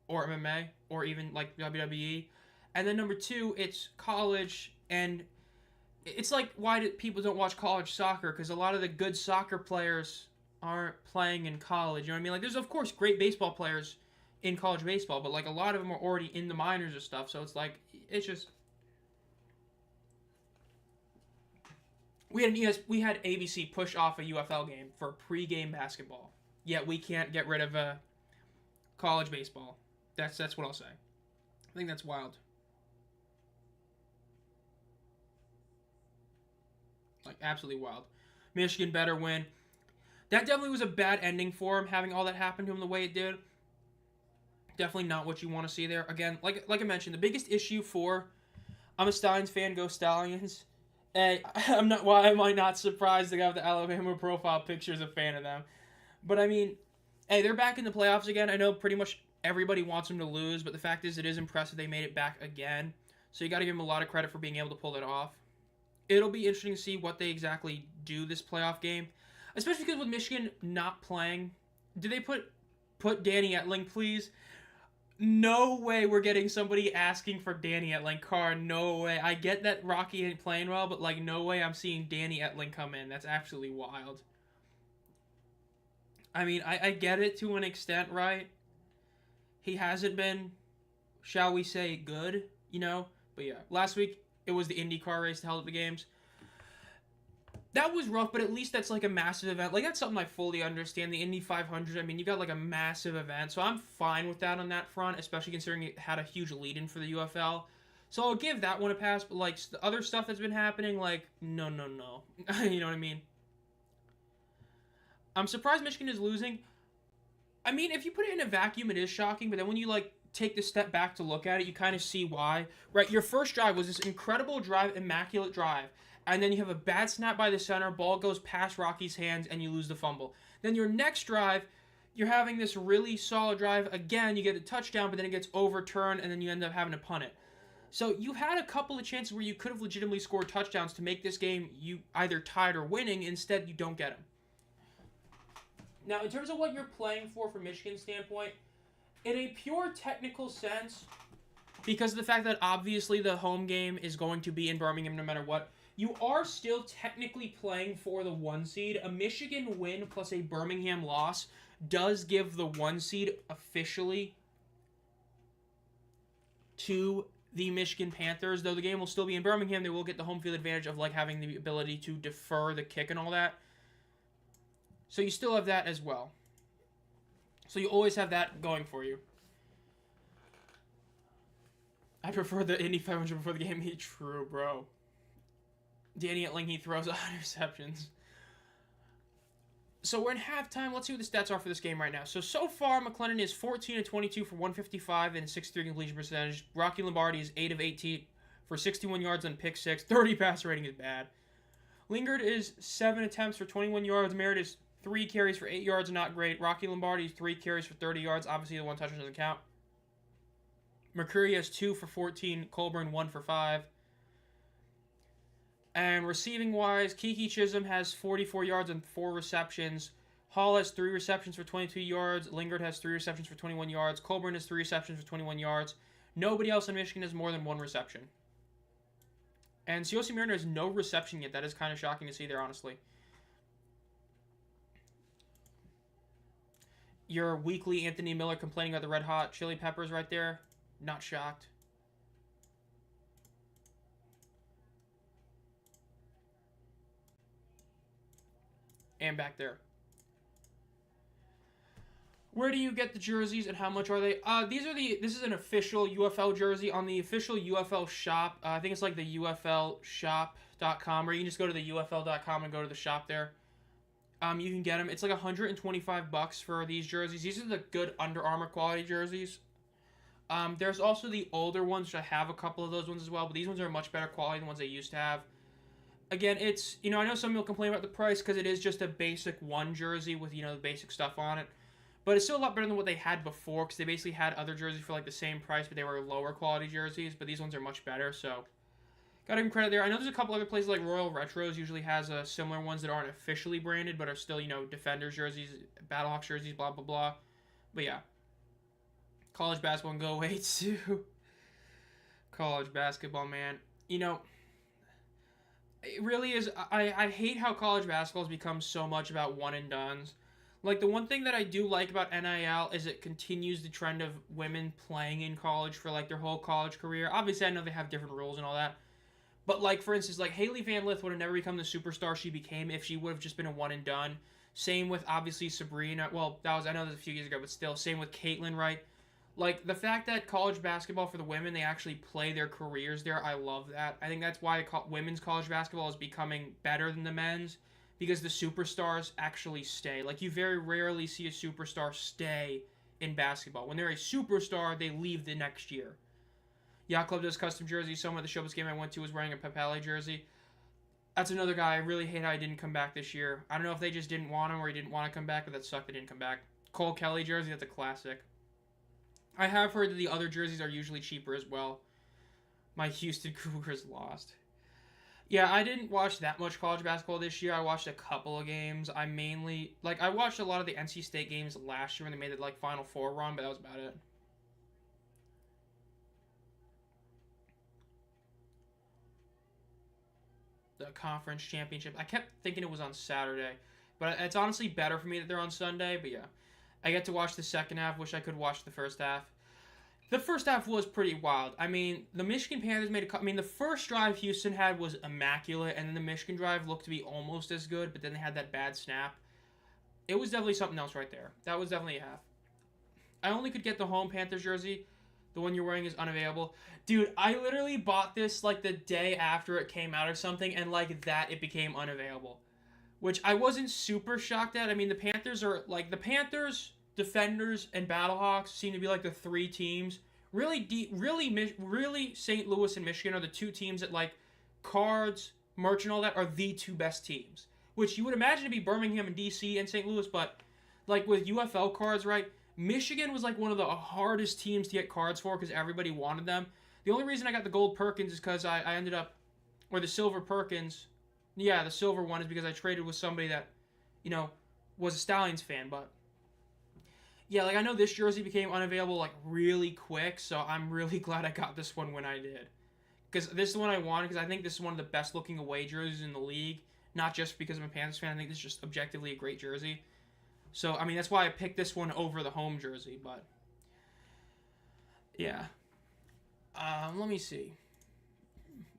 or MMA, or even, like, WWE. And then number two, it's college, and it's like, why do people don't watch college soccer? Because a lot of the good soccer players aren't playing in college. You know what I mean? Like, there's, of course, great baseball players in college baseball, but, like, a lot of them are already in the minors and stuff. So it's like, it's just... We had ABC push off a UFL game for pre-game basketball. Yet we can't get rid of college baseball. That's what I'll say. I think that's wild. Like, absolutely wild. Michigan better win. That definitely was a bad ending for him, having all that happen to him the way it did. Definitely not what you want to see there. Again, like I mentioned, the biggest issue I'm a Stallions fan, go Stallions. Hey, why am I not surprised the guy with the Alabama profile picture is a fan of them? But, I mean, hey, they're back in the playoffs again. I know pretty much everybody wants them to lose, but the fact is it is impressive they made it back again. So you got to give them a lot of credit for being able to pull that off. It'll be interesting to see what they exactly do this playoff game. Especially because with Michigan not playing, do they put Danny Etling, please? No way we're getting somebody asking for Danny Etling. Carr, no way. I get that Rocky ain't playing well, but, like, no way I'm seeing Danny Etling come in. That's absolutely wild. I mean, I get it to an extent, right? He hasn't been, shall we say, good, you know? But, yeah, last week it was the IndyCar race that held up the games. That was rough, but at least that's, like, a massive event. Like, that's something I fully understand. The Indy 500, I mean, you got, like, a massive event. So I'm fine with that on that front, especially considering it had a huge lead-in for the UFL. So I'll give that one a pass, but, like, the other stuff that's been happening, like, no. You know what I mean? I'm surprised Michigan is losing. I mean, if you put it in a vacuum, it is shocking, but then when you, like, take the step back to look at it, you kind of see why. Right, your first drive was this incredible drive, immaculate drive. And then you have a bad snap by the center, ball goes past Rocky's hands, and you lose the fumble. Then your next drive, you're having this really solid drive. Again, you get a touchdown, but then it gets overturned, and then you end up having to punt it. So you had a couple of chances where you could have legitimately scored touchdowns to make this game you either tied or winning. Instead, you don't get them. Now, in terms of what you're playing for Michigan's standpoint, in a pure technical sense, because of the fact that obviously the home game is going to be in Birmingham no matter what, you are still technically playing for the 1 seed. A Michigan win plus a Birmingham loss does give the 1 seed officially to the Michigan Panthers. Though the game will still be in Birmingham, they will get the home field advantage of, like, having the ability to defer the kick and all that. So you still have that as well. So you always have that going for you. I prefer the Indy 500 before the game. True, bro. Danny Etling, he throws 100 interceptions. So we're in halftime. Let's see what the stats are for this game right now. So far, McLennan is 14 of 22 for 155 and a 6.3 completion percentage. Rocky Lombardi is 8 of 18 for 61 yards and pick 6. 30 passer rating is bad. Lingard is 7 attempts for 21 yards. Merritt is 3 carries for 8 yards, not great. Rocky Lombardi is 3 carries for 30 yards. Obviously, the 1 touchdown doesn't count. Mercuri has 2 for 14. Colburn 1 for 5. And receiving-wise, Kiki Chisholm has 44 yards and 4 receptions. Hall has 3 receptions for 22 yards. Lingard has 3 receptions for 21 yards. Colburn has 3 receptions for 21 yards. Nobody else in Michigan has more than 1 reception. And Siosi Mariner has no reception yet. That is kind of shocking to see there, honestly. Your weekly Anthony Miller complaining about the red hot chili peppers right there. Not shocked. And back there. Where do you get the jerseys and how much are they? This is an official UFL jersey on the official UFL shop. I think it's like the UFLshop.com, or you can just go to the UFL.com and go to the shop there. You can get them. It's like $125 for these jerseys. These are the good Under Armour quality jerseys. There's also the older ones, which I have a couple of those ones as well, but these ones are much better quality than the ones I used to have. Again, it's, I know some people complain about the price because it is just a basic one jersey with, the basic stuff on it. But it's still a lot better than what they had before because they basically had other jerseys for, like, the same price, but they were lower quality jerseys. But these ones are much better, so gotta give them credit there. I know there's a couple other places like Royal Retros usually has similar ones that aren't officially branded, but are still, Defenders jerseys, Battlehawks jerseys, blah, blah, blah. But yeah. College basketball can go away, too. College basketball, man. It really is. I hate how college basketball has become so much about one and dones. Like, the one thing that I do like about NIL is it continues the trend of women playing in college for, like, their whole college career. Obviously, I know they have different rules and all that. But, like, for instance, like, Haley Van Lith would have never become the superstar she became if she would have just been a one and done. Same with, obviously, Sabrina. Well, I know that was a few years ago, but still. Same with Caitlin, right? Like, the fact that college basketball for the women, they actually play their careers there, I love that. I think that's why women's college basketball is becoming better than the men's, because the superstars actually stay. Like, you very rarely see a superstar stay in basketball. When they're a superstar, they leave the next year. Yacht Club does custom jerseys. Someone at the Showbiz game I went to was wearing a Papale jersey. That's another guy. I really hate how he didn't come back this year. I don't know if they just didn't want him or he didn't want to come back, but that sucked they didn't come back. Cole Kelly jersey, that's a classic. I have heard that the other jerseys are usually cheaper as well. My Houston Cougars lost. Yeah, I didn't watch that much college basketball this year. I watched a couple of games. I watched a lot of the NC State games last year when they made the, Final Four run, but that was about it. The conference championship. I kept thinking it was on Saturday, but it's honestly better for me that they're on Sunday, but yeah. I get to watch the second half. Wish I could watch the first half. The first half was pretty wild. I mean, the Michigan Panthers made the first drive Houston had was immaculate, and then the Michigan drive looked to be almost as good, but then they had that bad snap. It was definitely something else right there. That was definitely a half. I only could get the home Panthers jersey. The one you're wearing is unavailable. Dude, I literally bought this, the day after it came out or something, and, it became unavailable. Which I wasn't super shocked at. I mean, the Panthers are, the Panthers, Defenders, and Battlehawks seem to be, the three teams. Really, St. Louis and Michigan are the two teams that, cards, merch, and all that are the two best teams. Which you would imagine to be Birmingham and D.C. and St. Louis, but, with UFL cards, right, Michigan was, one of the hardest teams to get cards for because everybody wanted them. The only reason I got the gold Perkins is because I ended up, or the silver Perkins. Yeah, the silver one is because I traded with somebody that, was a Stallions fan, but yeah, I know this jersey became unavailable, really quick, so I'm really glad I got this one when I did. Because this is the one I wanted, because I think this is one of the best-looking away jerseys in the league, not just because I'm a Panthers fan. I think this is just objectively a great jersey. So, I mean, that's why I picked this one over the home jersey, but yeah. Let me see.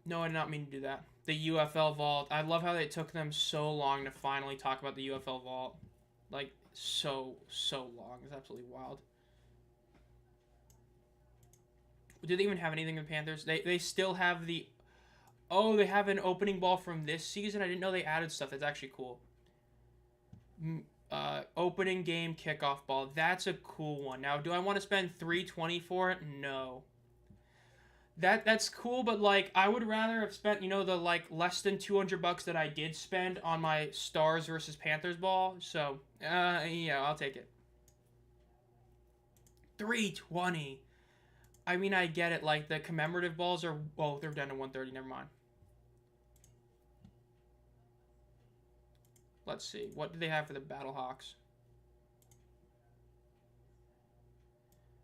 No, I did not mean to do that. The UFL vault. I love how they took them so long to finally talk about the UFL vault. So long. It's absolutely wild. Do they even have anything in Panthers? They still have the... Oh, they have an opening ball from this season? I didn't know they added stuff. That's actually cool. Opening game kickoff ball. That's a cool one. Now, do I want to spend $320 for it? No. That's cool, but I would rather have spent, the less than $200 that I did spend on my Stars versus Panthers ball. So, yeah, I'll take it. $320. I mean, I get it. The commemorative balls are, well, they're down to $130. Never mind. Let's see. What do they have for the Battlehawks?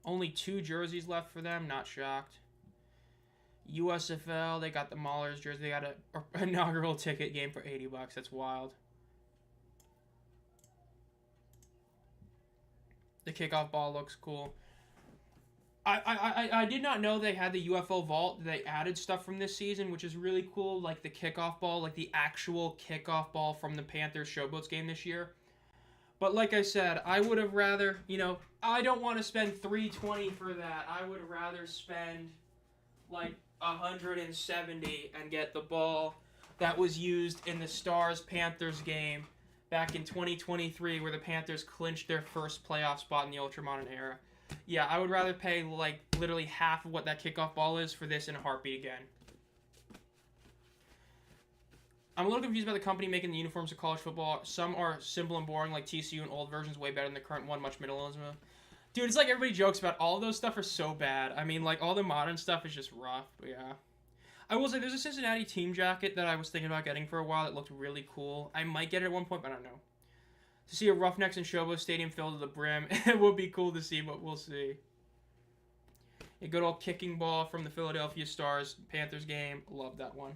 Only 2 jerseys left for them. Not shocked. USFL, they got the Maulers jersey. They got an inaugural ticket game for $80. That's wild. The kickoff ball looks cool. I did not know they had the UFO vault. They added stuff from this season, which is really cool. The kickoff ball, the actual kickoff ball from the Panthers Showboats game this year. But like I said, I would have rather, I don't want to spend $320 for that. I would rather spend $170 and get the ball that was used in the Stars-Panthers game back in 2023 where the Panthers clinched their first playoff spot in the Ultramodern era. Yeah, I would rather pay, like, literally half of what that kickoff ball is for this in a heartbeat again. I'm a little confused by the company making the uniforms of college football. Some are simple and boring, like TCU, and old versions way better than the current one, much minimalism. Dude, it's like everybody jokes about all of those stuff are so bad. I mean, like, all the modern stuff is just rough, but yeah. I will say, there's a Cincinnati team jacket that I was thinking about getting for a while that looked really cool. I might get it at one point, but I don't know. To see a Roughnecks and Shobo Stadium filled to the brim, it would be cool to see, but we'll see. A good old kicking ball from the Philadelphia Stars Panthers game. Love that one.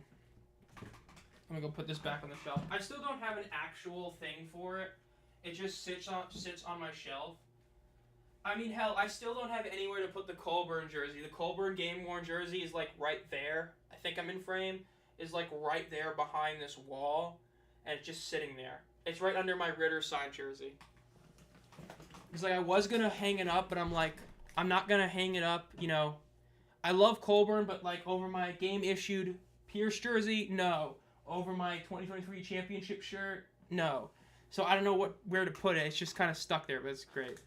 I'm going to go put this back on the shelf. I still don't have an actual thing for it. It just sits on my shelf. I mean, hell, I still don't have anywhere to put the Colburn jersey. The Colburn game-worn jersey is, like, right there. I think I'm in frame. Is, like, right there behind this wall. And it's just sitting there. It's right under my Ritter signed jersey. It's like, I was going to hang it up, but I'm like, I'm not going to hang it up, you know. I love Colburn, but, like, over my game-issued Pierce jersey, no. Over my 2023 championship shirt, no. So I don't know where to put it. It's just kind of stuck there, but it's great.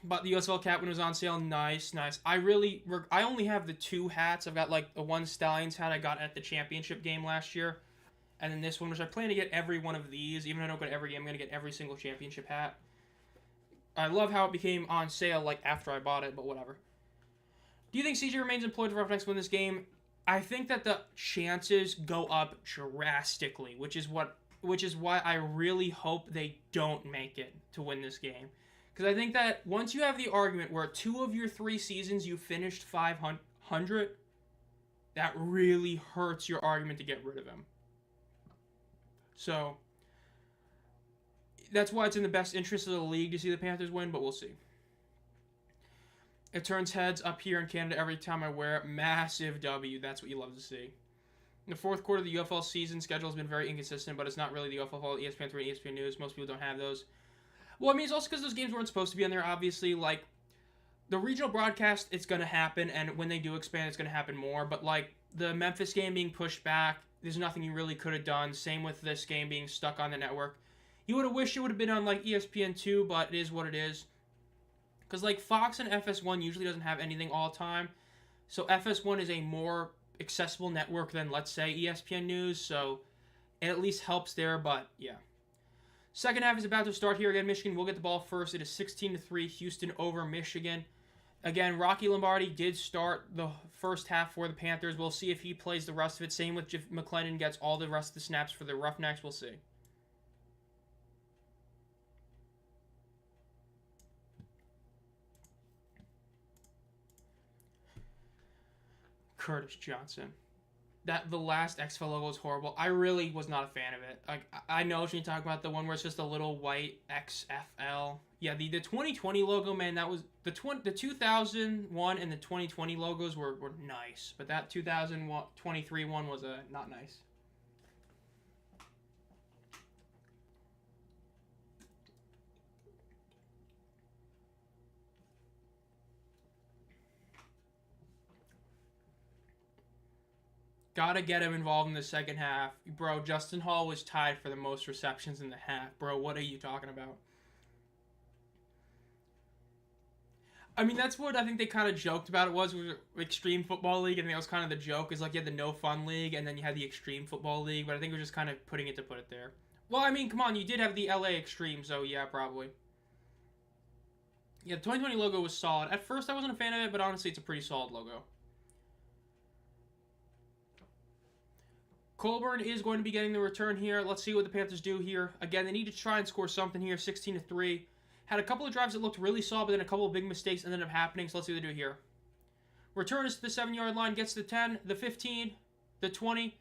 But the USL cap when it was on sale, nice. I only have the 2 hats. I've got like the one Stallions hat I got at the championship game last year, and then this one, which I plan to get every one of these. Even though I don't go to every game, I'm gonna get every single championship hat. I love how it became on sale like after I bought it, but whatever. Do you think CJ remains employed for Roughnecks win this game? I think that the chances go up drastically, which is why I really hope they don't make it to win this game. Because I think that once you have the argument where 2 of your 3 seasons you finished 500, that really hurts your argument to get rid of him. So, that's why it's in the best interest of the league to see the Panthers win, but we'll see. It turns heads up here in Canada every time I wear it. Massive W. That's what you love to see. In the fourth quarter, the UFL season schedule has been very inconsistent, but it's not really the UFL fault. ESPN3 and ESPN News. Most people don't have those. Well, I mean, it's also because those games weren't supposed to be on there, obviously. Like, the regional broadcast, it's going to happen, and when they do expand, it's going to happen more. But, like, the Memphis game being pushed back, there's nothing you really could have done. Same with this game being stuck on the network. You would have wished it would have been on, like, ESPN2, but it is what it is. Because, like, Fox and FS1 usually doesn't have anything all the time. So FS1 is a more accessible network than, let's say, ESPN News. So it at least helps there, but, yeah. Second half is about to start here again. Michigan will get the ball first. It is 16-3, Houston over Michigan. Again, Rocky Lombardi did start the first half for the Panthers. We'll see if he plays the rest of it. Same with if McLennan gets all the rest of the snaps for the Roughnecks. We'll see. Curtis Johnson. The last XFL logo was horrible. I really was not a fan of it. Like, I know what you're talking about, the one where it's just a little white XFL. Yeah, the 2020 logo, man, that was the 2001 and the 2020 logos were nice, but that 2023 one was not nice. Gotta get him involved in the second half. Bro, Justin Hall was tied for the most receptions in the half. Bro, what are you talking about? I mean, that's what I think they kind of joked about it was Extreme Football League. I think that was kind of the joke. Is like you had the No Fun League, and then you had the Extreme Football League. But I think it was just kind of putting it to put it there. Well, I mean, come on. You did have the LA Extreme, so yeah, probably. Yeah, the 2020 logo was solid. At first, I wasn't a fan of it, but honestly, it's a pretty solid logo. Colburn is going to be getting the return here. Let's see what the Panthers do here. Again, they need to try and score something here. 16-3. Had a couple of drives that looked really solid, but then a couple of big mistakes ended up happening. So let's see what they do here. Return is to the 7-yard line. Gets to the 10, the 15, the 20.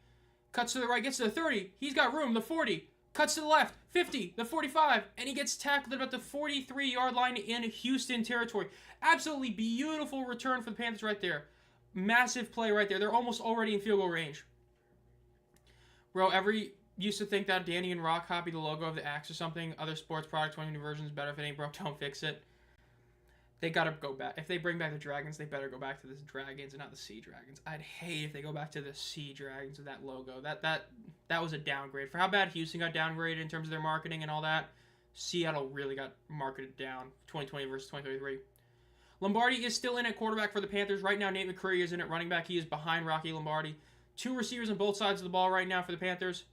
Cuts to the right. Gets to the 30. He's got room. The 40. Cuts to the left. 50. The 45. And he gets tackled at about the 43-yard line in Houston territory. Absolutely beautiful return for the Panthers right there. Massive play right there. They're almost already in field goal range. Bro, used to think that Danny and Rock copied the logo of the Axe or something. Other sports product 20 versions better. If it ain't broke, don't fix it. They gotta go back. If they bring back the Dragons, they better go back to the Dragons and not the Sea Dragons. I'd hate if they go back to the Sea Dragons with that logo. That was a downgrade. For how bad Houston got downgraded in terms of their marketing and all that, Seattle really got marketed down, 2020 versus 2023. Lombardi is still in at quarterback for the Panthers. Right now, Nate McCurry is in at running back. He is behind Rocky Lombardi. 2 receivers on both sides of the ball right now for the Panthers.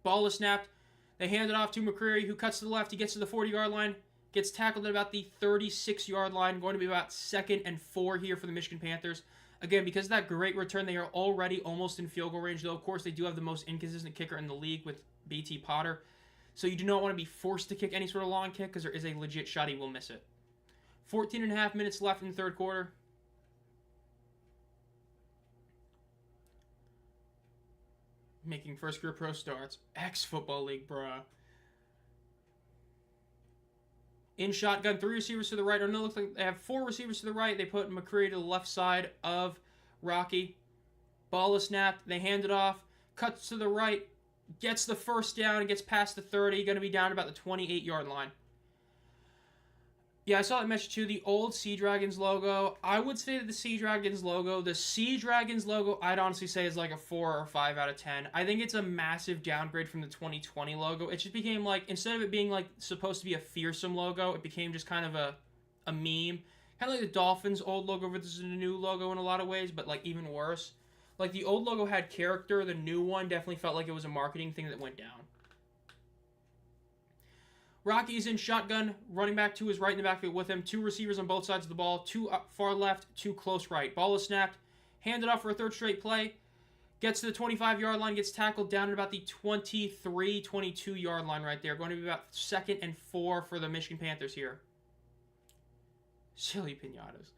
Ball is snapped. They hand it off to McCreary, who cuts to the left. He gets to the 40-yard line. Gets tackled at about the 36-yard line. Going to be about 2nd and 4 here for the Michigan Panthers. Again, because of that great return, they are already almost in field goal range. Though, of course, they do have the most inconsistent kicker in the league with BT Potter. So you do not want to be forced to kick any sort of long kick because there is a legit shot he will miss it. 14 and a half minutes left in the third quarter. Making first career pro starts. Ex-Football League, bruh. In shotgun, 3 receivers to the right. Or no, it looks like they have 4 receivers to the right. They put McCreary to the left side of Rocky. Ball is snapped. They hand it off. Cuts to the right. Gets the first down and gets past the 30. Going to be down about the 28-yard line. Yeah, I saw that message too. The old Sea Dragons logo. I would say that the Sea Dragons logo, I'd honestly say is like a 4 or 5 out of 10. I think it's a massive downgrade from the 2020 logo. It just became like, instead of it being like supposed to be a fearsome logo, it became just kind of a meme. Kind of like the Dolphins' old logo versus the new logo in a lot of ways, but like even worse. Like the old logo had character. The new one definitely felt like it was a marketing thing that went down. Rocky's in shotgun, running back 2 is right in the backfield with him. 2 receivers on both sides of the ball, 2 up far left, 2 close right. Ball is snapped, handed off for a 3rd straight play. Gets to the 25-yard line, gets tackled down at about the 23, 22-yard line right there. Going to be about 2nd and 4 for the Michigan Panthers here. Silly pinatas.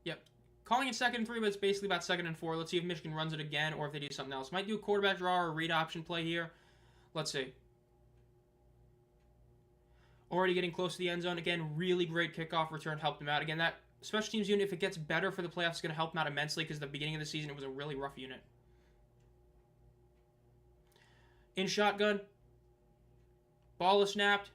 Yep. Calling it 2nd and 3, but it's basically about 2nd and 4. Let's see if Michigan runs it again or if they do something else. Might do a quarterback draw or a read option play here. Let's see. Already getting close to the end zone. Again, really great kickoff return helped them out. Again, that special teams unit, if it gets better for the playoffs, is going to help them out immensely because at the beginning of the season, it was a really rough unit. In shotgun. Ball is snapped.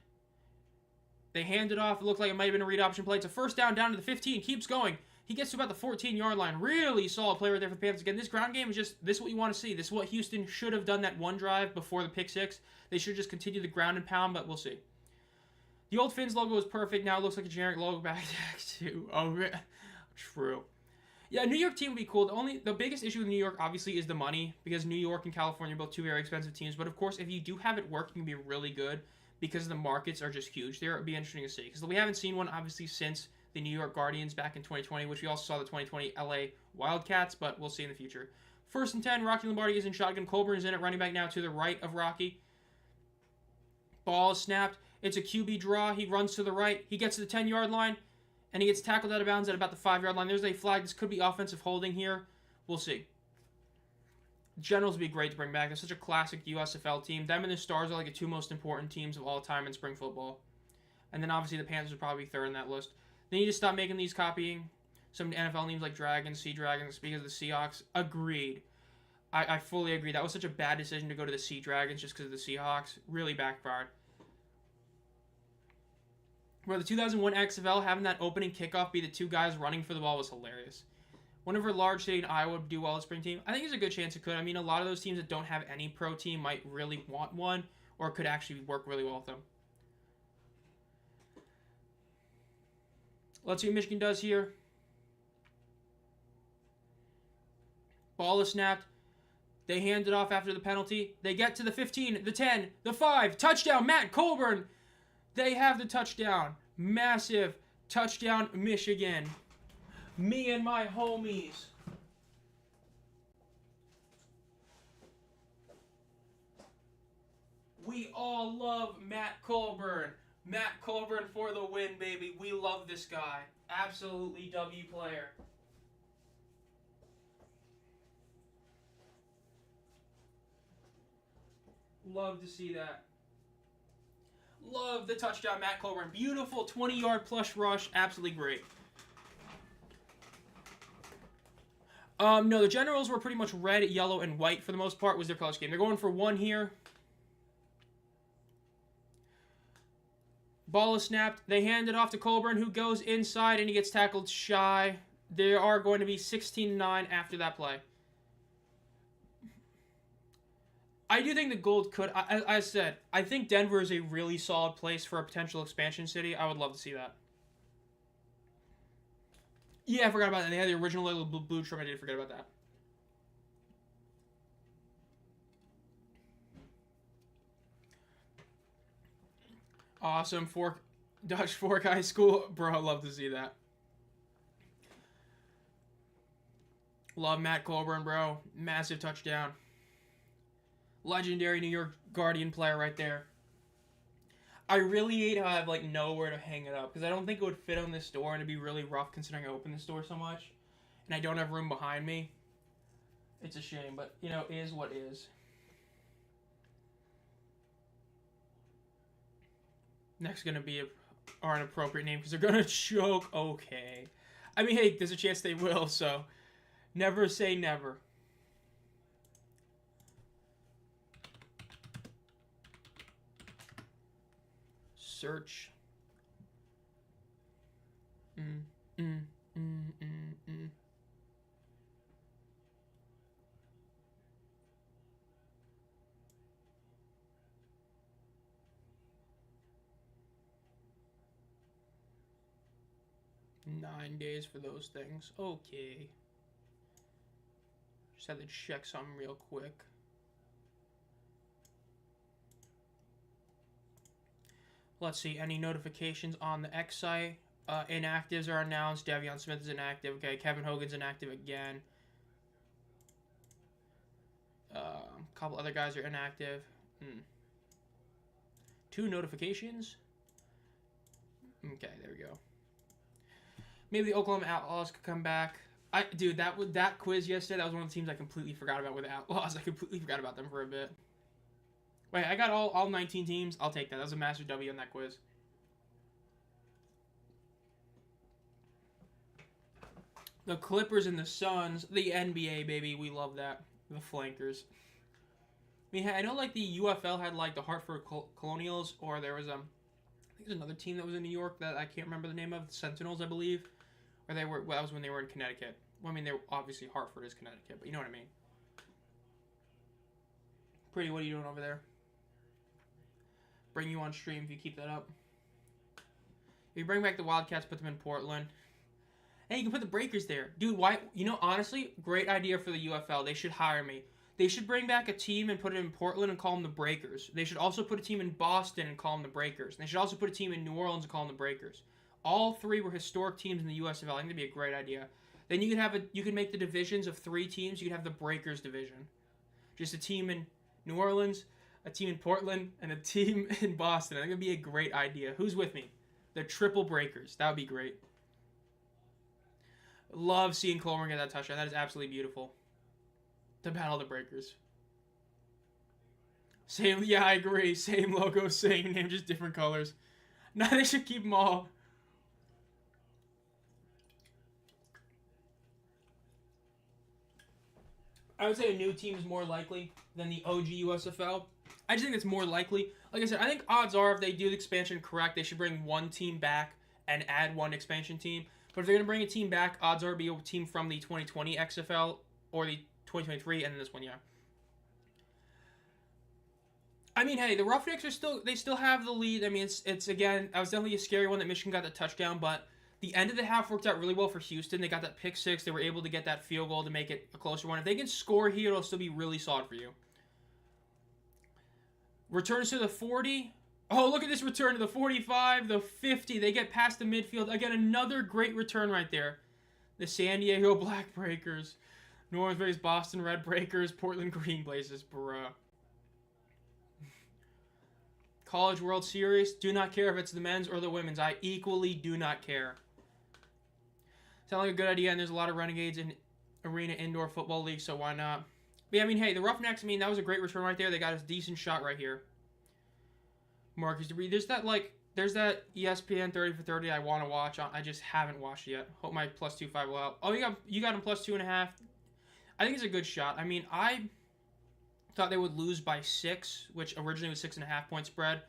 They hand it off. It looked like it might have been a read option play. It's a first down to the 15. Keeps going. He gets to about the 14-yard line. Really solid play right there for the Panthers. Again, this ground game is just, this is what you want to see. This is what Houston should have done that one drive before the pick 6. They should just continue the ground and pound, but we'll see. The old Finns logo is perfect. Now it looks like a generic logo back to. Oh, true. Yeah, a New York team would be cool. The biggest issue with New York, obviously, is the money, because New York and California are both 2 very expensive teams. But, of course, if you do have it work, it can be really good because the markets are just huge there. It would be interesting to see because we haven't seen one, obviously, since the New York Guardians back in 2020, which we also saw the 2020 LA Wildcats, but we'll see in the future. 1st and 10, Rocky Lombardi is in shotgun. Colburn is in at running back now to the right of Rocky. Ball is snapped. It's a QB draw. He runs to the right. He gets to the 10-yard line, and he gets tackled out of bounds at about the 5-yard line. There's a flag. This could be offensive holding here. We'll see. Generals would be great to bring back. They're such a classic USFL team. Them and the Stars are like the 2 most important teams of all time in spring football. And then obviously the Panthers would probably be 3rd in that list. They need to stop making these copying some NFL names like Dragons, Sea Dragons, because of the Seahawks. Agreed. I fully agree. That was such a bad decision to go to the Sea Dragons just because of the Seahawks. Really backfired. Where the 2001 XFL, having that opening kickoff be the 2 guys running for the ball was hilarious. Whenever large city in Iowa would do well as spring team, I think there's a good chance it could. I mean, a lot of those teams that don't have any pro team might really want one or could actually work really well with them. Let's see what Michigan does here. Ball is snapped. They hand it off after the penalty. They get to the 15, the 10, the 5. Touchdown, Matt Colburn. They have the touchdown. Massive touchdown, Michigan. Me and my homies. We all love Matt Colburn. Matt Colburn for the win, baby. We love this guy. Absolutely W player. Love to see that. Love the touchdown, Matt Colburn. Beautiful 20-yard plus rush. Absolutely great. No, the Generals were pretty much red, yellow, and white for the most part was their color scheme. They're going for 1 here. Ball is snapped. They hand it off to Colburn, who goes inside, and he gets tackled shy. There are going to be 16-9 after that play. I do think the Gold could. I said, I think Denver is a really solid place for a potential expansion city. I would love to see that. Yeah, I forgot about that. They had the original little blue trim. I did forget about that. Awesome. Dutch Fork High School. Bro, I'd love to see that. Love Matt Colburn, bro. Massive touchdown. Legendary New York Guardian player right there. I really hate how I have, like, nowhere to hang it up. Because I don't think it would fit on this door. And it'd be really rough considering I opened this door so much. And I don't have room behind me. It's a shame. But, you know, is what is. Next going to be an appropriate name. Because they're going to choke. Okay. I mean, hey, there's a chance they will. So, never say never. Search. 9 days for those things. Okay. Just had to check something real quick. Let's see, any notifications on the X site? Inactives are announced. Davion Smith is inactive. Okay, Kevin Hogan's inactive again. A couple other guys are inactive. 2 notifications? Okay, there we go. Maybe the Oklahoma Outlaws could come back. Dude, that quiz yesterday, that was one of the teams I completely forgot about with the Outlaws. I completely forgot about them for a bit. Wait, I got all 19 teams. I'll take that. That was a massive W on that quiz. The Clippers and the Suns. The NBA, baby. We love that. The flankers. I mean, I know, like, the UFL had, like, the Hartford Colonials, or there was, I think there's another team that was in New York that I can't remember the name of. The Sentinels, I believe. Or they were, well, that was when they were in Connecticut. Well, I mean, they were, obviously, Hartford is Connecticut, but you know what I mean. Pretty, what are you doing over there? Bring you on stream if you keep that up. If you bring back the Wildcats, put them in Portland. Hey, you can put the Breakers there. Dude, why? You know, honestly, great idea for the UFL. They should hire me. They should bring back a team and put it in Portland and call them the Breakers. They should also put a team in Boston and call them the Breakers. And they should also put a team in New Orleans and call them the Breakers. All 3 were historic teams in the USFL. I think that'd be a great idea. Then you could make the divisions of 3 teams. You could have the Breakers division. Just a team in New Orleans, a team in Portland, and a team in Boston. I think it'd be a great idea. Who's with me? The Triple Breakers. That would be great. Love seeing Colburn get that touchdown. That is absolutely beautiful. The Battle of the Breakers. Same, yeah, I agree. Same logo, same name, just different colors. Now they should keep them all. I would say a new team is more likely than the OG USFL. I just think it's more likely. Like I said, I think odds are if they do the expansion correct, they should bring 1 team back and add 1 expansion team. But if they're going to bring a team back, odds are it'll be a team from the 2020 XFL or the 2023 and then this one, yeah. I mean, hey, the Roughnecks they still have the lead. I mean, it's again, that was definitely a scary one that Michigan got the touchdown, but the end of the half worked out really well for Houston. They got that pick 6. They were able to get that field goal to make it a closer one. If they can score here, it'll still be really solid for you. Returns to the 40. Oh, look at this return to the 45, the 50. They get past the midfield. Again, another great return right there. The San Diego Black Breakers. New Orleans Rays, Boston Red Breakers, Portland Green Blazers, bruh. College World Series. Do not care if it's the men's or the women's. I equally do not care. Sounds like a good idea, and there's a lot of Renegades in Arena Indoor Football League, so why not? But yeah, I mean, hey, the Roughnecks, I mean, that was a great return right there. They got a decent shot right here. Marcus Debris. There's that ESPN 30 for 30 I want to watch. I just haven't watched it yet. Hope my +2.5 will help. Oh, you got him +2.5. I think it's a good shot. I mean, I thought they would lose by 6, which originally was 6.5 point spread.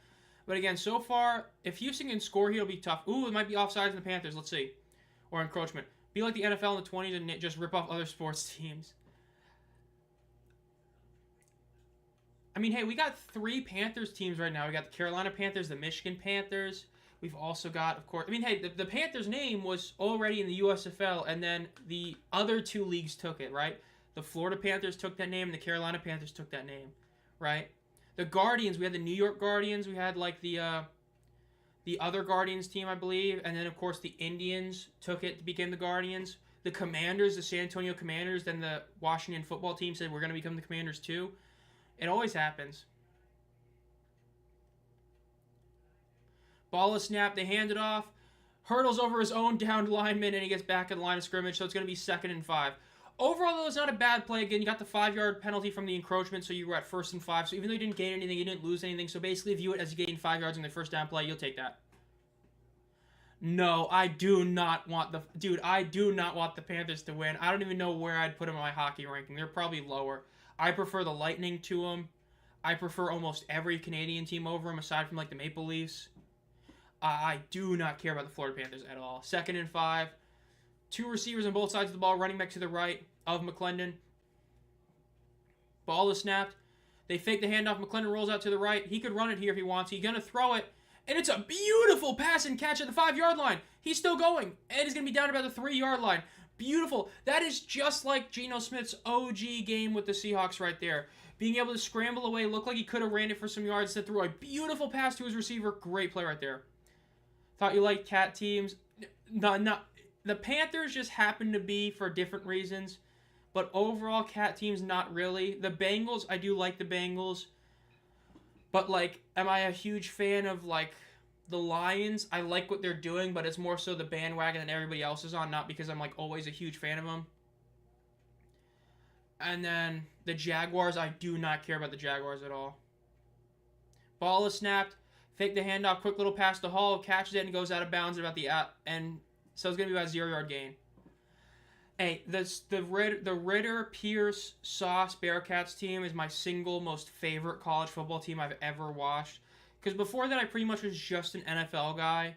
But again, so far, if Houston can score here, it'll be tough. Ooh, it might be offsides in the Panthers. Let's see. Or encroachment. Be like the NFL in the 20s and just rip off other sports teams. I mean, hey, we got 3 Panthers teams right now. We got the Carolina Panthers, the Michigan Panthers. We've also got, of course, I mean, hey, the Panthers name was already in the USFL, and then the other 2 leagues took it, right? The Florida Panthers took that name, and the Carolina Panthers took that name, right? The Guardians, we had the New York Guardians. We had, like, the other Guardians team, I believe. And then, of course, the Indians took it to become the Guardians. The Commanders, the San Antonio Commanders, then the Washington football team said we're going to become the Commanders too. It always happens. Ball is snapped. They hand it off. Hurdles over his own downed lineman, and he gets back at the line of scrimmage, so it's going to be 2nd and 5. Overall, though, it's not a bad play. Again, you got the 5-yard penalty from the encroachment, so you were at 1st and 5. So even though you didn't gain anything, you didn't lose anything. So basically, view it as you gained 5 yards in the first down play. You'll take that. No, I do not want the... Dude, I do not want the Panthers to win. I don't even know where I'd put them on my hockey ranking. They're probably lower. I prefer the Lightning to them. I prefer almost every Canadian team over them, aside from, like, the Maple Leafs. I do not care about the Florida Panthers at all. 2nd and 5. 2 receivers on both sides of the ball, running back to the right of McClendon. Ball is snapped. They fake the handoff. McClendon rolls out to the right. He could run it here if he wants. He's going to throw it. And it's a beautiful pass and catch at the 5-yard line. He's still going. And he's going to be down about the 3-yard line. Beautiful. That is just like Geno Smith's OG game with the Seahawks right there. Being able to scramble away, look like he could have ran it for some yards, then threw a beautiful pass to his receiver. Great play right there. Thought you liked cat teams. No. The Panthers just happen to be for different reasons. But overall, cat teams, not really. The Bengals, I do like the Bengals. But, like, am I a huge fan of, like, the Lions? I like what they're doing, but it's more so the bandwagon that everybody else is on, not because I'm, like, always a huge fan of them. And then the Jaguars, I do not care about the Jaguars at all. Ball is snapped. Fake the handoff. Quick little pass to Hall. Catches it and goes out of bounds about the and so it's going to be about a 0-yard gain. Hey, the Ritter, Pierce, Sauce, Bearcats team is my single most favorite college football team I've ever watched. Because before that, I pretty much was just an NFL guy.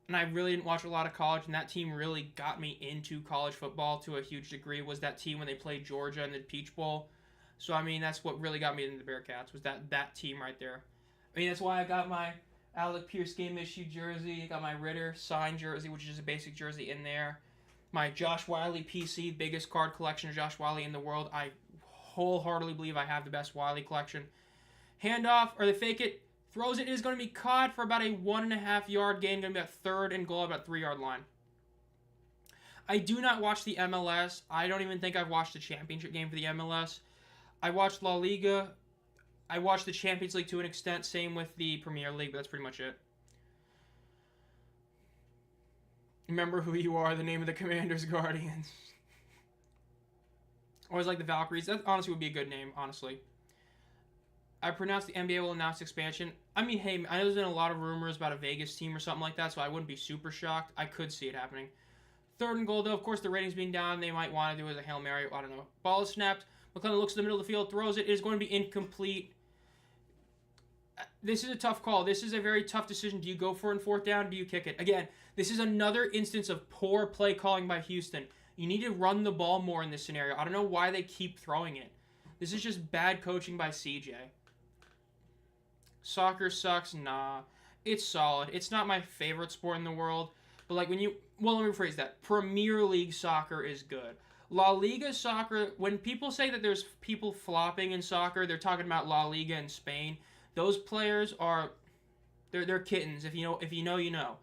And I really didn't watch a lot of college. And that team really got me into college football to a huge degree. Was that team when they played Georgia in the Peach Bowl. So, I mean, that's what really got me into the Bearcats. Was that team right there. I mean, that's why I got my Alec Pierce game issue jersey. I got my Ritter signed jersey, which is just a basic jersey in there. My Josh Wiley PC, biggest card collection of Josh Wiley in the world. I wholeheartedly believe I have the best Wiley collection. Handoff, or they fake it, throws it, is going to be caught for about a 1.5-yard gain. Going to be a 3rd and goal, about 3-yard line. I do not watch the MLS. I don't even think I've watched the championship game for the MLS. I watched La Liga. I watched the Champions League to an extent. Same with the Premier League, but that's pretty much it. Remember who you are, the name of the Commanders Guardians. Always like the Valkyries. That honestly would be a good name, honestly. I pronounced the NBA will announce expansion. I mean, hey, I know there's been a lot of rumors about a Vegas team or something like that, so I wouldn't be super shocked. I could see it happening. 3rd and goal, though. Of course, the ratings being down, they might want to do it as a Hail Mary. I don't know. Ball is snapped. McClellan looks to the middle of the field, throws it. It is going to be incomplete. This is a tough call. This is a very tough decision. Do you go for it in 4th down? Do you kick it? Again, this is another instance of poor play calling by Houston. You need to run the ball more in this scenario. I don't know why they keep throwing it. This is just bad coaching by CJ. Soccer sucks? Nah. It's solid. It's not my favorite sport in the world. But like when you... Well, let me rephrase that. Premier League soccer is good. La Liga soccer... When people say that there's people flopping in soccer, they're talking about La Liga in Spain. Those players are... They're kittens. If you know, you know.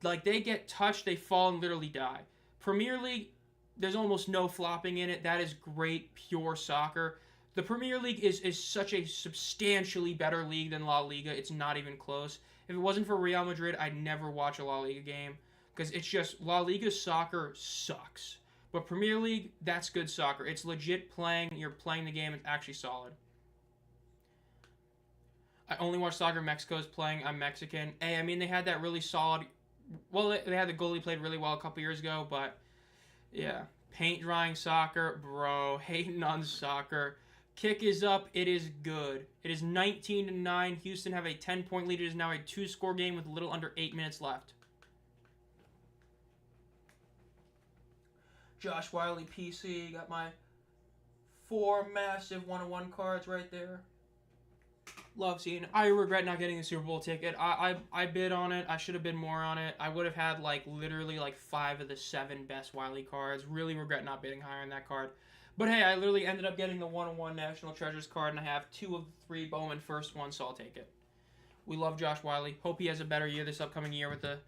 Like, they get touched, they fall and literally die. Premier League, there's almost no flopping in it. That is great, pure soccer. The Premier League is such a substantially better league than La Liga. It's not even close. If it wasn't for Real Madrid, I'd never watch a La Liga game. Because it's just, La Liga soccer sucks. But Premier League, that's good soccer. It's legit playing. You're playing the game. It's actually solid. I only watch soccer Mexico's playing. I'm Mexican. Hey, I mean, they had that really solid... Well, they had the goalie played really well a couple years ago, but... Yeah. Paint drying soccer. Bro, hating on soccer. Kick is up. It is good. It is 19-9. Houston have a 10-point lead. It is now a 2-score game with a little under 8 minutes left. Josh Wiley PC. Got my 4 massive 1-on-1 cards right there. Love seeing. I regret not getting a Super Bowl ticket. I bid on it. I should have bid more on it. I would have had like literally like 5 of the 7 best Wiley cards. Really regret not bidding higher on that card. But hey, I literally ended up getting the 101 National Treasures card, and I have 2 of the 3 Bowman first ones, so I'll take it. We love Josh Wiley. Hope he has a better year this upcoming year with the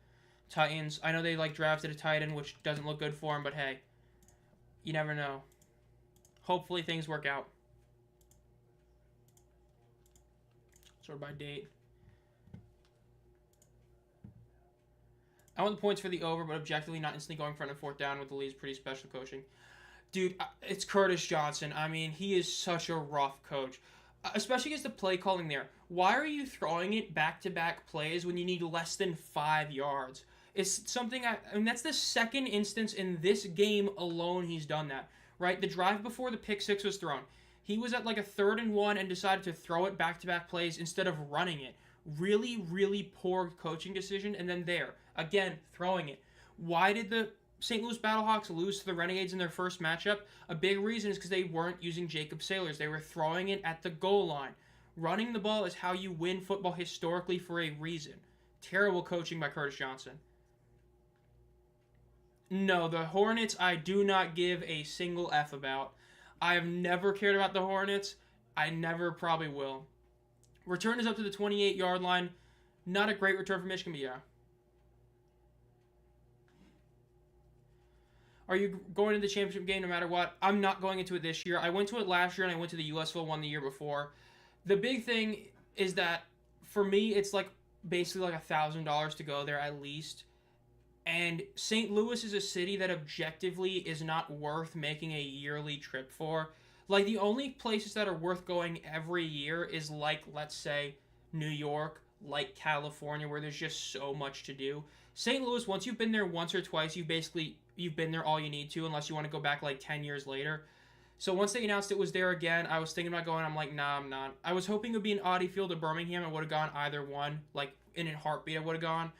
Titans. I know they like drafted a tight end, which doesn't look good for him, but hey, you never know. Hopefully things work out. Sort by date. I want the points for the over, but objectively not instantly going for it on 4th down with the lead's pretty special coaching. Dude, it's Curtis Johnson. I mean, he is such a rough coach. Especially against the play calling there. Why are you throwing it back-to-back plays when you need less than 5 yards? It's something, I mean, that's the second instance in this game alone he's done that, right? The drive before the pick 6 was thrown. He was at like a 3rd and 1 and decided to throw it back-to-back plays instead of running it. Really, really poor coaching decision. And then there, again, throwing it. Why did the St. Louis Battlehawks lose to the Renegades in their first matchup? A big reason is because they weren't using Jacob Sailors. They were throwing it at the goal line. Running the ball is how you win football historically for a reason. Terrible coaching by Curtis Johnson. No, the Hornets I do not give a single F about. I have never cared about the Hornets. I never probably will. Return is up to the 28-yard line. Not a great return for Michigan, but yeah. Are you going to the championship game no matter what? I'm not going into it this year. I went to it last year, and I went to the USFL one the year before. The big thing is that, for me, it's like basically like $1,000 to go there at least. And St. Louis is a city that objectively is not worth making a yearly trip for. Like, the only places that are worth going every year is like, let's say, New York, like California, where there's just so much to do. St. Louis, once you've been there once or twice, you've been there all you need to, unless you want to go back like 10 years later. So once they announced it was there again, I was thinking about going. I'm like, nah, I'm not. I was hoping it would be in Audi Field or Birmingham. I would have gone either one. Like, in a heartbeat, I would have gone.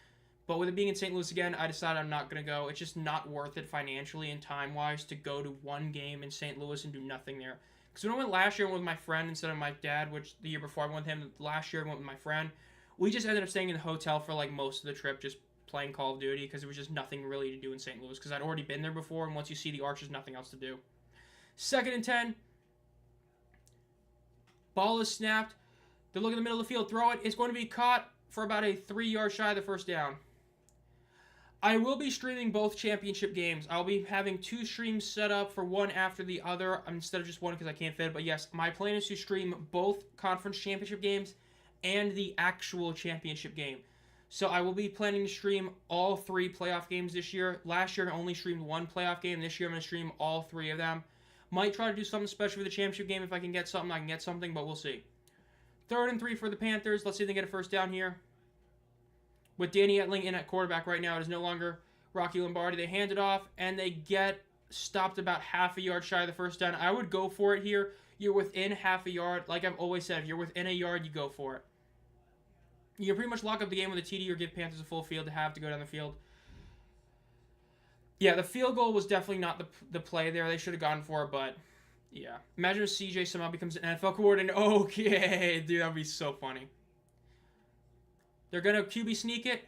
But with it being in St. Louis again, I decided I'm not going to go. It's just not worth it financially and time-wise to go to one game in St. Louis and do nothing there. Because when I went last year, I went with my friend instead of my dad, which the year before I went with him. Last year, I went with my friend. We just ended up staying in the hotel for like most of the trip, just playing Call of Duty, because there was just nothing really to do in St. Louis, because I'd already been there before, and once you see the arch, there's nothing else to do. 2nd and 10. Ball is snapped. They look in the middle of the field, throw it. It's going to be caught for about a 3 yard shy of the 1st down. I will be streaming both championship games. I'll be having 2 streams set up for one after the other instead of just one because I can't fit it. But yes, my plan is to stream both conference championship games and the actual championship game. So I will be planning to stream all 3 playoff games this year. Last year I only streamed 1 playoff game. This year I'm going to stream all 3 of them. Might try to do something special for the championship game. If I can get something, I can get something, but we'll see. 3rd and 3 for the Panthers. Let's see if they get a 1st down here. With Danny Etling in at quarterback right now, it is no longer Rocky Lombardi. They hand it off, and they get stopped about half a yard shy of the 1st down. I would go for it here. You're within half a yard. Like I've always said, if you're within a yard, you go for it. You can pretty much lock up the game with a TD or give Panthers a full field to have to go down the field. Yeah, the field goal was definitely not the play there. They should have gone for it, but yeah. Imagine if CJ somehow becomes an NFL coordinator. Okay, dude, that would be so funny. They're going to QB sneak it.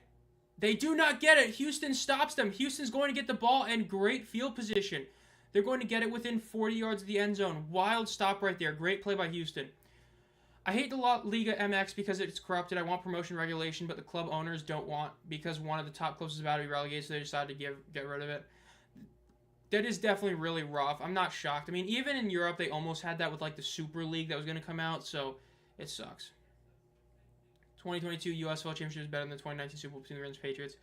They do not get it. Houston stops them. Houston's going to get the ball in great field position. They're going to get it within 40 yards of the end zone. Wild stop right there. Great play by Houston. I hate the Liga MX because it's corrupted. I want promotion regulation, but the club owners don't want because one of the top clubs is about to be relegated, so they decided to get rid of it. That is definitely really rough. I'm not shocked. I mean, even in Europe, they almost had that with like the Super League that was going to come out, so it sucks. 2022 USFL Championship is better than the 2019 Super Bowl between the Rams and Patriots.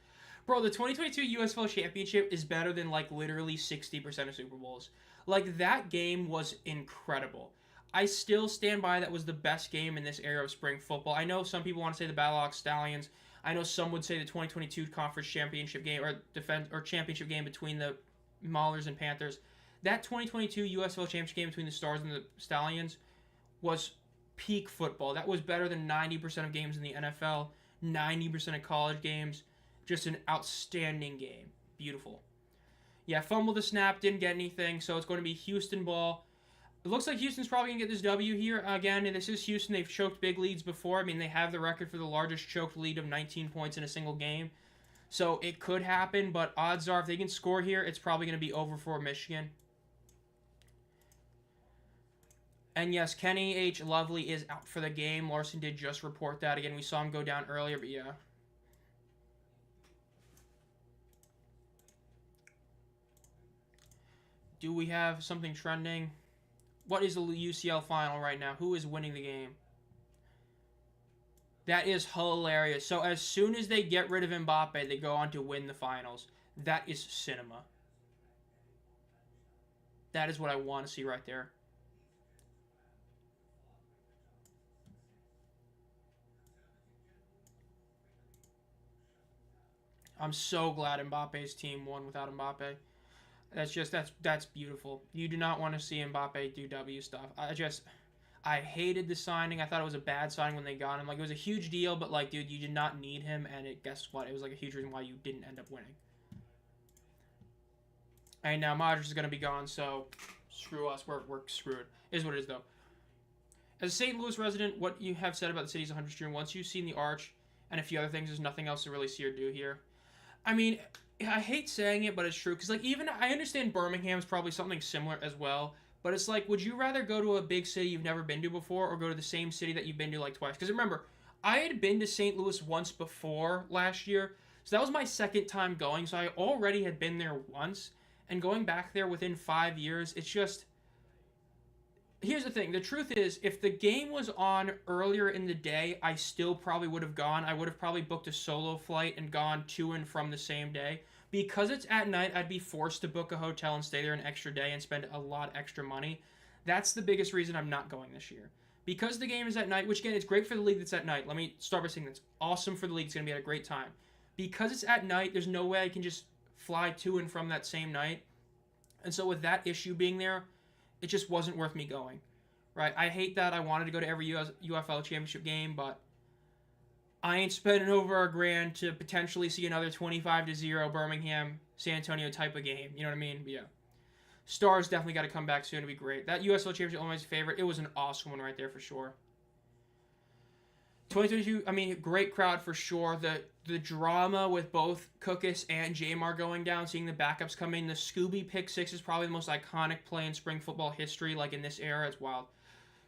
Bro, the 2022 USFL Championship is better than like literally 60% of Super Bowls. Like, that game was incredible. I still stand by that was the best game in this era of spring football. I know some people want to say the Battlehawks Stallions. I know some would say the 2022 Conference Championship game or championship game between the Maulers and Panthers. That 2022 USFL Championship game between the Stars and the Stallions was peak football. That was better than 90% of games in the NFL, 90% of college games. Just an outstanding game. Beautiful. Yeah, fumbled the snap, didn't get anything, so it's going to be Houston ball. It looks like Houston's probably going to get this W here. Again, this is Houston. They've choked big leads before. I mean, they have the record for the largest choked lead of 19 points in a single game. So it could happen, but odds are if they can score here, it's probably going to be over for Michigan. And yes, Kenny H. Lovely is out for the game. Larson did just report that. Again, we saw him go down earlier, but yeah. Do we have something trending? What is the UCL final right now? Who is winning the game? That is hilarious. So as soon as they get rid of Mbappe, they go on to win the finals. That is cinema. That is what I want to see right there. I'm so glad Mbappe's team won without Mbappe. That's beautiful. You do not want to see Mbappe do W stuff. I hated the signing. I thought it was a bad signing when they got him. Like, it was a huge deal, but like, dude, you did not need him, and guess what? It was like a huge reason why you didn't end up winning. And now Modric is gonna be gone, so screw us. We're screwed. Is what it is though. As a St. Louis resident, what you have said about the city's 100th year, once you've seen the arch and a few other things, there's nothing else to really see or do here. I mean, I hate saying it, but it's true. Because, like, even I understand Birmingham's probably something similar as well. But it's like, would you rather go to a big city you've never been to before or go to the same city that you've been to, like, twice? Because remember, I had been to St. Louis once before last year. So that was my second time going. So I already had been there once. And going back there within 5 years, it's just... Here's the thing. The truth is, if the game was on earlier in the day, I still probably would have gone. I would have probably booked a solo flight and gone to and from the same day. Because it's at night, I'd be forced to book a hotel and stay there an extra day and spend a lot extra money. That's the biggest reason I'm not going this year. Because the game is at night, which again, it's great for the league that's at night. Let me start by saying that's awesome for the league. It's going to be at a great time. Because it's at night, there's no way I can just fly to and from that same night. And so with that issue being there, it just wasn't worth me going, right? I hate that. I wanted to go to every UFL championship game, but I ain't spending over $1,000 to potentially see another 25-0 Birmingham San Antonio type of game. You know what I mean? But yeah. Stars definitely got to come back soon to be great. That USL championship, my favorite. It was an awesome one right there for sure. 2022, I mean, great crowd for sure. The drama with both Cookus and Jamar going down, seeing the backups come in. The Scooby pick six is probably the most iconic play in spring football history, like in this era. It's wild.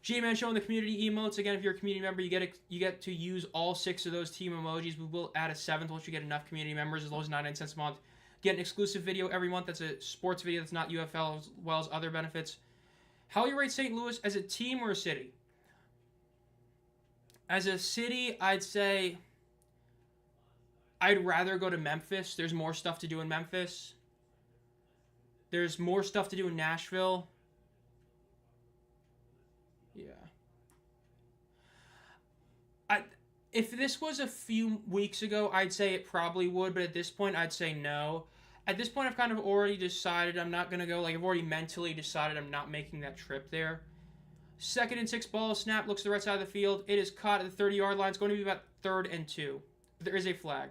G-Man showing the community emotes. Again, if you're a community member, you get to use all 6 of those team emojis. We will add a 7th once you get enough community members, as low as 99 cents a month. Get an exclusive video every month. That's a sports video that's not UFL, as well as other benefits. How you rate St. Louis as a team or a city? As a city, I'd say I'd rather go to Memphis. There's more stuff to do in Memphis. There's more stuff to do in Nashville. Yeah. If this was a few weeks ago, I'd say it probably would, but at this point, I'd say no. At this point, I've kind of already decided I'm not going to go. Like, I've already mentally decided I'm not making that trip there. 2nd and 6 ball snap, looks to the right side of the field. It is caught at the 30-yard line. It's going to be about 3rd and 2. There is a flag.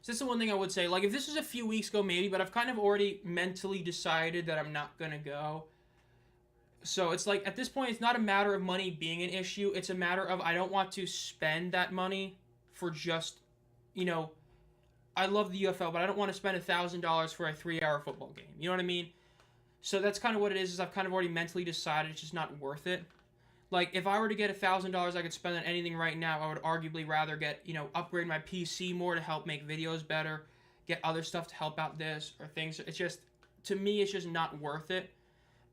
So that's the one thing I would say. Like, if this was a few weeks ago, maybe, but I've kind of already mentally decided that I'm not going to go. So it's like, at this point, it's not a matter of money being an issue. It's a matter of I don't want to spend that money for just, you know, I love the UFL, but I don't want to spend $1,000 for a 3-hour football game. You know what I mean? So that's kind of what it is I've kind of already mentally decided it's just not worth it. Like, if I were to get $1,000 I could spend on anything right now, I would arguably rather get, you know, upgrade my PC more to help make videos better, get other stuff to help out this, or things. It's just, to me, it's just not worth it.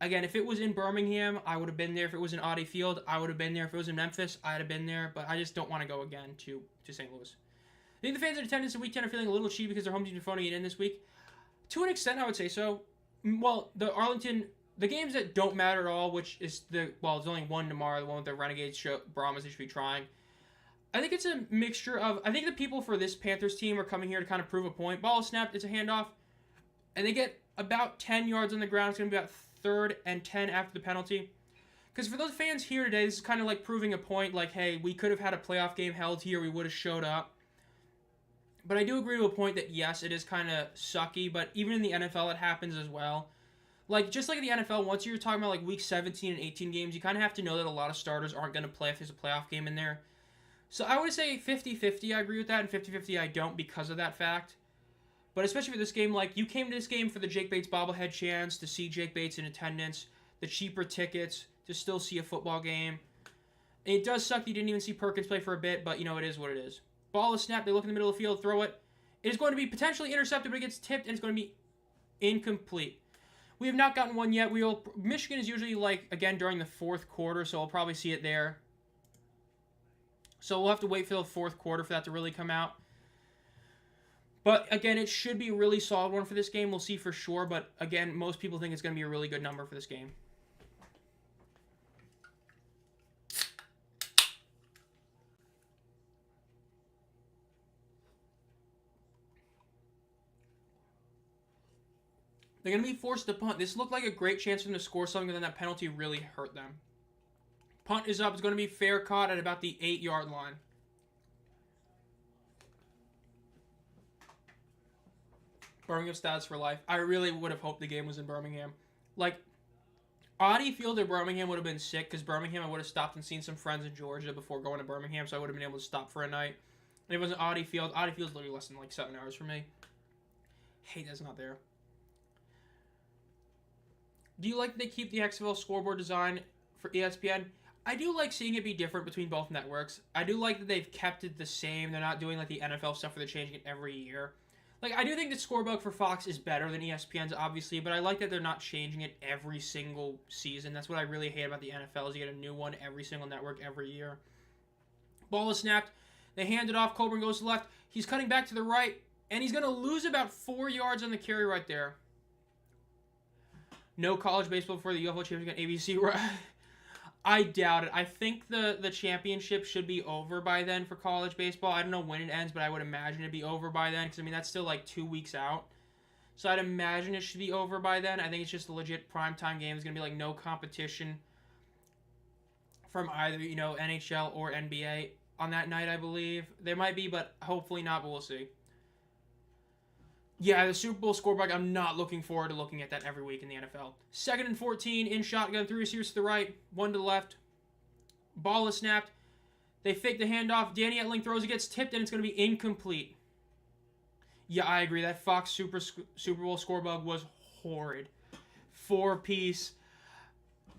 Again, if it was in Birmingham, I would have been there. If it was in Audi Field, I would have been there. If it was in Memphis, I'd have been there. But I just don't want to go again to St. Louis. I think the fans in attendance in Week 10 are feeling a little cheap because their home teams are phoning it in this week. To an extent, I would say so. Well, the games that don't matter at all, which is there's only one tomorrow, the one with the Renegades, Brahmas, they should be trying. I think it's a mixture of, I think the people for this Panthers team are coming here to kind of prove a point. Ball is snapped, it's a handoff, and they get about 10 yards on the ground. It's going to be about 3rd and 10 after the penalty. Because for those fans here today, this is kind of like proving a point, like, hey, we could have had a playoff game held here, we would have showed up. But I do agree to a point that, yes, it is kind of sucky, but even in the NFL, it happens as well. Like, just like in the NFL, once you're talking about, like, week 17 and 18 games, you kind of have to know that a lot of starters aren't going to play if there's a playoff game in there. So I would say 50-50, I agree with that, and 50-50 I don't because of that fact. But especially for this game, like, you came to this game for the Jake Bates bobblehead chance, to see Jake Bates in attendance, the cheaper tickets, to still see a football game. And it does suck that you didn't even see Perkins play for a bit, but, you know, it is what it is. Ball is snapped, they look in the middle of the field, throw it. It is going to be potentially intercepted, but it gets tipped, and it's going to be incomplete. We have not gotten one yet. Michigan is usually, like, again, during the fourth quarter, so I'll probably see it there. So we'll have to wait for the fourth quarter for that to really come out. But, again, it should be a really solid one for this game. We'll see for sure. But, again, most people think it's going to be a really good number for this game. They're going to be forced to punt. This looked like a great chance for them to score something, and then that penalty really hurt them. Punt is up. It's going to be fair caught at about the 8-yard line. Birmingham stats for life. I really would have hoped the game was in Birmingham. Like, Audi Field or Birmingham would have been sick, because Birmingham I would have stopped and seen some friends in Georgia before going to Birmingham, so I would have been able to stop for a night. And it wasn't Audi Field. Audi Field's literally less than, like, 7 hours for me. Hey, that's not there. Do you like that they keep the XFL scoreboard design for ESPN? I do like seeing it be different between both networks. I do like that they've kept it the same. They're not doing like the NFL stuff where they're changing it every year. Like, I do think the scorebook for Fox is better than ESPN's, obviously, but I like that they're not changing it every single season. That's what I really hate about the NFL, is you get a new one every single network every year. Ball is snapped. They hand it off. Coburn goes to the left. He's cutting back to the right, and he's going to lose about 4 yards on the carry right there. No college baseball before the UFL championship on ABC. I doubt it. I think the championship should be over by then for college baseball. I don't know when it ends, but I would imagine it'd be over by then, because, I mean, that's still like 2 weeks out. So I'd imagine it should be over by then. I think it's just a legit primetime game. It's going to be like no competition from either, you know, NHL or NBA on that night, I believe. There might be, but hopefully not, but we'll see. Yeah, the Super Bowl scorebook, I'm not looking forward to looking at that every week in the NFL. 2nd and 14, in shotgun, 3 receivers to the right, 1 to the left. Ball is snapped. They fake the handoff. Danny Etling throws, it gets tipped, and it's going to be incomplete. Yeah, I agree. That Fox Super Bowl scorebook was horrid. 4-piece.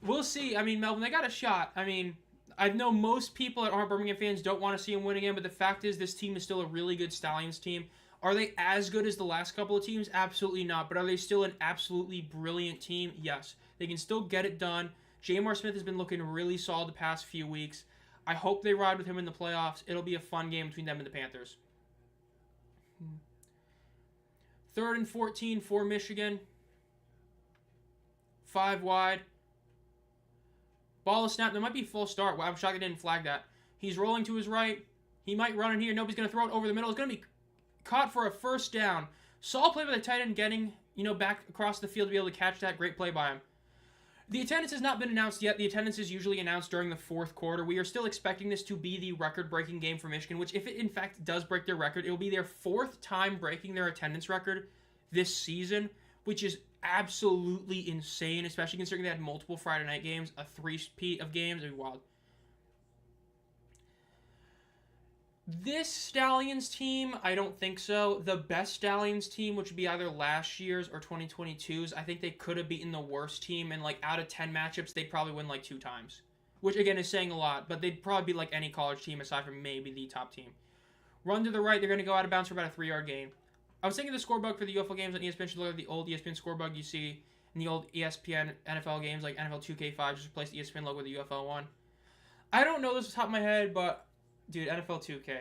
We'll see. I mean, Melvin, they got a shot. I mean, I know most people that aren't Birmingham fans don't want to see him win again, but the fact is this team is still a really good Stallions team. Are they as good as the last couple of teams? Absolutely not. But are they still an absolutely brilliant team? Yes. They can still get it done. Jamar Smith has been looking really solid the past few weeks. I hope they ride with him in the playoffs. It'll be a fun game between them and the Panthers. 3rd and 14 for Michigan. 5 wide. Ball is snapped. There might be full start. Wow, I'm shocked they didn't flag that. He's rolling to his right. He might run in here. Nobody's going to throw it over the middle. It's going to be caught for a first down. Solid play by the tight end, getting, you know, back across the field to be able to catch that. Great play by him. The attendance has not been announced yet. The attendance is usually announced during the fourth quarter. We are still expecting this to be the record-breaking game for Michigan, which if it in fact does break their record, it will be their 4th time breaking their attendance record this season, which is absolutely insane, especially considering they had multiple Friday night games, a 3-peat of games. It'd be wild. This Stallions team, I don't think so. The best Stallions team, which would be either last year's or 2022's, I think they could have beaten the worst team. And, like, out of 10 matchups, they'd probably win, like, 2 times. Which, again, is saying a lot. But they'd probably be like any college team aside from maybe the top team. Run to the right. They're going to go out of bounds for about a 3-yard gain. I was thinking the scorebook for the UFL games on ESPN should look like the old ESPN scorebook you see in the old ESPN NFL games, like NFL 2K5. Just replace the ESPN logo with the UFL one. I don't know this off the top of my head, but... Dude, NFL 2K.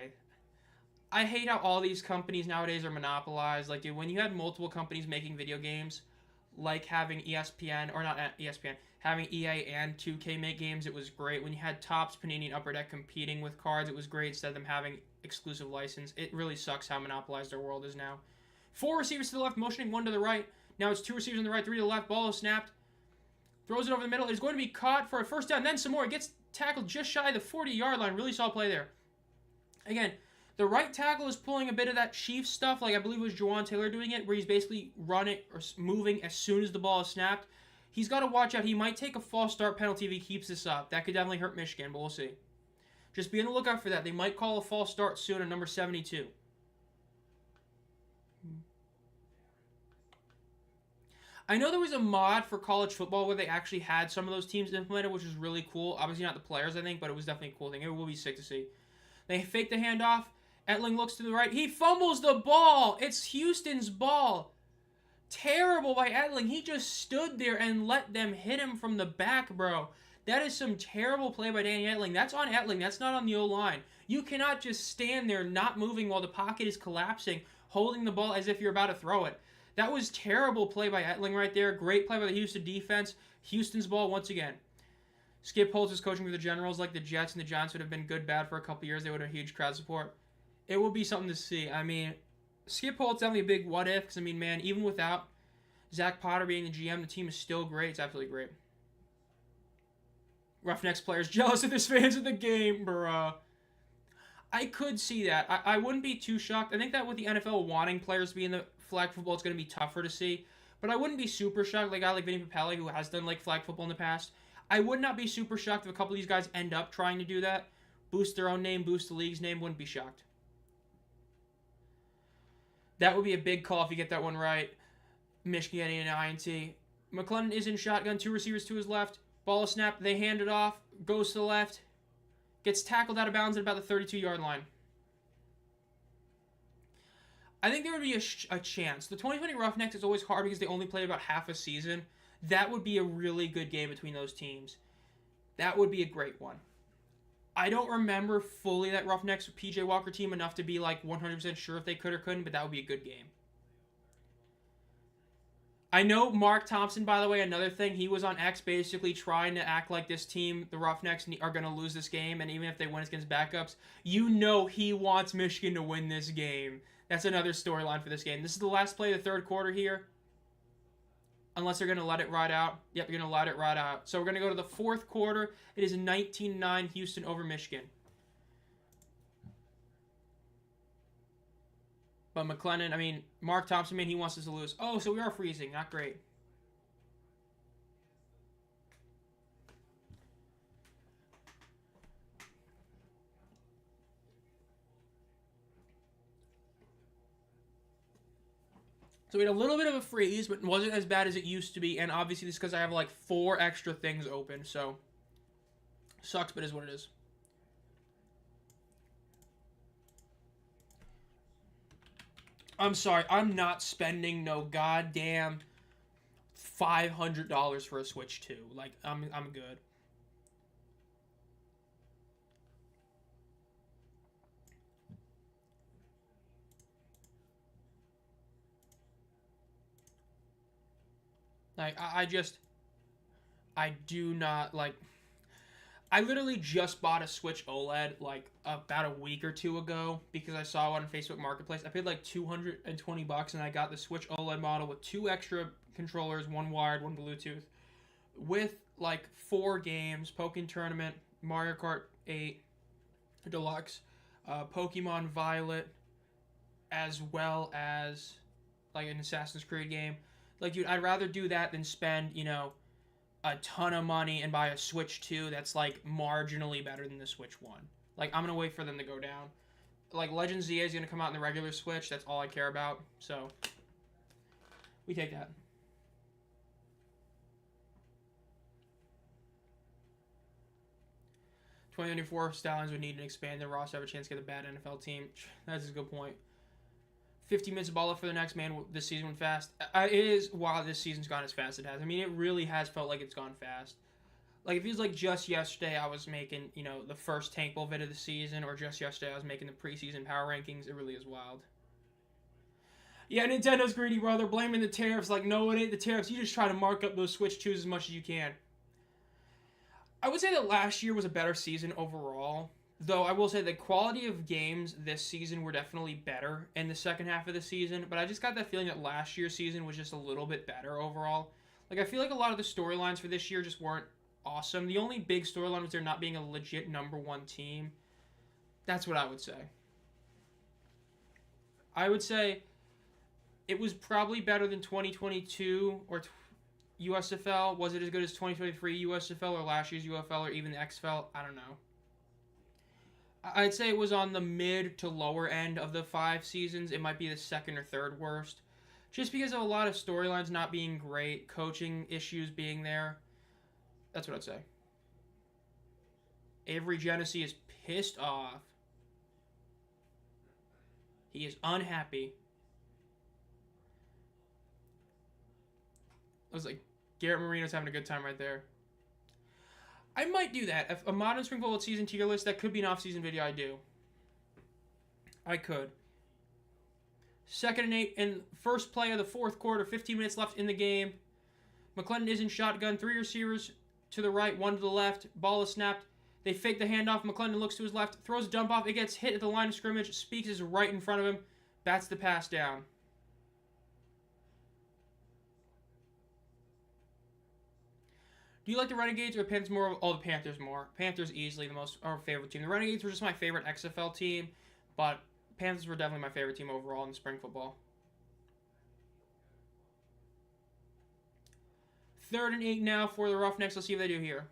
I hate how all these companies nowadays are monopolized. Like, dude, when you had multiple companies making video games, like having ESPN, or not ESPN, having EA and 2K make games, it was great. When you had Topps, Panini, and Upper Deck competing with cards, it was great instead of them having exclusive license. It really sucks how monopolized our world is now. 4 receivers to the left, motioning 1 to the right. Now it's 2 receivers on the right, 3 to the left. Ball is snapped. Throws it over the middle. It's going to be caught for a first down. Then some more. It gets tackled just shy of the 40-yard line. Really solid play there. Again, the right tackle is pulling a bit of that Chiefs stuff, like I believe it was Jawan Taylor doing it, where he's basically running or moving as soon as the ball is snapped. He's got to watch out. He might take a false start penalty if he keeps this up. That could definitely hurt Michigan, but we'll see. Just be on the lookout for that. They might call a false start soon at number 72. I know there was a mod for college football where they actually had some of those teams implemented, which was really cool. Obviously not the players, I think, but it was definitely a cool thing. It will be sick to see. They fake the handoff. Etling looks to the right. He fumbles the ball. It's Houston's ball. Terrible by Etling. He just stood there and let them hit him from the back, bro. That is some terrible play by Danny Etling. That's on Etling. That's not on the O-line. You cannot just stand there not moving while the pocket is collapsing, holding the ball as if you're about to throw it. That was terrible play by Etling right there. Great play by the Houston defense. Houston's ball once again. Skip Holtz is coaching for the Generals. Like the Jets and the Giants would have been good-bad for a couple years. They would have huge crowd support. It will be something to see. I mean, Skip Holtz definitely a big what-if. Because, I mean, man, even without Zach Potter being the GM, the team is still great. It's absolutely great. Roughnecks players jealous of there's fans of the game, bruh. I could see that. I wouldn't be too shocked. I think that with the NFL wanting players to be in the flag football, it's going to be tougher to see. But I wouldn't be super shocked. Like a guy like Vinny Papale, who has done like flag football in the past. I would not be super shocked if a couple of these guys end up trying to do that. Boost their own name, boost the league's name. Wouldn't be shocked. That would be a big call if you get that one right. Michigan getting an INT. McClellan is in shotgun. Two receivers to his left. Ball is snapped. They hand it off. Goes to the left. Gets tackled out of bounds at about the 32-yard line. I think there would be a chance. The 2020 Roughnecks is always hard because they only played about half a season. That would be a really good game between those teams. That would be a great one. I don't remember fully that Roughnecks PJ Walker team enough to be like 100% sure if they could or couldn't, but that would be a good game. I know Mark Thompson, by the way, another thing, he was on X basically trying to act like this team, the Roughnecks, are going to lose this game, and even if they win against backups, you know he wants Michigan to win this game. That's another storyline for this game. This is the last play of the third quarter here. Unless they're going to let it ride out. Yep, they're going to let it ride out. So we're going to go to the fourth quarter. It is 19-9 Houston over Michigan. But Mark Thompson, man, he wants us to lose. Oh, so we are freezing. Not great. So we had a little bit of a freeze, but it wasn't as bad as it used to be. And obviously this is because I have like 4 extra things open. So, sucks, but it is what it is. I'm sorry, I'm not spending no goddamn $500 for a Switch 2. Like, I'm good. Like, I do not, like, I literally just bought a Switch OLED, like, about a week or 2 ago, because I saw one on Facebook Marketplace. I paid, like, $220, and I got the Switch OLED model with 2 extra controllers, 1 wired, 1 Bluetooth, with, like, 4 games, Pokken Tournament, Mario Kart 8 Deluxe, Pokemon Violet, as well as, like, an Assassin's Creed game. Like, dude, I'd rather do that than spend, you know, a ton of money and buy a Switch 2 that's, like, marginally better than the Switch 1. Like, I'm going to wait for them to go down. Like, Legend ZA is going to come out in the regular Switch. That's all I care about. So, we take that. $20.94 Stallions would need to expand their roster to have a chance to get a bad NFL team. That's a good point. 15 minutes of ball left for the next man. This season went fast. It is wild this season's gone as fast as it has. I mean, it really has felt like it's gone fast. Like, it feels like just yesterday I was making, you know, the first Tank Bowl vid of the season, or just yesterday I was making the preseason power rankings. It really is wild. Yeah, Nintendo's greedy, bro. They're blaming the tariffs. Like, no, it ain't the tariffs. You just try to mark up those Switch 2s as much as you can. I would say that last year was a better season overall. Though I will say the quality of games this season were definitely better in the second half of the season. But I just got that feeling that last year's season was just a little bit better overall. Like, I feel like a lot of the storylines for this year just weren't awesome. The only big storyline was there not being a legit number 1 team. That's what I would say. I would say it was probably better than 2022 or USFL. Was it as good as 2023 USFL or last year's UFL or even the XFL? I don't know. I'd say it was on the mid to lower end of the 5 seasons. It might be the second or third worst. Just because of a lot of storylines not being great, coaching issues being there. That's what I'd say. Avery Genesee is pissed off. He is unhappy. I was like, Garrett Marino's having a good time right there. I might do that. If a modern spring football season tier list, that could be an off-season video I do. I could. 2nd and 8 in first play of the 4th quarter, 15 minutes left in the game. McClendon is in shotgun, 3 receivers to the right, 1 to the left. Ball is snapped. They fake the handoff. McClendon looks to his left, throws a dump off. It gets hit at the line of scrimmage. Speaks is right in front of him. Bats the pass down. Do you like the Renegades or Panthers more? Oh, the Panthers more. Panthers easily our favorite team. The Renegades were just my favorite XFL team, but Panthers were definitely my favorite team overall in spring football. 3rd and 8 now for the Roughnecks. Let's see what they do here.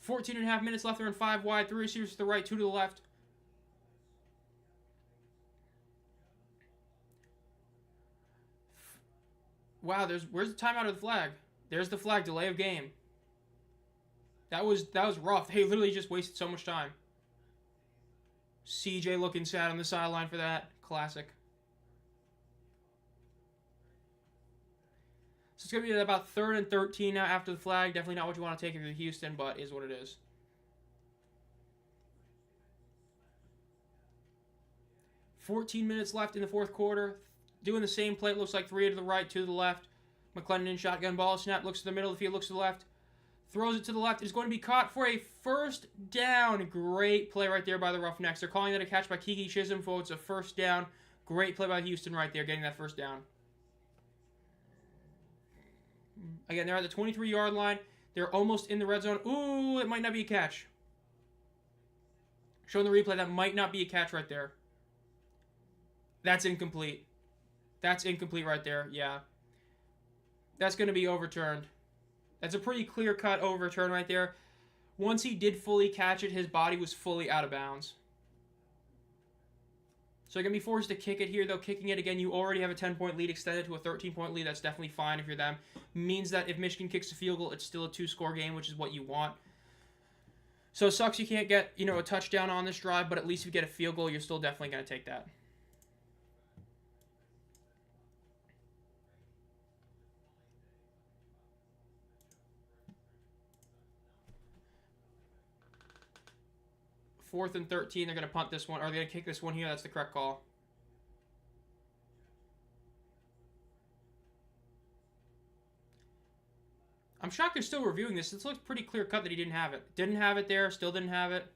14.5 minutes left. They're in 5 wide. 3 receivers to the right, 2 to the left. Wow, where's the timeout of the flag? There's the flag, delay of game. That was rough. They literally just wasted so much time. CJ looking sad on the sideline for that. Classic. So it's going to be about 3rd and 13 now after the flag. Definitely not what you want to take if you're Houston, but is what it is. 14 minutes left in the 4th quarter. Doing the same play. It looks like 3 to the right, 2 to the left. McClendon in shotgun, ball snap, looks to the middle of the field, looks to the left. Throws it to the left. Is going to be caught for a first down. Great play right there by the Roughnecks. They're calling that a catch by Kiki Chisholm, so it's a first down. Great play by Houston right there, getting that first down. Again, they're at the 23-yard line. They're almost in the red zone. Ooh, it might not be a catch. Showing the replay, that might not be a catch right there. That's incomplete. That's incomplete right there, yeah. That's going to be overturned. That's a pretty clear-cut overturn right there. Once he did fully catch it, his body was fully out of bounds. So you're going to be forced to kick it here, though. Kicking it again, you already have a 10-point lead extended to a 13-point lead. That's definitely fine if you're them. Means that if Michigan kicks a field goal, it's still a 2-score game, which is what you want. So it sucks you can't get, a touchdown on this drive, but at least if you get a field goal, you're still definitely going to take that. Fourth and 13, they're going to punt this one, or they're going to kick this one here. That's the correct call. I'm shocked they're still reviewing this. This looks pretty clear-cut that he didn't have it. Didn't have it there, still didn't have it.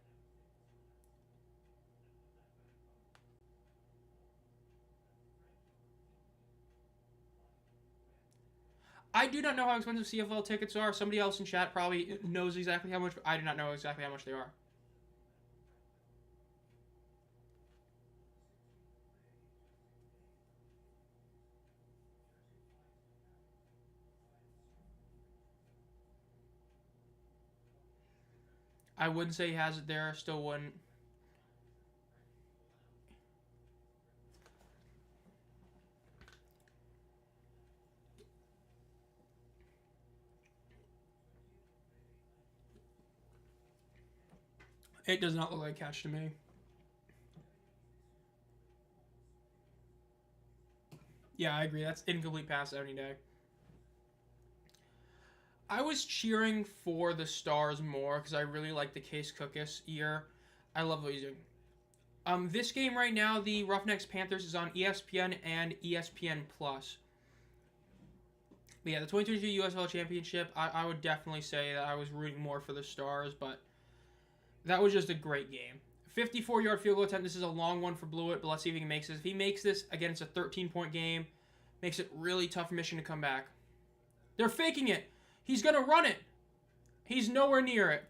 I do not know how expensive CFL tickets are. Somebody else in chat probably knows exactly how much, but I do not know exactly how much they are. I wouldn't say he has it there. Still wouldn't. It does not look like a catch to me. Yeah, I agree. That's incomplete pass any day. I was cheering for the Stars more because I really like the Case Cookus year. I love what he's doing. This game right now, the Roughnecks Panthers, is on ESPN and ESPN Plus. But yeah, the 2022 USL Championship, I would definitely say that I was rooting more for the Stars, but that was just a great game. 54-yard field goal attempt. This is a long one for Blewett, but let's see if he makes this. If he makes this, again, it's a 13-point game. Makes it really tough for Michigan to come back. They're faking it. He's going to run it. He's nowhere near it.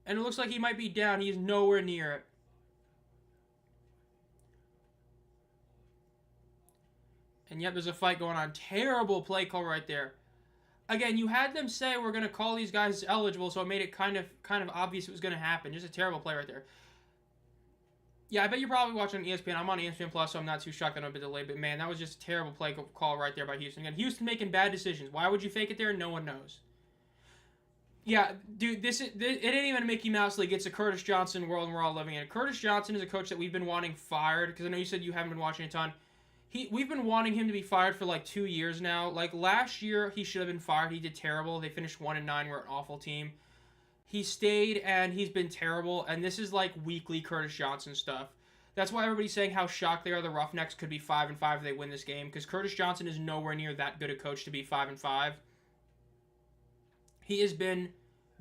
And it looks like he might be down. He's nowhere near it. And yet there's a fight going on. Terrible play call right there. Again, you had them say we're going to call these guys eligible, so it made it kind of obvious it was going to happen. Just a terrible play right there. Yeah, I bet you're probably watching on ESPN. I'm on ESPN Plus, so I'm not too shocked that I'm a bit delayed. But, man, that was just a terrible play call right there by Houston. Again, Houston making bad decisions. Why would you fake it there? No one knows. Yeah, dude, it ain't even a Mickey Mouse League. It's a Curtis Johnson world, and we're all living in it. Curtis Johnson is a coach that we've been wanting fired, because I know you said you haven't been watching a ton. We've been wanting him to be fired for like 2 years now. Like last year, he should have been fired. He did terrible. They finished 1-9. We're an awful team. He stayed, and he's been terrible. And this is like weekly Curtis Johnson stuff. That's why everybody's saying how shocked they are the Roughnecks could be 5-5 if they win this game, because Curtis Johnson is nowhere near that good a coach to be 5-5. He has been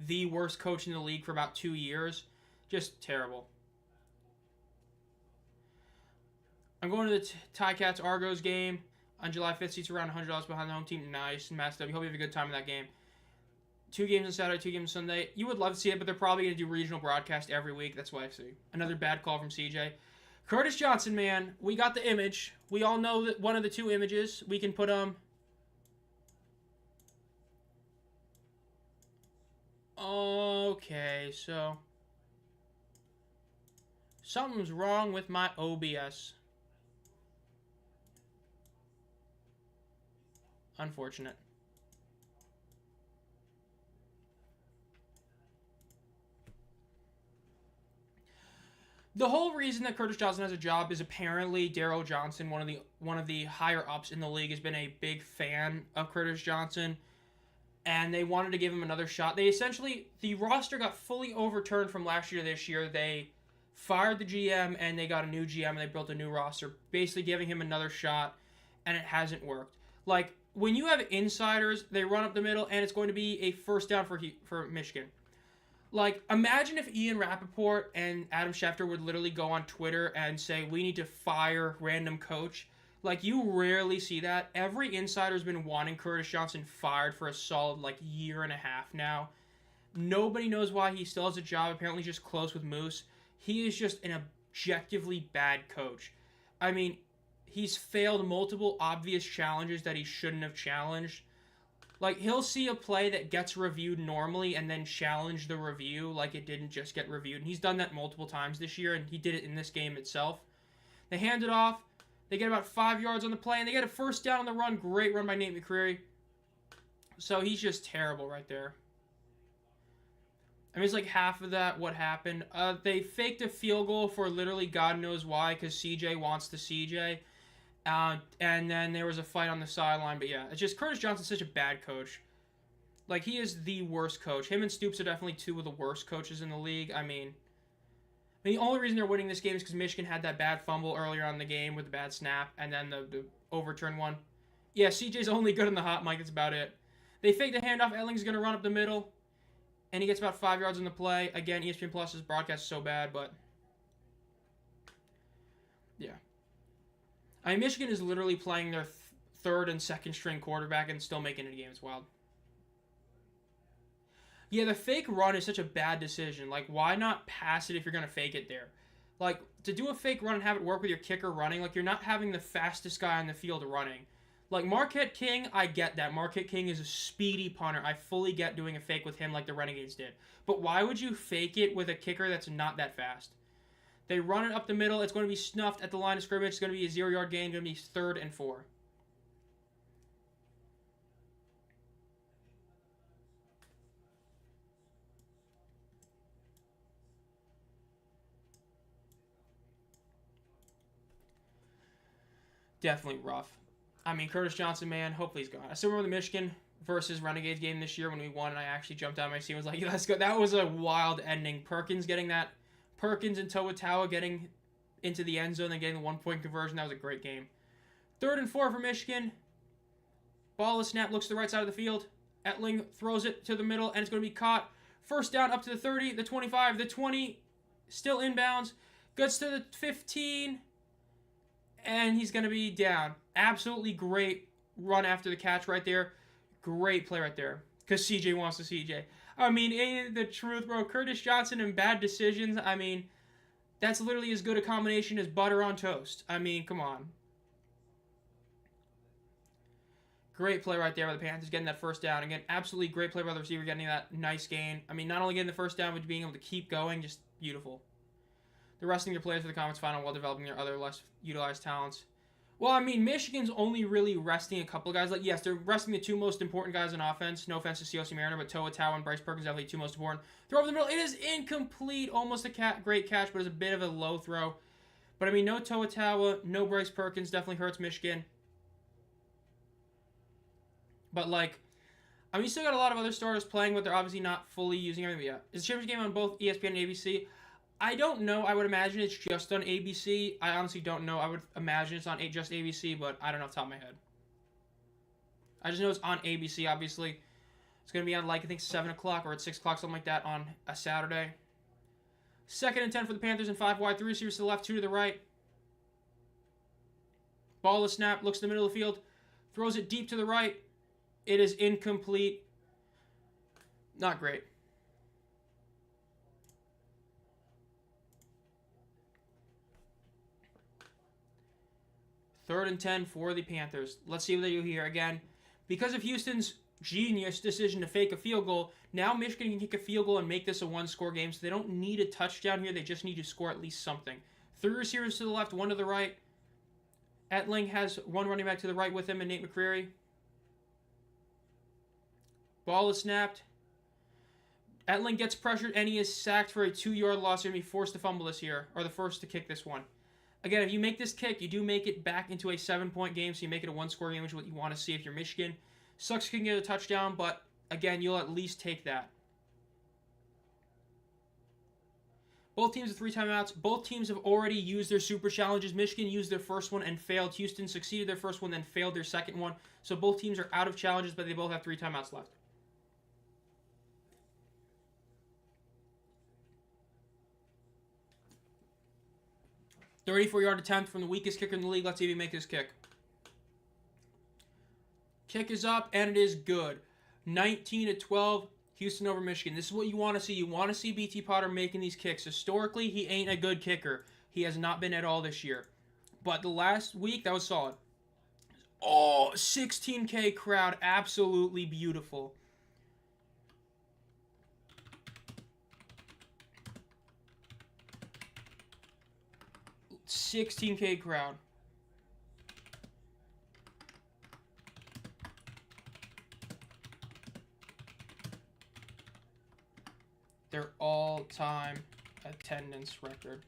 the worst coach in the league for about 2 years. Just terrible. I'm going to the Ticats Argos game on July 5th. Seats around $100 behind the home team. Nice. Mass W. Hope you have a good time in that game. 2 games on Saturday, 2 games on Sunday. You would love to see it, but they're probably going to do regional broadcast every week. That's what I see. Another bad call from CJ. Curtis Johnson, man. We got the image. We all know that one of the 2 images. We can put Okay, so something's wrong with my OBS. Unfortunate. The whole reason that Curtis Johnson has a job is apparently Daryl Johnson, one of the higher ups in the league, has been a big fan of Curtis Johnson, and they wanted to give him another shot. The roster got fully overturned from last year to this year. They fired the GM, and they got a new GM, and they built a new roster, basically giving him another shot, and it hasn't worked. Like, when you have insiders, they run up the middle, and it's going to be a first down for Michigan. Like, imagine if Ian Rappaport and Adam Schefter would literally go on Twitter and say, we need to fire random coach. Like, you rarely see that. Every insider's been wanting Curtis Johnson fired for a solid, like, year and a half now. Nobody knows why he still has a job. Apparently just close with Moose. He is just an objectively bad coach. I mean, he's failed multiple obvious challenges that he shouldn't have challenged. Like, he'll see a play that gets reviewed normally and then challenge the review like it didn't just get reviewed. And he's done that multiple times this year, and he did it in this game itself. They hand it off. They get about 5 yards on the play, and they get a first down on the run. Great run by Nate McCreary. So he's just terrible right there. I mean, it's like half of that what happened. They faked a field goal for literally God knows why, because CJ wants to CJ. And then there was a fight on the sideline. But yeah, it's just Curtis Johnson's such a bad coach. Like, he is the worst coach. Him and Stoops are definitely 2 of the worst coaches in the league. I mean, the only reason they're winning this game is because Michigan had that bad fumble earlier on in the game with the bad snap, and then the overturn one. Yeah, CJ's only good on the hot mic. That's about it. They fake the handoff. Elling's going to run up the middle, and he gets about 5 yards on the play. Again, ESPN Plus's broadcast is so bad, but yeah. I mean, Michigan is literally playing their third and second string quarterback and still making it a game. It's wild. Yeah, the fake run is such a bad decision. Like, why not pass it if you're going to fake it there? Like, to do a fake run and have it work with your kicker running, like, you're not having the fastest guy on the field running. Like, Marquette King, I get that. Marquette King is a speedy punter. I fully get doing a fake with him like the Renegades did. But why would you fake it with a kicker that's not that fast? They run it up the middle. It's going to be snuffed at the line of scrimmage. It's going to be a 0-yard gain. It's going to be 3rd and 4. Definitely rough. I mean, Curtis Johnson, man, hopefully he's gone. I still remember the Michigan versus Renegades game this year when we won, and I actually jumped out of my seat and was like, let's go. That was a wild ending. Perkins and Toa getting into the end zone and getting the 1-point conversion. That was a great game. 3rd and 4 for Michigan. Ball is snapped, looks to the right side of the field. Etling throws it to the middle, and it's going to be caught. First down up to the 30, the 25, the 20. Still inbounds. Gets to the 15. And he's going to be down. Absolutely great run after the catch right there. Great play right there. Because CJ wants to CJ. I mean, ain't the truth, bro. Curtis Johnson and bad decisions. I mean, that's literally as good a combination as butter on toast. I mean, come on. Great play right there by the Panthers, getting that first down. Again, absolutely great play by the receiver, getting that nice gain. I mean, not only getting the first down, but being able to keep going, just beautiful. They're resting their players for the conference final while developing their other less utilized talents. Well, I mean, Michigan's only really resting a couple of guys. Like, yes, they're resting the two most important guys on offense. No offense to COC Mariner, but Toa Tao and Bryce Perkins definitely two most important. Throw over the middle. It is incomplete. Almost a great catch, but it's a bit of a low throw. But, I mean, no Toa Tawa, no Bryce Perkins. Definitely hurts Michigan. But, like, I mean, you still got a lot of other starters playing, but they're obviously not fully using everything yet. Is the championship game on both ESPN and ABC? I don't know. I would imagine it's just on ABC. I honestly don't know. I would imagine it's on just ABC, but I don't know off the top of my head. I just know it's on ABC, obviously. It's going to be on, like, I think 7 o'clock or at 6 o'clock, something like that, on a Saturday. 2nd and 10 for the Panthers and 5 wide. 3 receivers to the left, 2 to the right. Ball is snapped, looks to the middle of the field, throws it deep to the right. It is incomplete. Not great. Third and 10 for the Panthers. Let's see what they do here. Again, because of Houston's genius decision to fake a field goal, now Michigan can kick a field goal and make this a one-score game, so they don't need a touchdown here. They just need to score at least something. 3 receivers to the left, 1 to the right. Etling has 1 running back to the right with him and Nate McCreary. Ball is snapped. Etling gets pressured, and he is sacked for a 2-yard loss. He's going to be forced to fumble this here, or the first to kick this one. Again, if you make this kick, you do make it back into a 7-point game, so you make it a one-score game, which is what you want to see if you're Michigan. Sucks you can get a touchdown, but, again, you'll at least take that. Both teams have 3 timeouts. Both teams have already used their super challenges. Michigan used their first one and failed. Houston succeeded their first one, then failed their second one. So both teams are out of challenges, but they both have 3 timeouts left. "34-yard attempt from the weakest kicker in the league. Let's see if he makes his kick. Kick is up, and it is good. 19-12, Houston over Michigan. This is what you want to see. You want to see BT Potter making these kicks. Historically, he ain't a good kicker. He has not been at all this year. But the last week, that was solid. Oh, 16K crowd. Absolutely beautiful. $16K crowd. Their all-time attendance record.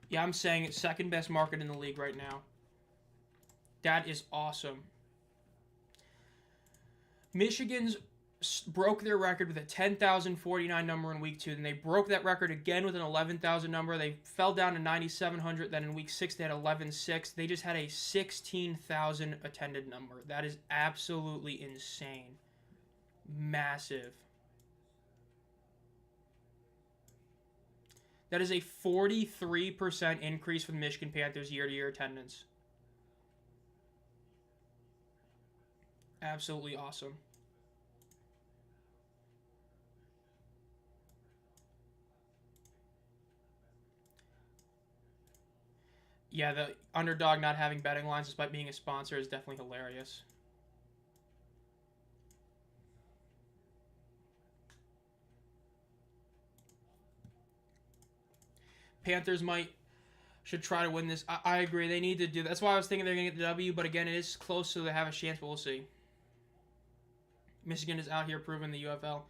Yeah, I'm saying it's second best market in the league right now. That is awesome. Michigan's broke their record with a 10,049 number in week 2. Then they broke that record again with an 11,000 number. They fell down to 9,700. Then in week 6, they had 11,600. They just had a 16,000 attended number. That is absolutely insane. Massive. That is a 43% increase for the Michigan Panthers year-to-year attendance. Absolutely awesome. Yeah, the underdog not having betting lines despite being a sponsor is definitely hilarious. Panthers should try to win this. I agree. They need to do that. That's why I was thinking they're going to get the W, but again, it is close, so they have a chance, but we'll see. Michigan is out here proving the UFL.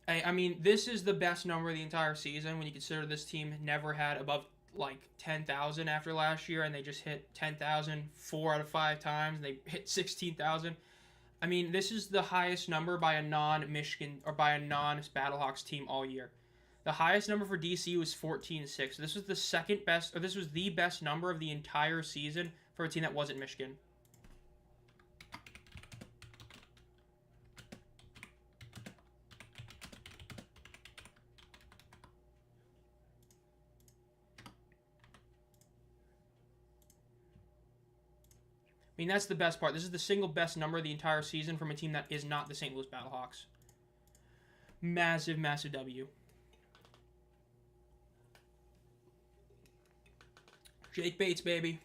I mean, this is the best number of the entire season when you consider this team never had above, like, 10,000 after last year, and they just hit 10,000 4 out of 5 times, and they hit 16,000. I mean, this is the highest number by a non-Michigan, or by a non-Battlehawks team all year. The highest number for DC was 14-6. This was the second best, or this was the best number of the entire season for a team that wasn't Michigan. mean, that's the best part. This is the single best number of the entire season from a team that is not the St. Louis Battlehawks. Massive, massive W. Jake Bates, baby.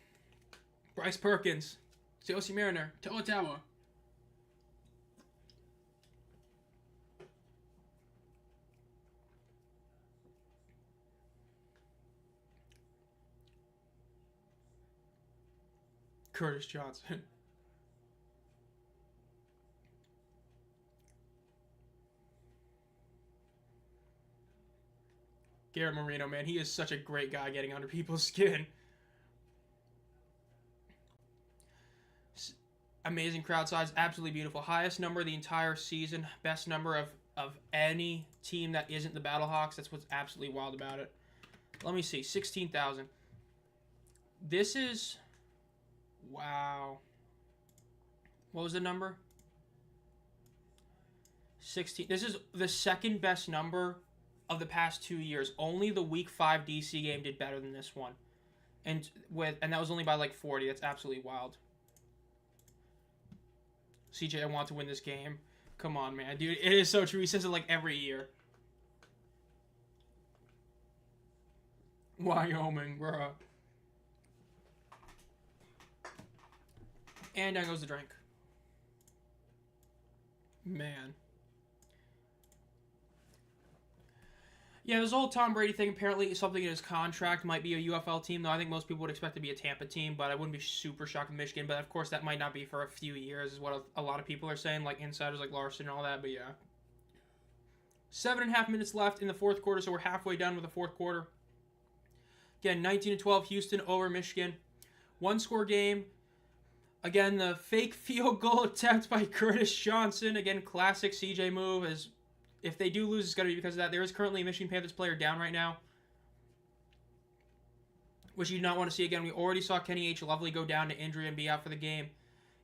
Bryce Perkins. Josie Mariner. Toa Tawa. Curtis Johnson. Garrett Marino, man, he is such a great guy getting under people's skin. Amazing crowd size, absolutely beautiful. Highest number of the entire season, best number of any team that isn't the Battlehawks. That's what's absolutely wild about it. Let me see, 16,000. This is, wow. What was the number? 16. This is the second best number of the past 2 years. Only the Week 5 DC game did better than this one. And that was only by like 40. That's absolutely wild. CJ, I want to win this game. Come on, man. Dude, it is so true. He says it like every year. Wyoming, bro. And down goes the drink. Man. Yeah, this whole Tom Brady thing, apparently something in his contract might be a UFL team, though I think most people would expect it to be a Tampa team, but I wouldn't be super shocked with Michigan. But, of course, that might not be for a few years, is what a lot of people are saying, like insiders like Larson and all that, but yeah. 7.5 minutes left in the fourth quarter, so we're halfway done with the fourth quarter. Again, 19-12, Houston over Michigan. One-score game. Again, the fake field goal attempt by Curtis Johnson. Again, classic CJ move. As if they do lose, it's going to be because of that. There is currently a Michigan Panthers player down right now, which you do not want to see again. We already saw Kenny H. Lovely go down to injury and be out for the game.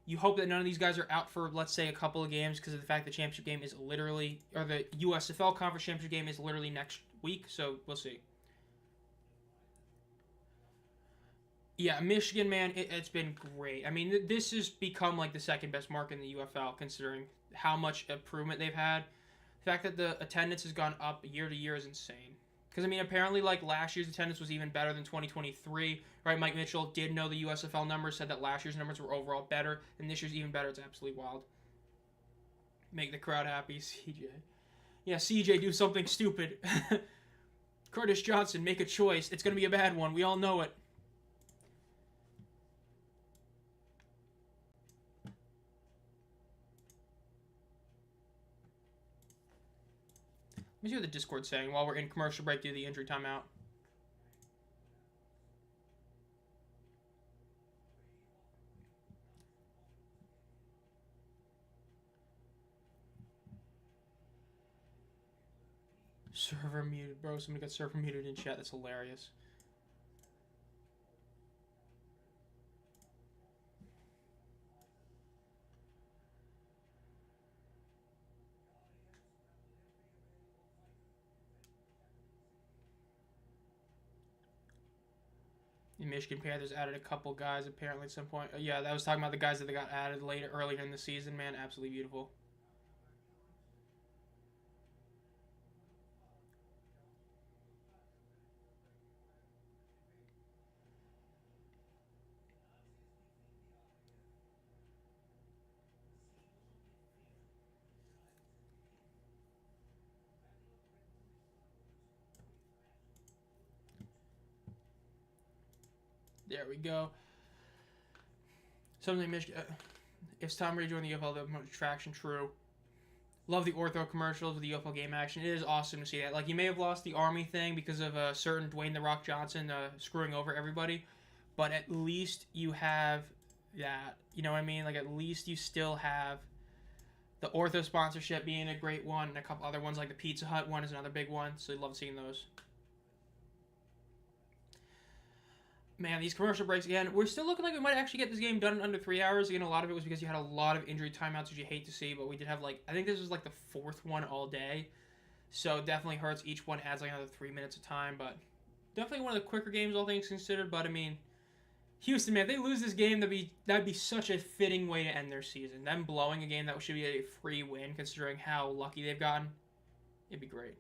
You hope that none of these guys are out for, let's say, a couple of games because of the fact the championship game is literally, or the USFL Conference Championship game is literally next week, so we'll see. Yeah, Michigan, man, it's been great. I mean, this has become like the second best mark in the UFL, considering how much improvement they've had. The fact that the attendance has gone up year to year is insane. Because, I mean, apparently, like, last year's attendance was even better than 2023, right? Mike Mitchell did know the USFL numbers, said that last year's numbers were overall better, and this year's even better. It's absolutely wild. Make the crowd happy, CJ. Yeah, CJ, do something stupid. Curtis Johnson, make a choice. It's going to be a bad one. We all know it. Let me see what the Discord's saying while we're in commercial break due to the injury timeout. Server muted, bro. Somebody got server muted in chat. That's hilarious. The Michigan Panthers added a couple guys apparently at some point. Yeah, that was talking about the guys that they got added earlier in the season. Man, absolutely beautiful. There we go. Something Michigan. If Tom Brady joined the UFL, the most traction. True. Love the ortho commercials with the UFL game action. It is awesome to see that. Like, you may have lost the Army thing because of a certain Dwayne The Rock Johnson screwing over everybody, but at least you have that. You know what I mean? Like, at least you still have the ortho sponsorship being a great one, and a couple other ones like the Pizza Hut one is another big one. So I love seeing those. Man, these commercial breaks, again, we're still looking like we might actually get this game done in under 3 hours. Again, a lot of it was because you had a lot of injury timeouts, which you hate to see, but we did have, like, I think this was, like, the fourth one all day. So it definitely hurts. Each one adds, like, another 3 minutes of time, but definitely one of the quicker games, all things considered. But, I mean, Houston, man, if they lose this game, that'd be such a fitting way to end their season. Them blowing a game that should be a free win, considering how lucky they've gotten. It'd be great.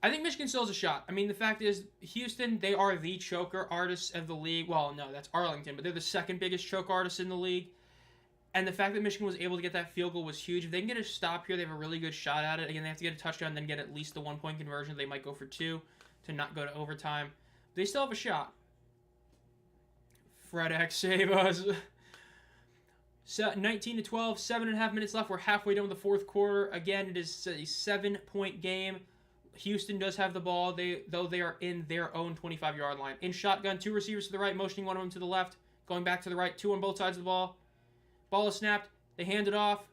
I think Michigan still has a shot. I mean, the fact is, Houston, they are the choker artists of the league. Well, no, that's Arlington, but they're the second biggest choke artists in the league. And the fact that Michigan was able to get that field goal was huge. If they can get a stop here, they have a really good shot at it. Again, they have to get a touchdown, then get at least the 1-point conversion. They might go for 2 to not go to overtime. They still have a shot. Fred X, save us. 19-12, 7.5 minutes left. We're halfway done with the fourth quarter. Again, it is a 7-point game. Houston does have the ball, though they are in their own 25-yard line. In shotgun, 2 receivers to the right, motioning one of them to the left. Going back to the right, 2 on both sides of the ball. Ball is snapped. They hand it off.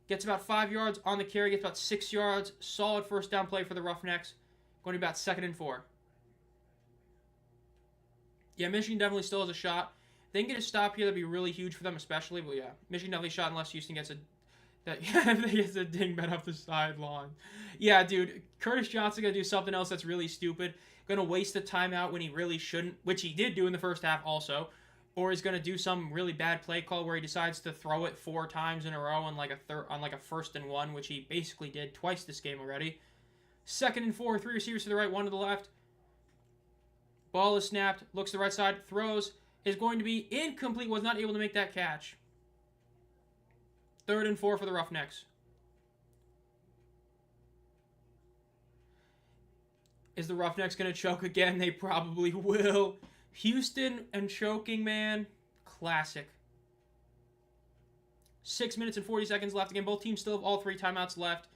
Gets about 5 yards on the carry. Gets about 6 yards. Solid first down play for the Roughnecks. Going to be about 2nd and 4. Yeah, Michigan definitely still has a shot. If they can get a stop here, that'd be really huge for them, especially. But yeah, Michigan definitely shot unless Houston gets a dingbat up the sideline. Yeah, dude, Curtis Johnson gonna do something else that's really stupid. Gonna waste a timeout when he really shouldn't, which he did do in the first half also. Or he's gonna do some really bad play call where he decides to throw it 4 times in a row on like a 1st and 1, which he basically did twice this game already. 2nd and 4, 3 receivers to the right, 1 to the left. Ball is snapped, looks to the right side, throws, is going to be incomplete, was not able to make that catch. 3rd and 4 for the Roughnecks. Is the Roughnecks going to choke again? They probably will. Houston and choking, man. Classic. 6 minutes and 40 seconds left. Again, both teams still have all 3 timeouts left.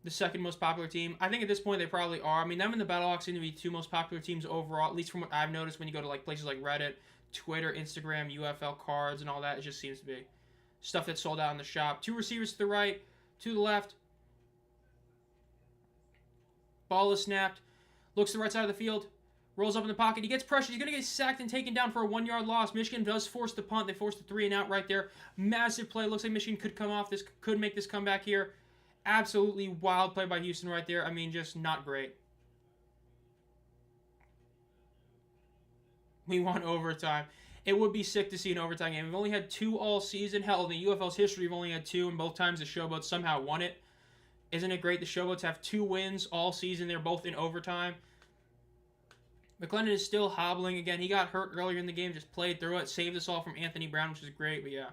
The second most popular team. I think at this point they probably are. I mean, them and the Battlehawks seem to be 2 most popular teams overall, at least from what I've noticed when you go to like places like Reddit, Twitter, Instagram, UFL cards, and all that. It just seems to be stuff that's sold out in the shop. 2 receivers to the right, 2 to the left. Ball is snapped. Looks to the right side of the field. Rolls up in the pocket. He gets pressured. He's going to get sacked and taken down for a 1-yard loss. Michigan does force the punt. They forced the 3 and out right there. Massive play. Looks like Michigan could come off this, could make this comeback here. Absolutely wild play by Houston right there. I mean, just not great. We want overtime. It would be sick to see an overtime game. We've only had 2 all season. Hell, in the UFL's history, we've only had 2, and both times the Showboats somehow won it. Isn't it great? The Showboats have 2 wins all season. They're both in overtime. McClendon is still hobbling again. He got hurt earlier in the game, just played through it, saved us all from Anthony Brown, which is great, but yeah.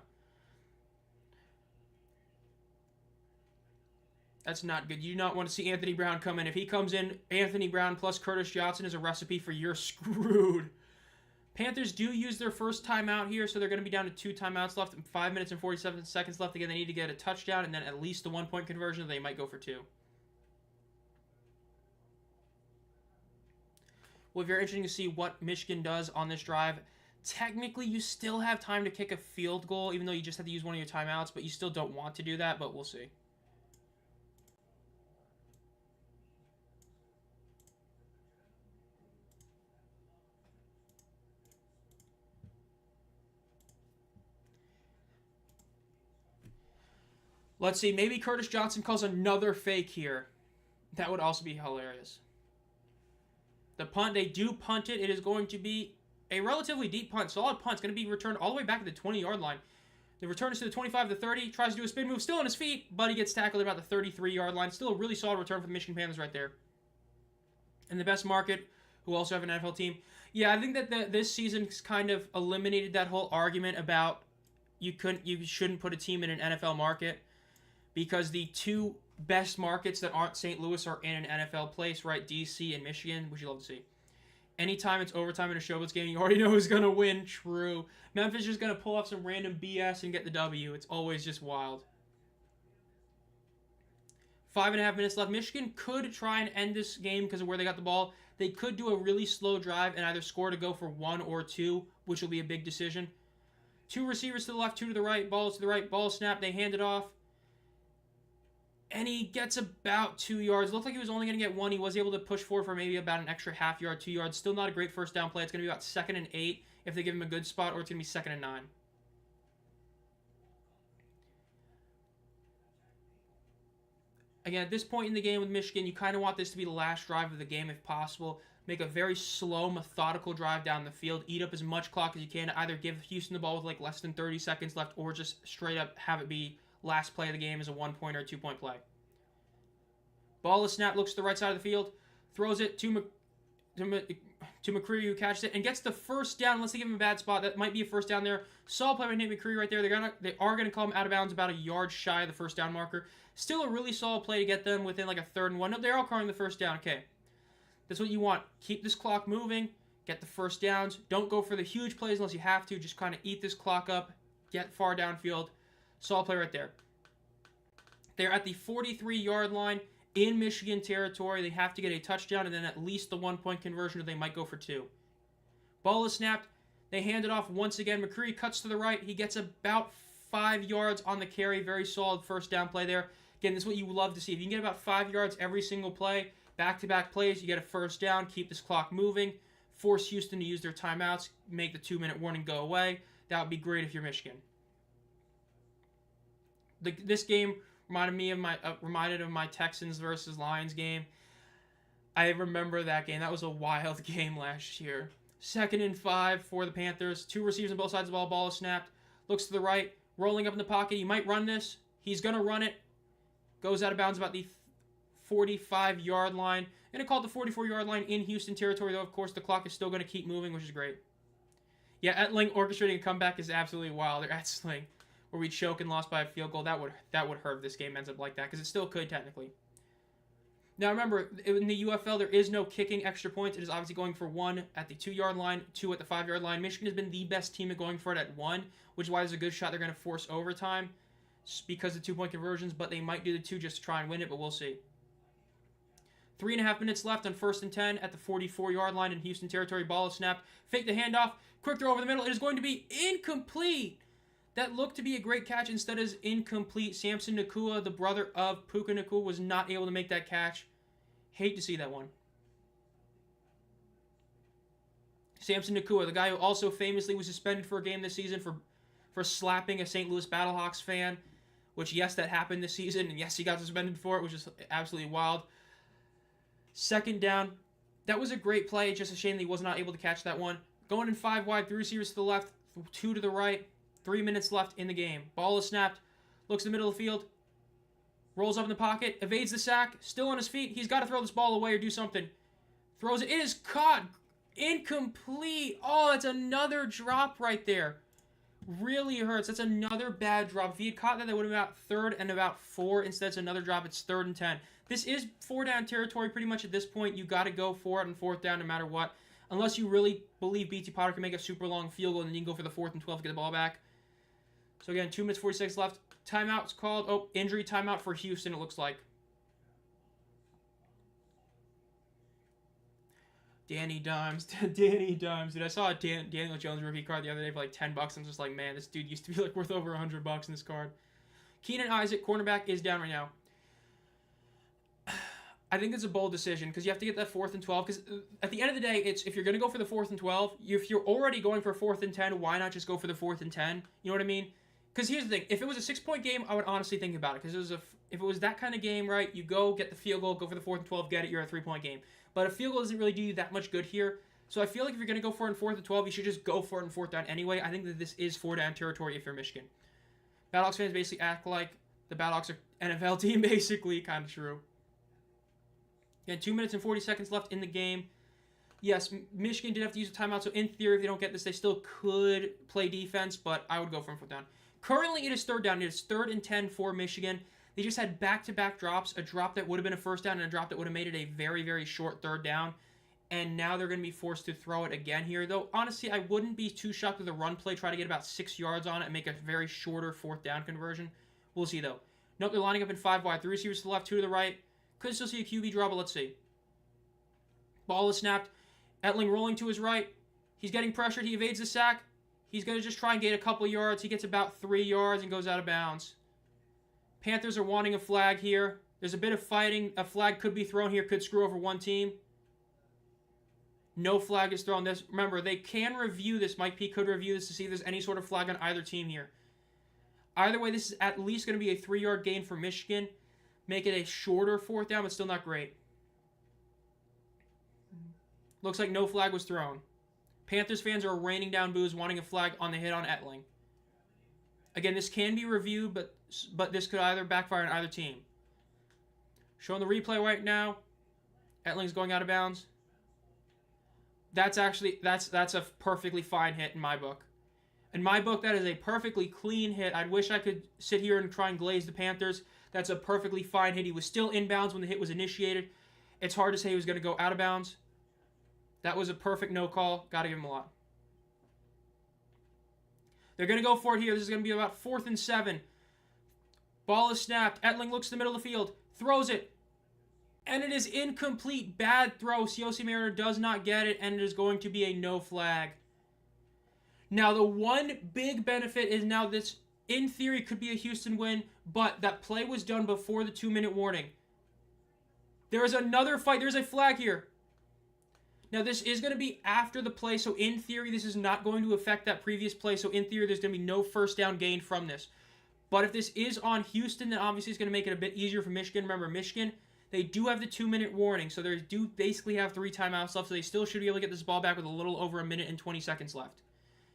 That's not good. You do not want to see Anthony Brown come in. If he comes in, Anthony Brown plus Curtis Johnson is a recipe for you're screwed. Panthers do use their first timeout here, so they're going to be down to 2 timeouts left, 5 minutes and 47 seconds left. Again, they need to get a touchdown and then at least the 1-point conversion. They might go for 2. Well, if you're interested to see what Michigan does on this drive, technically you still have time to kick a field goal, even though you just have to use one of your timeouts, but you still don't want to do that, but we'll see. Let's see, maybe Curtis Johnson calls another fake here. That would also be hilarious. The punt, they do punt it. It is going to be a relatively deep punt. Solid punt. It's going to be returned all the way back to the 20-yard line. The return is to the 25 to 30. Tries to do a spin move. Still on his feet, but he gets tackled at about the 33-yard line. Still a really solid return for the Michigan Panthers right there. And the best market, who also have an NFL team. Yeah, I think that this season's kind of eliminated that whole argument about you shouldn't put a team in an NFL market, because the 2 best markets that aren't St. Louis are in an NFL place, right? DC and Michigan, which you love to see. Anytime it's overtime in a Showboats game, you already know who's going to win. True. Memphis is just going to pull off some random BS and get the W. It's always just wild. 5.5 minutes left. Michigan could try and end this game because of where they got the ball. They could do a really slow drive and either score to go for 1 or 2, which will be a big decision. 2 receivers to the left, 2 to the right. Ball to the right. Ball snap. They hand it off. And he gets about 2 yards. Looked like he was only going to get 1. He was able to push forward for maybe about an extra half yard, 2 yards. Still not a great first down play. It's going to be about 2nd and 8 if they give him a good spot, or it's going to be 2nd and 9. Again, at this point in the game with Michigan, you kind of want this to be the last drive of the game if possible. make a very slow, methodical drive down the field, eat up as much clock as you can, either give Houston the ball with like less than 30 seconds left or just straight up have it be last play of the game as a 1-point or 2-point play. Ball is snapped, looks to the right side of the field, throws it to McCreary, who catches it and gets the first down unless they give him a bad spot. That might be a first down there. Solid play by Nate McCreary right there. They are gonna call him out of bounds about a yard shy of the first down marker. Still a really solid play to get them within like a 3rd and 1. No, they're all calling the first down. Okay. That's what you want. Keep this clock moving. Get the first downs. Don't go for the huge plays unless you have to. Just kind of eat this clock up. Get far downfield. Solid play right there. They're at the 43-yard line in Michigan territory. They have to get a touchdown and then at least the 1-point conversion, or they might go for 2. Ball is snapped. They hand it off once again. McCreary cuts to the right. He gets about 5 yards on the carry. Very solid first down play there. Again, this is what you love to see. If you can get about 5 yards every single play, back-to-back plays, you get a first down, keep this clock moving, force Houston to use their timeouts, make the 2-minute warning go away. That would be great if you're Michigan. This game reminded of my Texans versus Lions game. I remember that game. That was a wild game last year. 2nd and 5 for the Panthers. 2 receivers on both sides of the ball. Ball is snapped. Looks to the right. Rolling up in the pocket. He might run this. He's going to run it. Goes out of bounds about the 45-yard line. I'm going to call it the 44-yard line in Houston territory, though, of course, the clock is still going to keep moving, which is great. Yeah, Etling orchestrating a comeback is absolutely wild. They're at Sling, where we choke and lost by a field goal. That would hurt if this game ends up like that, because it still could, technically. Now, remember, in the UFL, there is no kicking extra points. It is obviously going for 1 at the 2-yard line, 2 at the 5-yard line. Michigan has been the best team at going for it at 1, which is why there's a good shot they're going to force overtime because of 2-point conversions, but they might do the 2 just to try and win it, but we'll see. 3.5 minutes left on 1st and 10 at the 44-yard line in Houston territory. Ball is snapped. Fake the handoff. Quick throw over the middle. It is going to be incomplete. That looked to be a great catch. Instead is incomplete. Samson Nakua, the brother of Puka Nakua, was not able to make that catch. Hate to see that one. Samson Nakua, the guy who also famously was suspended for a game this season for slapping a St. Louis Battlehawks fan, which, yes, that happened this season, and yes, he got suspended for it, which is absolutely wild. 2nd down. That was a great play. Just a shame that he was not able to catch that one. Going in 5 wide, 3 receivers to the left, 2 to the right. 3 minutes left in the game. Ball is snapped. Looks in the middle of the field. Rolls up in the pocket. Evades the sack. Still on his feet. He's got to throw this ball away or do something. Throws it. It is caught. Incomplete. Oh, that's another drop right there. Really hurts. That's another bad drop. If he had caught that, that would have been about 3rd and about 4. Instead, it's another drop. It's 3rd and 10. This is 4-down territory pretty much at this point. You got to go for it on 4th down no matter what. Unless you really believe BT Potter can make a super long field goal and then you can go for the 4th and 12 to get the ball back. So again, 2 minutes 46 left. Timeout's called. Oh, injury timeout for Houston, it looks like. Danny Dimes. Danny Dimes. Dude, I saw a Daniel Jones rookie card the other day for like $10. I'm just like, man, this dude used to be like worth over $100 in this card. Keenan Isaac, cornerback, is down right now. I think it's a bold decision because you have to get that 4th and 12. Because at the end of the day, it's if you're going to go for the 4th and 12, if you're already going for 4th and 10, why not just go for the 4th and 10? You know what I mean? Because here's the thing. If it was a 6-point game, I would honestly think about it. Because if it was that kind of game, right, you go get the field goal, go for the 4th and 12, get it, you're at a 3-point game. But a field goal doesn't really do you that much good here. So I feel like if you're going to go for it in 4th and 12, you should just go for it in 4th down anyway. I think that this is 4-down territory if you're Michigan. Battlehawks fans basically act like the Battlehawks are an NFL team, basically. Kind of true. Again, 2 minutes and 40 seconds left in the game. Yes, Michigan did have to use a timeout, so in theory, if they don't get this, they still could play defense, but I would go for 4th down. Currently, it is 3rd down. It is 3rd and 10 for Michigan. They just had back-to-back drops, a drop that would have been a 1st down and a drop that would have made it a very, very short 3rd down. And now they're going to be forced to throw it again here. Though, honestly, I wouldn't be too shocked with the run play. Try to get about 6 yards on it and make a very shorter 4th down conversion. We'll see, though. Nope, they're lining up in 5 wide. 3 receivers to the left, 2 to the right. Could still see a QB draw, but let's see. Ball is snapped. Etling rolling to his right. He's getting pressured. He evades the sack. He's going to just try and gain a couple yards. He gets about 3 yards and goes out of bounds. Panthers are wanting a flag here. There's a bit of fighting. A flag could be thrown here. Could screw over one team. No flag is thrown. Remember, they can review this. Mike P could review this to see if there's any sort of flag on either team here. Either way, this is at least going to be a 3-yard gain for Michigan. Make it a shorter 4th down, but still not great. Looks like no flag was thrown. Panthers fans are raining down boos, wanting a flag on the hit on Etling. Again, this can be reviewed, but this could either backfire on either team. Showing the replay right now. Etling's going out of bounds. That's a perfectly fine hit in my book. In my book, that is a perfectly clean hit. I wish I could sit here and try and glaze the Panthers. That's a perfectly fine hit. He was still inbounds when the hit was initiated. It's hard to say he was going to go out of bounds. That was a perfect no call. Got to give him a lot. They're going to go for it here. This is going to be about 4th and 7. Ball is snapped. Etling looks to the middle of the field. Throws it. And it is incomplete. Bad throw. Siossi Mariner does not get it, and it is going to be a no flag. Now, the one big benefit is now this, in theory, could be a Houston win, but that play was done before the 2-minute warning. There is another fight. There's a flag here. Now, this is going to be after the play, so in theory, this is not going to affect that previous play, so in theory, there's going to be no first down gain from this. But if this is on Houston, then obviously it's going to make it a bit easier for Michigan. Remember, Michigan, they do have the 2-minute warning, so they do basically have 3 timeouts left, so they still should be able to get this ball back with a little over a minute and 20 seconds left.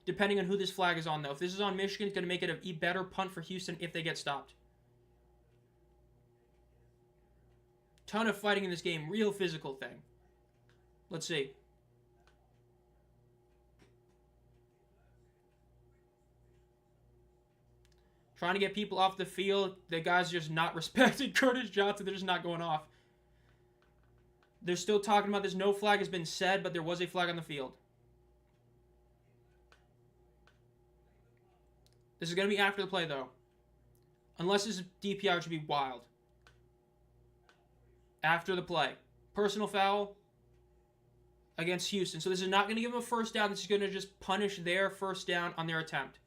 Depending on who this flag is on, though. If this is on Michigan, it's going to make it a better punt for Houston if they get stopped. Ton of fighting in this game. Real physical thing. Let's see. Trying to get people off the field. The guy's just not respecting Curtis Johnson. They're just not going off. They're still talking about this. No flag has been said, but there was a flag on the field. This is going to be after the play, though. Unless this is DPI, which would be wild. After the play. Personal foul against Houston. So this is not going to give them a first down. This is going to just punish their first down on their attempt.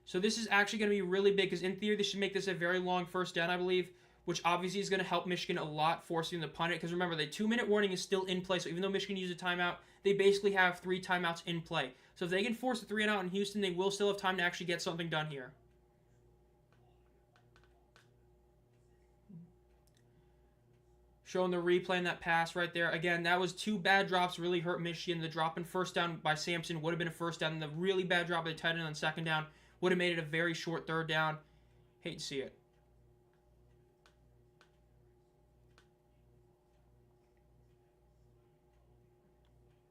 So this is actually going to be really big, because in theory, this should make this a very long first down, I believe, which obviously is going to help Michigan a lot, forcing them to punt it. Because remember, the 2-minute warning is still in play, so even though Michigan used a timeout, they basically have 3 timeouts in play. So if they can force a 3-and-out in Houston, they will still have time to actually get something done here. Showing the replay in that pass right there. Again, that was 2 bad drops, really hurt Michigan. The drop in first down by Sampson would have been a first down, and the really bad drop by the tight end on second down would have made it a very short third down. Hate to see it.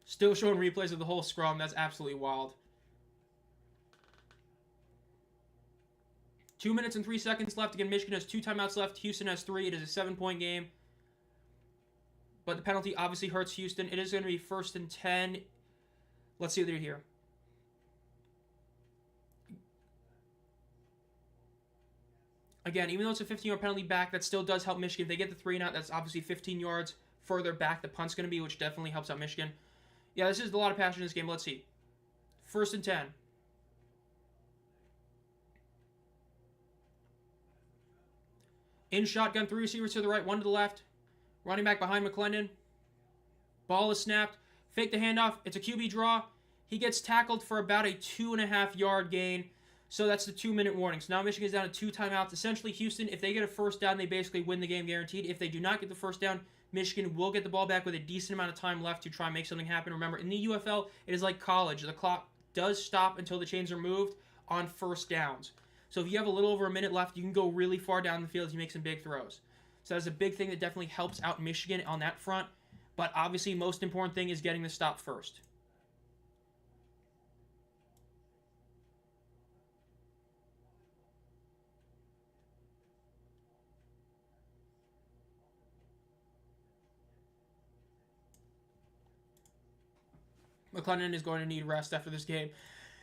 Still showing replays of the whole scrum. That's absolutely wild. 2 minutes and 3 seconds left. Again, Michigan has 2 timeouts left. Houston has 3. It is a 7-point game. But the penalty obviously hurts Houston. It is going to be 1st and 10. Let's see what they do here. Again, even though it's a 15-yard penalty back, that still does help Michigan. If they get the 3-and-out, that's obviously 15 yards further back the punt's going to be, which definitely helps out Michigan. Yeah, this is a lot of passion in this game. Let's see. 1st and 10. In shotgun, 3 receivers to the right, 1 to the left. Running back behind McClendon. Ball is snapped. Fake the handoff. It's a QB draw. He gets tackled for about a 2.5-yard gain. So that's the 2-minute warning. So now Michigan's down to 2 timeouts. Essentially, Houston, if they get a first down, they basically win the game guaranteed. If they do not get the first down, Michigan will get the ball back with a decent amount of time left to try and make something happen. Remember, in the UFL, it is like college. The clock does stop until the chains are moved on first downs. So if you have a little over a minute left, you can go really far down the field if you make some big throws. So that's a big thing that definitely helps out Michigan on that front. But obviously, most important thing is getting the stop first. McClendon is going to need rest after this game.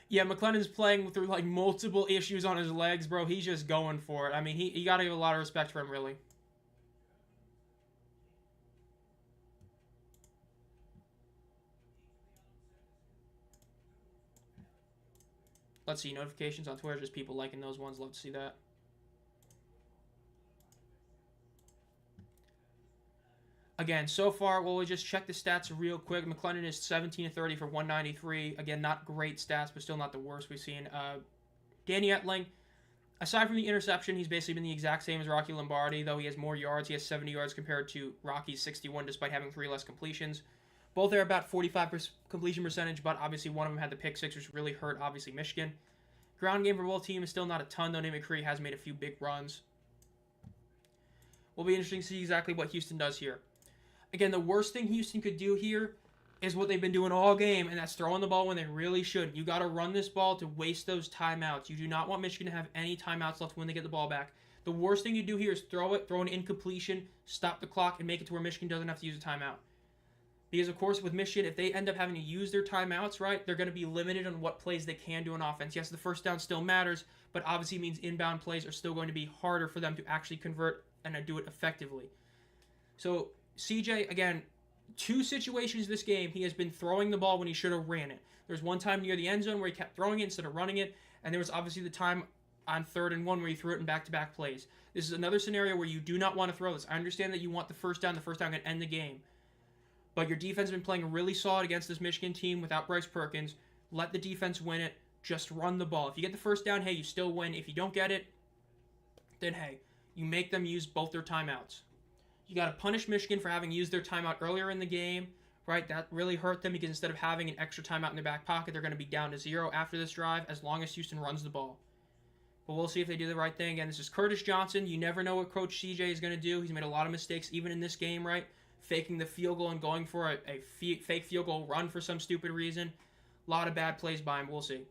Yeah, McClendon's playing through like multiple issues on his legs, bro. He's just going for it. I mean, you got to give a lot of respect for him, really. Let's see, notifications on Twitter, just people liking those ones. Love to see that. Again, so far, well, we'll just check the stats real quick. McClendon is 17-30 for 193. Again, not great stats, but still not the worst we've seen. Danny Etling, aside from the interception, he's basically been the exact same as Rocky Lombardi, though he has more yards. He has 70 yards compared to Rocky's 61, despite having 3 less completions. Both are about 45% completion percentage, but obviously one of them had the pick six, which really hurt, obviously, Michigan. Ground game for both teams is still not a ton, though. Nate McCree has made a few big runs. Will be interesting to see exactly what Houston does here. Again, the worst thing Houston could do here is what they've been doing all game, and that's throwing the ball when they really should. You got to run this ball to waste those timeouts. You do not want Michigan to have any timeouts left when they get the ball back. The worst thing you do here is throw an incompletion, stop the clock, and make it to where Michigan doesn't have to use a timeout. Because, of course, with Michigan, if they end up having to use their timeouts, right, they're going to be limited on what plays they can do on offense. Yes, the first down still matters, but obviously means inbound plays are still going to be harder for them to actually convert and do it effectively. So, CJ, again, 2 situations this game, he has been throwing the ball when he should have ran it. There's one time near the end zone where he kept throwing it instead of running it, and there was obviously the time on 3rd and 1 where he threw it in back-to-back plays. This is another scenario where you do not want to throw this. I understand that you want the first down can end the game. But your defense has been playing really solid against this Michigan team without Bryce Perkins. Let the defense win it. Just run the ball. If you get the first down, hey, you still win. If you don't get it, then hey, you make them use both their timeouts. You got to punish Michigan for having used their timeout earlier in the game, right? That really hurt them because instead of having an extra timeout in their back pocket, they're going to be down to 0 after this drive as long as Houston runs the ball. But we'll see if they do the right thing. Again, this is Curtis Johnson. You never know what Coach CJ is going to do. He's made a lot of mistakes even in this game, right? Faking the field goal and going for a fake field goal run for some stupid reason. A lot of bad plays by him. We'll see.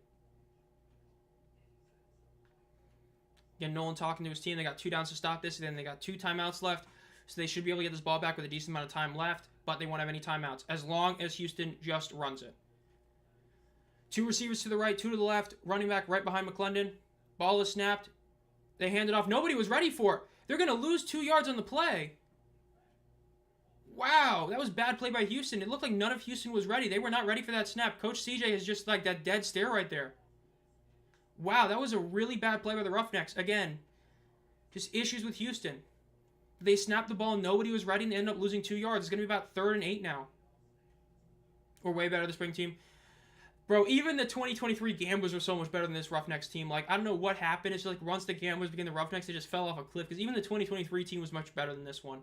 Again, Nolan talking to his team. They got 2 downs to stop this. And then they got 2 timeouts left. So they should be able to get this ball back with a decent amount of time left. But they won't have any timeouts as long as Houston just runs it. 2 receivers to the right, 2 to the left. Running back right behind McClendon. Ball is snapped. They hand it off. Nobody was ready for it. They're going to lose 2 yards on the play. Wow, that was bad play by Houston. It looked like none of Houston was ready. They were not ready for that snap. Coach CJ is just like that dead stare right there. Wow, that was a really bad play by the Roughnecks. Again, just issues with Houston. They snapped the ball. Nobody was ready, and they ended up losing 2 yards. It's going to be about 3rd and 8 now. We're way better, the spring team. Bro, even the 2023 Gamblers were so much better than this Roughnecks team. Like, I don't know what happened. It's like once the Gamblers became the Roughnecks, they just fell off a cliff. Because even the 2023 team was much better than this one.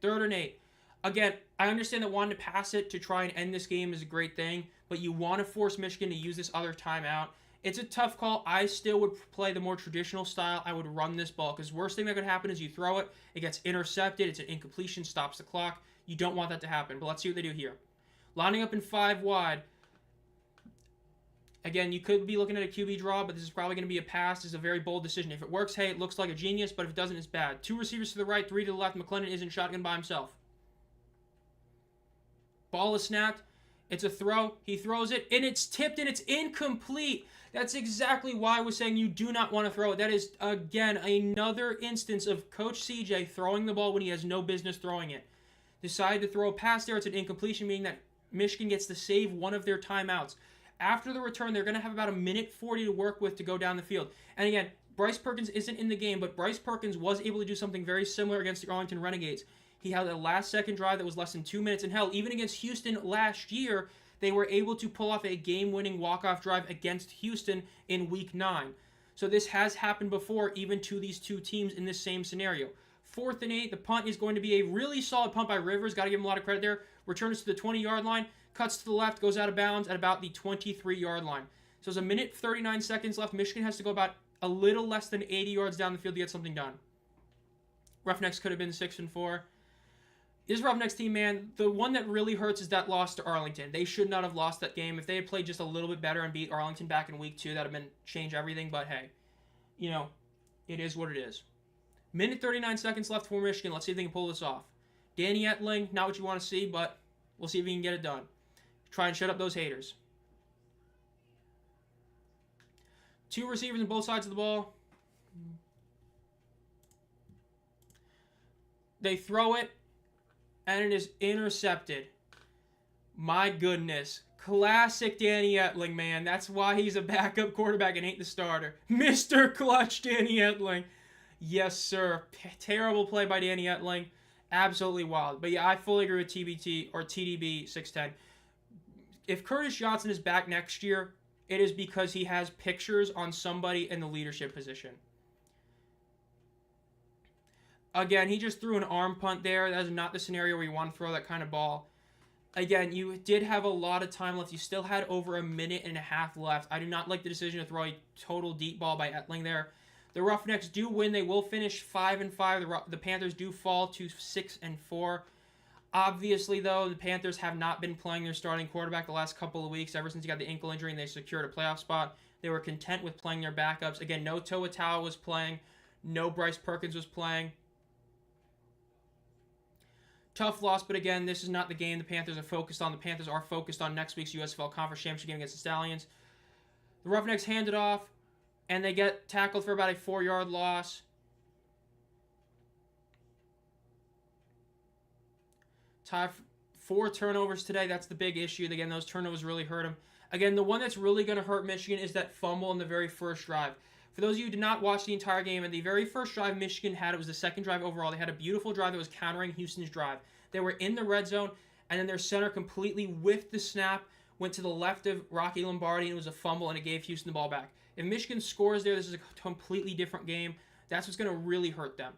3rd and 8. Again, I understand that wanting to pass it to try and end this game is a great thing, but you want to force Michigan to use this other timeout. It's a tough call. I still would play the more traditional style. I would run this ball because worst thing that could happen is you throw it, it gets intercepted, it's an incompletion, stops the clock. You don't want that to happen, but let's see what they do here. Lining up in 5 wide. Again, you could be looking at a QB draw, but this is probably going to be a pass. This is a very bold decision. If it works, hey, it looks like a genius, but if it doesn't, it's bad. 2 receivers to the right, 3 to the left. McClendon is in shotgun by himself. Ball is snapped. It's a throw. He throws it, and it's tipped, and it's incomplete. That's exactly why I was saying you do not want to throw it. That is, again, another instance of Coach CJ throwing the ball when he has no business throwing it. Decided to throw a pass there. It's an incompletion, meaning that Michigan gets to save one of their timeouts. After the return, they're going to have about 1:40 to work with to go down the field. And again, Bryce Perkins isn't in the game, but Bryce Perkins was able to do something very similar against the Arlington Renegades. He had a last-second drive that was less than 2 minutes. And hell, even against Houston last year, they were able to pull off a game-winning walk-off drive against Houston in Week 9. So this has happened before, even to these 2 teams in this same scenario. 4th and 8, the punt is going to be a really solid punt by Rivers. Got to give him a lot of credit there. Returns to the 20-yard line. Cuts to the left, goes out of bounds at about the 23-yard line. So there's 1:39 left. Michigan has to go about a little less than 80 yards down the field to get something done. Roughnecks could have been 6-4. This Roughnecks team, man, the one that really hurts is that loss to Arlington. They should not have lost that game. If they had played just a little bit better and beat Arlington back in Week 2, that would have been change everything. But hey, you know, it is what it is. 1:39 left for Michigan. Let's see if they can pull this off. Danny Etling, not what you want to see, but we'll see if he can get it done. Try and shut up those haters. 2 receivers on both sides of the ball. They throw it, and it is intercepted. My goodness. Classic Danny Etling, man. That's why he's a backup quarterback and ain't the starter. Mr. Clutch Danny Etling. Yes, sir. Terrible play by Danny Etling. Absolutely wild. But yeah, I fully agree with TBT or TDB 610. If Curtis Johnson is back next year, it is because he has pictures on somebody in the leadership position. Again, he just threw an arm punt there. That is not the scenario where you want to throw that kind of ball. Again, you did have a lot of time left. You still had over a minute and a half left. I do not like the decision to throw a total deep ball by Etling there. The Roughnecks do win. They will finish 5-5. The Panthers do fall to 6-4. Obviously, though, the Panthers have not been playing their starting quarterback the last couple of weeks. Ever since he got the ankle injury and they secured a playoff spot, they were content with playing their backups. Again, no Toa Taua was playing. No Bryce Perkins was playing. Tough loss, but again, this is not the game the Panthers are focused on. The Panthers are focused on next week's USFL Conference Championship game against the Stallions. The Roughnecks hand it off, and they get tackled for about a 4-yard loss. Tie 4 turnovers today. That's the big issue. Again, those turnovers really hurt them. Again, the one that's really going to hurt Michigan is that fumble in the very first drive. For those of you who did not watch the entire game, and the very first drive Michigan had, it was the second drive overall. They had a beautiful drive that was countering Houston's drive. They were in the red zone, and then their center completely whiffed the snap, went to the left of Rocky Lombardi, and it was a fumble, and it gave Houston the ball back. If Michigan scores there, this is a completely different game. That's what's going to really hurt them.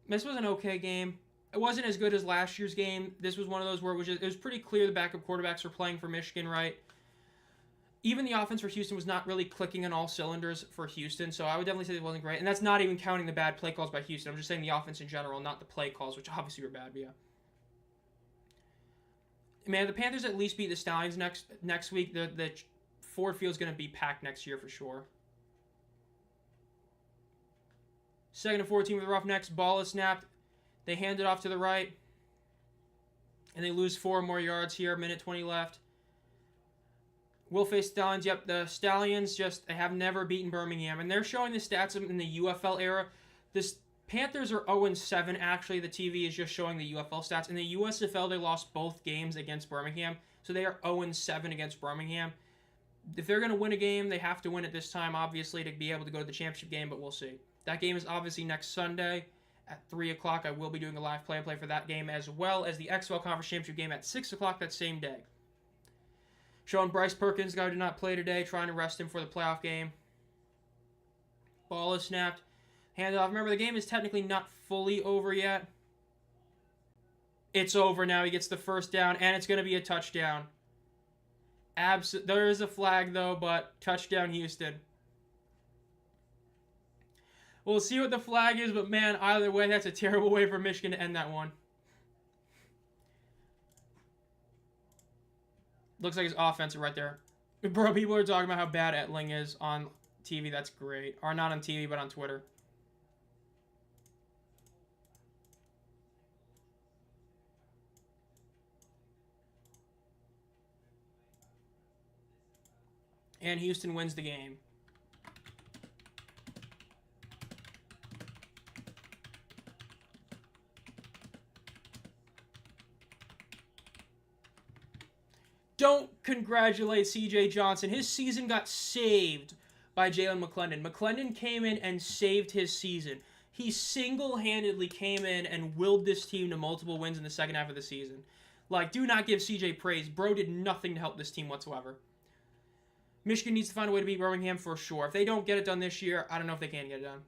This was an okay game. It wasn't as good as last year's game. This was one of those where it was pretty clear the backup quarterbacks were playing for Michigan, right? Even the offense for Houston was not really clicking on all cylinders for Houston, so I would definitely say it wasn't great. And that's not even counting the bad play calls by Houston. I'm just saying the offense in general, not the play calls, which obviously were bad, but yeah. Man, the Panthers at least beat the Stallions next week. The Ford Field's going to be packed next year for sure. 2nd and 14 with the Roughnecks. Ball is snapped. They hand it off to the right. And they lose 4 more yards here. Minute 20 left. Will face Stallions. Yep, the Stallions they have never beaten Birmingham. And they're showing the stats in the UFL era. The Panthers are 0-7, actually. The TV is just showing the UFL stats. In the USFL, they lost both games against Birmingham. So they are 0-7 against Birmingham. If they're going to win a game, they have to win it this time, obviously, to be able to go to the championship game, but we'll see. That game is obviously next Sunday at 3 o'clock. I will be doing a live play-by-play for that game, as well as the XFL Conference Championship game at 6 o'clock that same day. Showing Bryce Perkins, the guy who did not play today, trying to rest him for the playoff game. Ball is snapped. Hand off. Remember, the game is technically not fully over yet. It's over now. He gets the first down, and it's going to be a touchdown. There is a flag, though, but touchdown Houston. We'll see what the flag is, but man, either way, that's a terrible way for Michigan to end that one. Looks like his offensive right there. Bro, people are talking about how bad Etling is on TV. That's great. Or not on TV, but on Twitter. And Houston wins the game. Don't congratulate CJ Johnson. His season got saved by Jalen McClendon. McClendon came in and saved his season. He single-handedly came in and willed this team to multiple wins in the second half of the season. Like, do not give CJ praise. Bro did nothing to help this team whatsoever. Michigan needs to find a way to beat Birmingham for sure. If they don't get it done this year, I don't know if they can get it done.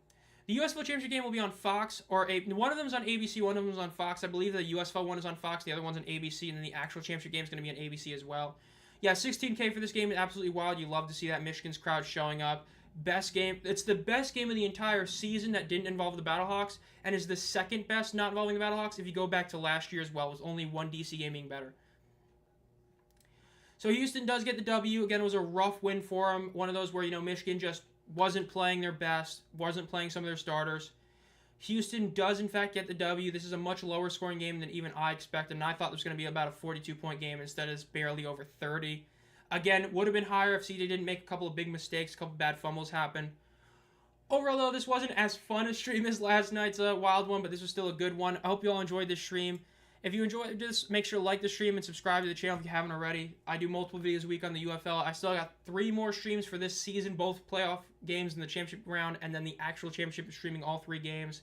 The USFL Championship game will be on Fox, one of them is on ABC, one of them is on Fox. I believe the USFL one is on Fox, the other one's on ABC, and then the actual championship game is going to be on ABC as well. Yeah, $16K for this game is absolutely wild. You love to see that Michigan's crowd showing up. Best game. It's the best game of the entire season that didn't involve the Battlehawks, and is the second best not involving the Battlehawks if you go back to last year as well. It was only one DC game being better. So Houston does get the W. Again, it was a rough win for them. One of those where, Michigan just wasn't playing their best, wasn't playing some of their starters. Houston does, in fact, get the W. This is a much lower scoring game than even I expected, and I thought this was going to be about a 42-point game. Instead, it's barely over 30. Again, would have been higher if CJ didn't make a couple of big mistakes, a couple of bad fumbles happen. Overall, though, this wasn't as fun a stream as last night's wild one, but this was still a good one. I hope you all enjoyed this stream. If you enjoyed this, make sure to like the stream and subscribe to the channel if you haven't already. I do multiple videos a week on the UFL. I still got 3 more streams for this season, both playoff games in the championship round, and then the actual championship streaming all 3 games.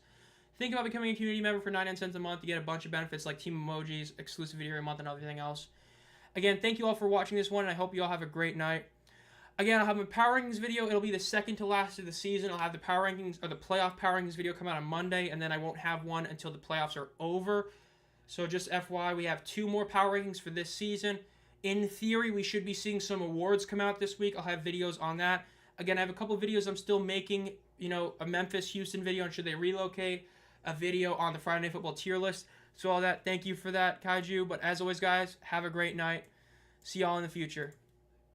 Think about becoming a community member for 99 cents a month to get a bunch of benefits like team emojis, exclusive video a month, and everything else. Again, thank you all for watching this one, and I hope you all have a great night. Again, I'll have my power rankings video. It'll be the second to last of the season. I'll have the power rankings or the playoff power rankings video come out on Monday, and then I won't have one until the playoffs are over. So just FYI, we have 2 more power rankings for this season. In theory, we should be seeing some awards come out this week. I'll have videos on that. Again, I have a couple videos I'm still making, a Memphis-Houston video and should they relocate, a video on the Friday Night Football tier list. So all that, thank you for that, Kaiju. But as always, guys, have a great night. See y'all in the future.